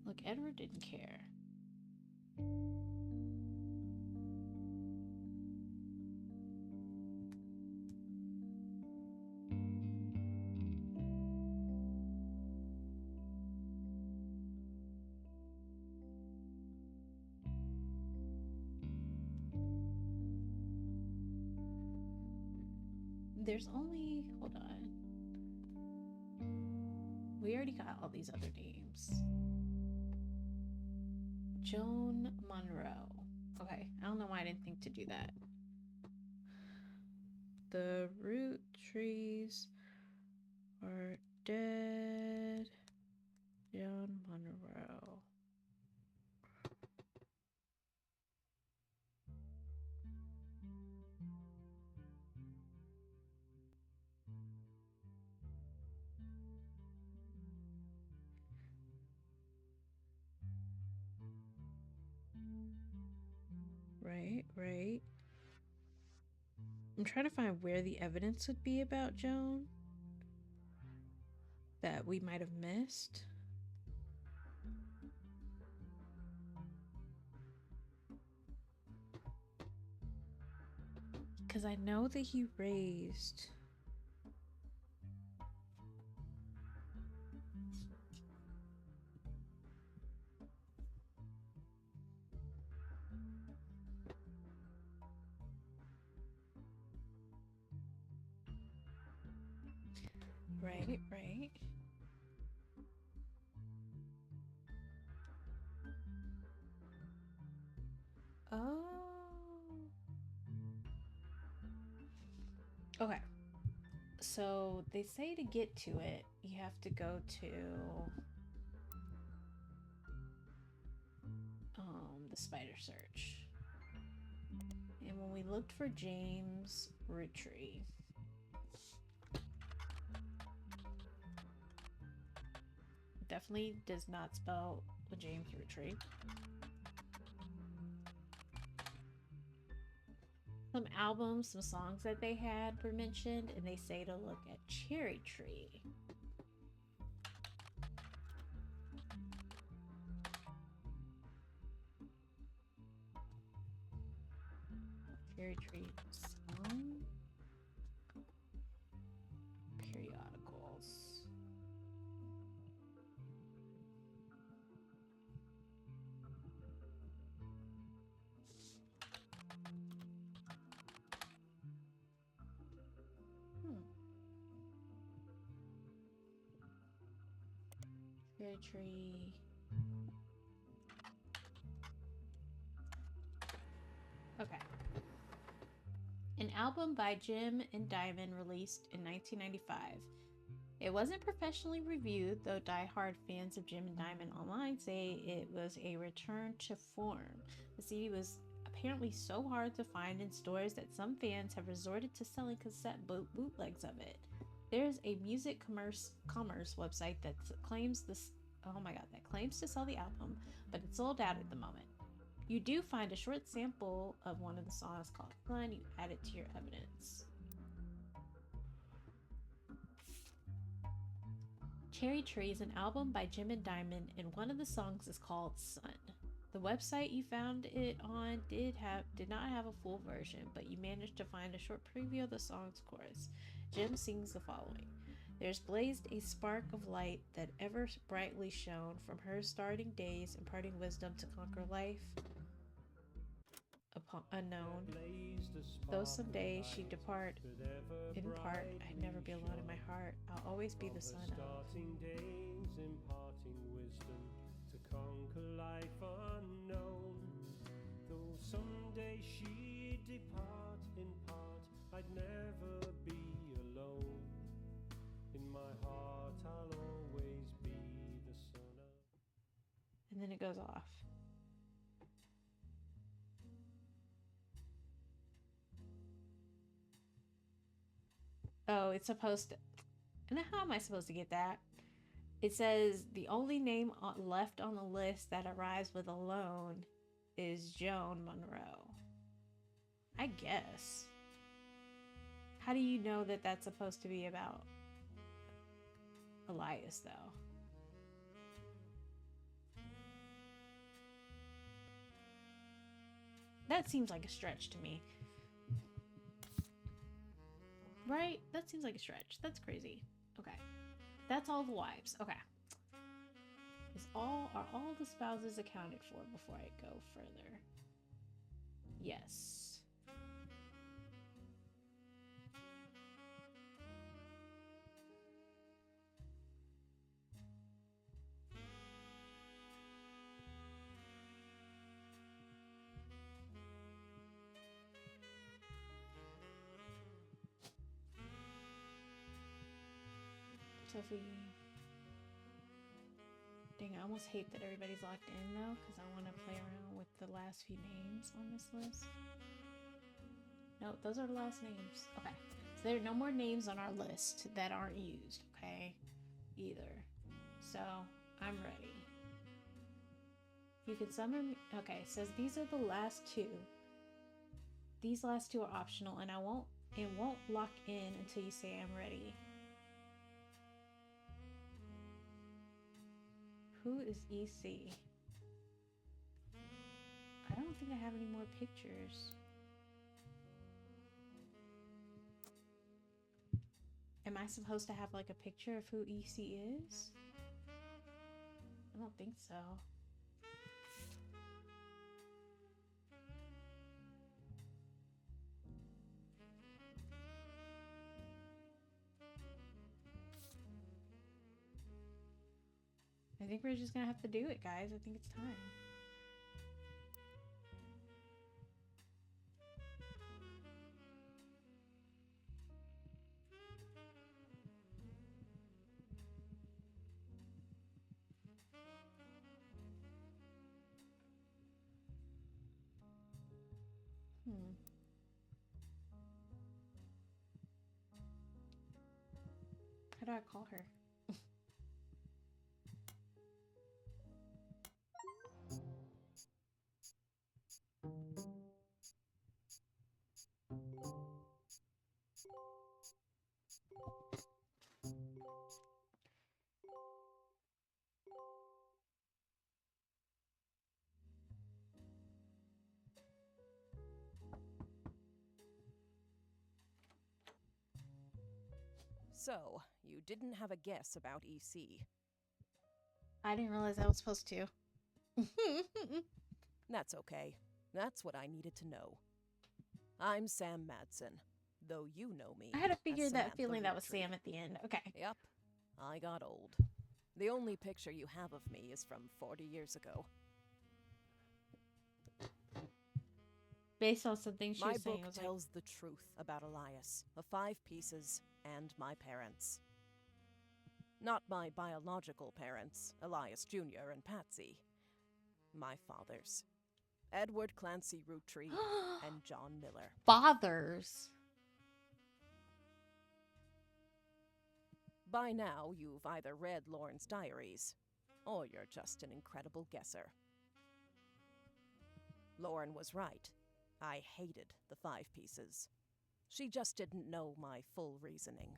Look, Edward didn't care. There's only, hold on. We already got all these other names. Joan Monroe. Okay, I don't know why I didn't think to do that. The Roottrees Are Dead. Joan Monroe. Right. I'm trying to find where the evidence would be about Joan that we might have missed. Because I know that he raised... Right. Oh. Okay. So they say to get to it, you have to go to the spider search. And when we looked for James Roottree, definitely does not spell the James Roottree. Some albums, some songs that they had were mentioned, and they say to look at Cherry Tree. Cherry Tree song. Periodicals. Cherry tree. Okay. An album by Jim and Diamond released in 1995. It wasn't professionally reviewed, though die-hard fans of Jim and Diamond online say it was a return to form. The CD was apparently so hard to find in stores that some fans have resorted to selling cassette bootlegs of it. There's a music commerce website that claims this. Oh my god, that claims to sell the album, but it's sold out at the moment. You do find a short sample of one of the songs called Fun. You add it to your evidence. Cherry Tree is an album by Jim and Diamond, and one of the songs is called Sun. The website you found it on did not have a full version, but you managed to find a short preview of the song's chorus. Jim sings the following. There's blazed a spark of light that ever brightly shone from her starting days, imparting wisdom to conquer life unknown. Though someday she depart, in part, I'd never be alone in my heart. I'll always be the son of. Starting days, imparting wisdom to conquer life unknown. Though someday she depart, in part, I'd never be alone. In my heart, I'll always be the son of. And then it goes off. Oh, it's supposed to. And how am I supposed to get that? It says the only name left on the list that arrives with alone is Joan Monroe. I guess. How do you know that that's supposed to be about Elias, though? That seems like a stretch to me. Right? That seems like a stretch. That's crazy. Okay. That's all the wives. Okay. Are all the spouses accounted for before I go further? Yes. So if we... Dang, I almost hate that everybody's locked in though, because I want to play around with the last few names on this list. No, those are the last names. Okay. So there are no more names on our list that aren't used, okay? Either. So, I'm ready. You can summon... Okay, it says these are the last two. These last two are optional, and it won't lock in until you say I'm ready. Who is EC? I don't think I have any more pictures. Am I supposed to have like a picture of who EC is? I don't think so. I think we're just gonna have to do it, guys. I think it's time. How do I call her? So, you didn't have a guess about EC. I didn't realize I was supposed to. That's okay. That's what I needed to know. I'm Sam Madsen, though you know me. I had to figure as that Samantha feeling that was Roottree. Sam at the end. Okay. Yep, I got old. The only picture you have of me is from 40 years ago. Based on something she My was saying, book it was tells the truth about Elias, the 5 pieces, and my parents. Not my biological parents, Elias Jr. and Patsy. My fathers, Edward Clancy Roottree like, and John Miller. fathers. By now, you've either read Lauren's diaries, or you're just an incredible guesser. Lauren was right. I hated the 5 pieces. She just didn't know my full reasoning.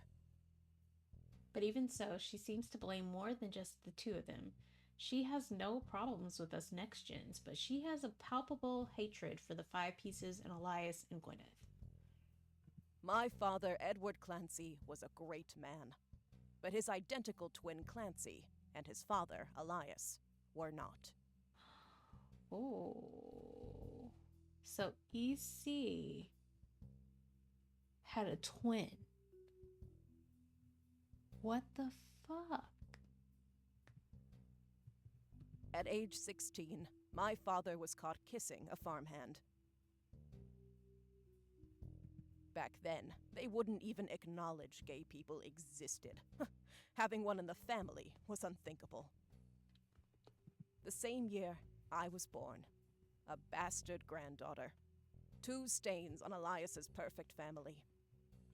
But even so, she seems to blame more than just the 2 of them. She has no problems with us next gens, but she has a palpable hatred for the 5 pieces and Elias and Gwyneth. My father, Edward Clancy, was a great man. But his identical twin Clancy and his father, Elias, were not. Oh. So EC had a twin. What the fuck? At age 16, my father was caught kissing a farmhand. Back then, they wouldn't even acknowledge gay people existed. Having one in the family was unthinkable. The same year, I was born. A bastard granddaughter. 2 stains on Elias's perfect family.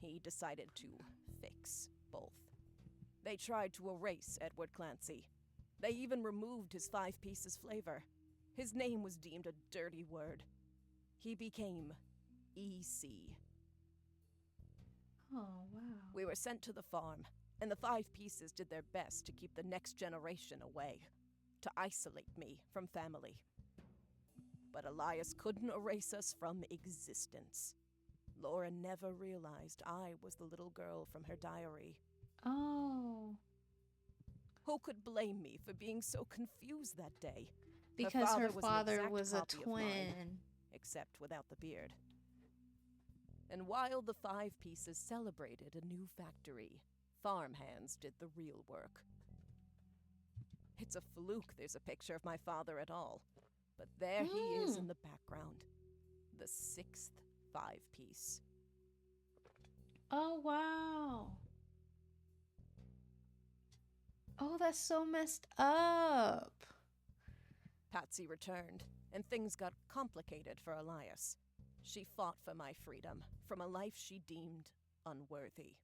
He decided to fix both. They tried to erase Edward Clancy. They even removed his 5 pieces flavor. His name was deemed a dirty word. He became EC. Oh, wow. We were sent to the farm, and the 5 pieces did their best to keep the next generation away, to isolate me from family. But Elias couldn't erase us from existence. Laura never realized I was the little girl from her diary. Oh. Who could blame me for being so confused that day? Because her was an father exact was a copy of mine, twin. except without the beard. And while the 5 pieces celebrated a new factory, farmhands did the real work. It's a fluke there's a picture of my father at all, but there he is in the background, the 6th 5-piece. Oh, wow. Oh, that's so messed up. Patsy returned, and things got complicated for Elias. She fought for my freedom, from a life she deemed unworthy.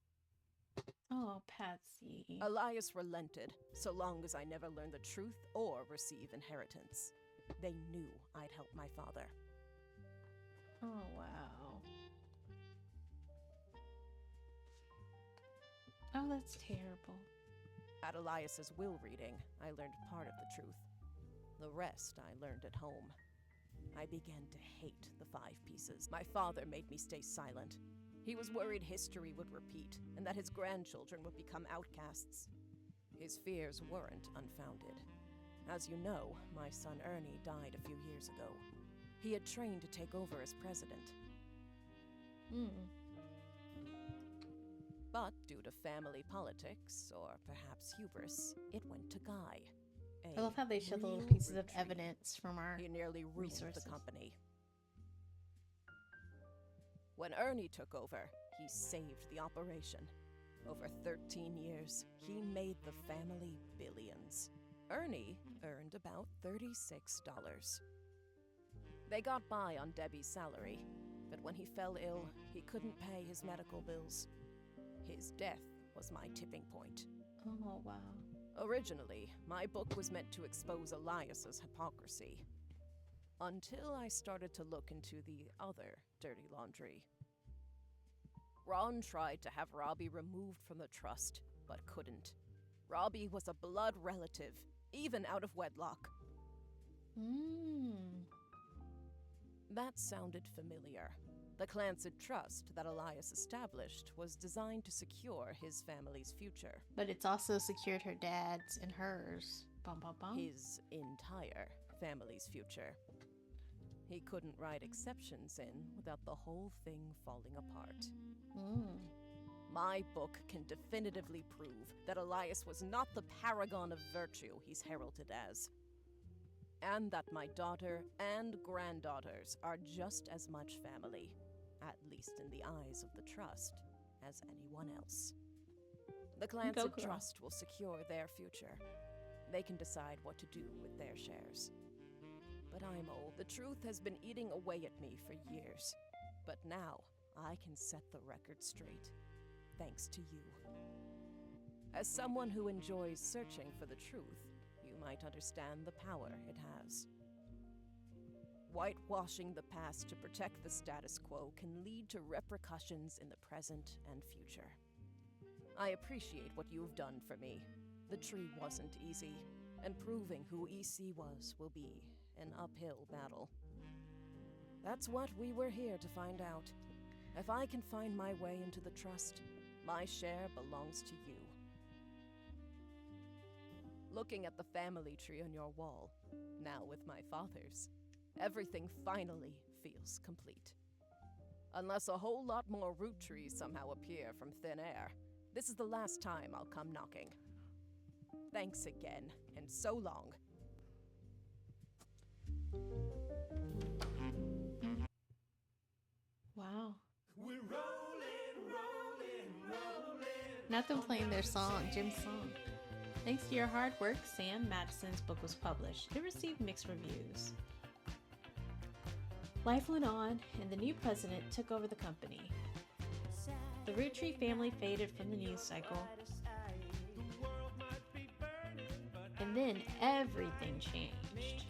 Oh, Patsy. Elias relented, so long as I never learned the truth or receive inheritance. They knew I'd help my father. Oh, wow. Oh, that's terrible. At Elias's will reading, I learned part of the truth. The rest I learned at home. I began to hate the 5 pieces. My father made me stay silent. He was worried history would repeat, and that his grandchildren would become outcasts. His fears weren't unfounded. As you know, my son Ernie died a few years ago. He had trained to take over as president. But due to family politics, or perhaps hubris, it went to Guy. I love how they show the little real pieces of Roottree. evidence from our He nearly ruined resources. the company. When Ernie took over, he saved the operation. Over 13 years, he made the family billions. Ernie earned about $36. They got by on Debbie's salary, but when he fell ill, he couldn't pay his medical bills. His death was my tipping point. Oh, wow. Originally, my book was meant to expose Elias's hypocrisy. Until I started to look into the other dirty laundry. Ron tried to have Robbie removed from the trust, but couldn't. Robbie was a blood relative, even out of wedlock. That sounded familiar. The Clancy Trust that Elias established was designed to secure his family's future. But it's also secured her dad's and hers. Bum, bum, bum. His entire family's future. He couldn't write exceptions in without the whole thing falling apart. My book can definitively prove that Elias was not the paragon of virtue he's heralded as. And that my daughter and granddaughters are just as much family, at least in the eyes of the Trust, as anyone else. The clans Go of girl. Trust will secure their future. They can decide what to do with their shares. But I'm old. The truth has been eating away at me for years. But now, I can set the record straight. Thanks to you. As someone who enjoys searching for the truth, you might understand the power it has. Whitewashing the past to protect the status quo can lead to repercussions in the present and future. I appreciate what you've done for me. The tree wasn't easy, and proving who EC was will be an uphill battle. That's what we were here to find out. If I can find my way into the Trust, my share belongs to you. Looking at the family tree on your wall, now with my father's, everything finally feels complete. Unless a whole lot more root trees somehow appear from thin air, this is the last time I'll come knocking. Thanks again, and so long. Wow. We're rolling, rolling, rolling. Not them playing their song, Jim's song. Thanks to your hard work, Sam Madison's book was published. It received mixed reviews. Life went on, and the new president took over the company. The Roottree family faded from the news cycle, and then everything changed.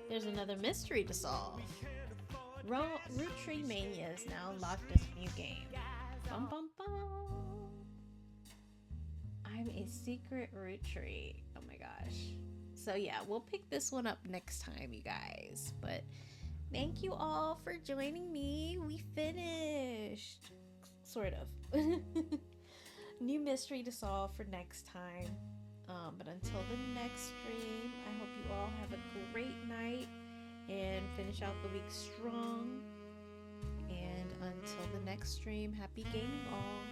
There's another mystery to solve. Roottree Mania is now locked as a new game. Bum bum bum. I'm a secret Roottree. Oh my gosh. So yeah, we'll pick this one up next time, you guys. But thank you all for joining me. We finished. Sort of. New mystery to solve for next time. But until the next stream, I hope you all have a great night and finish out the week strong. And until the next stream, happy gaming all.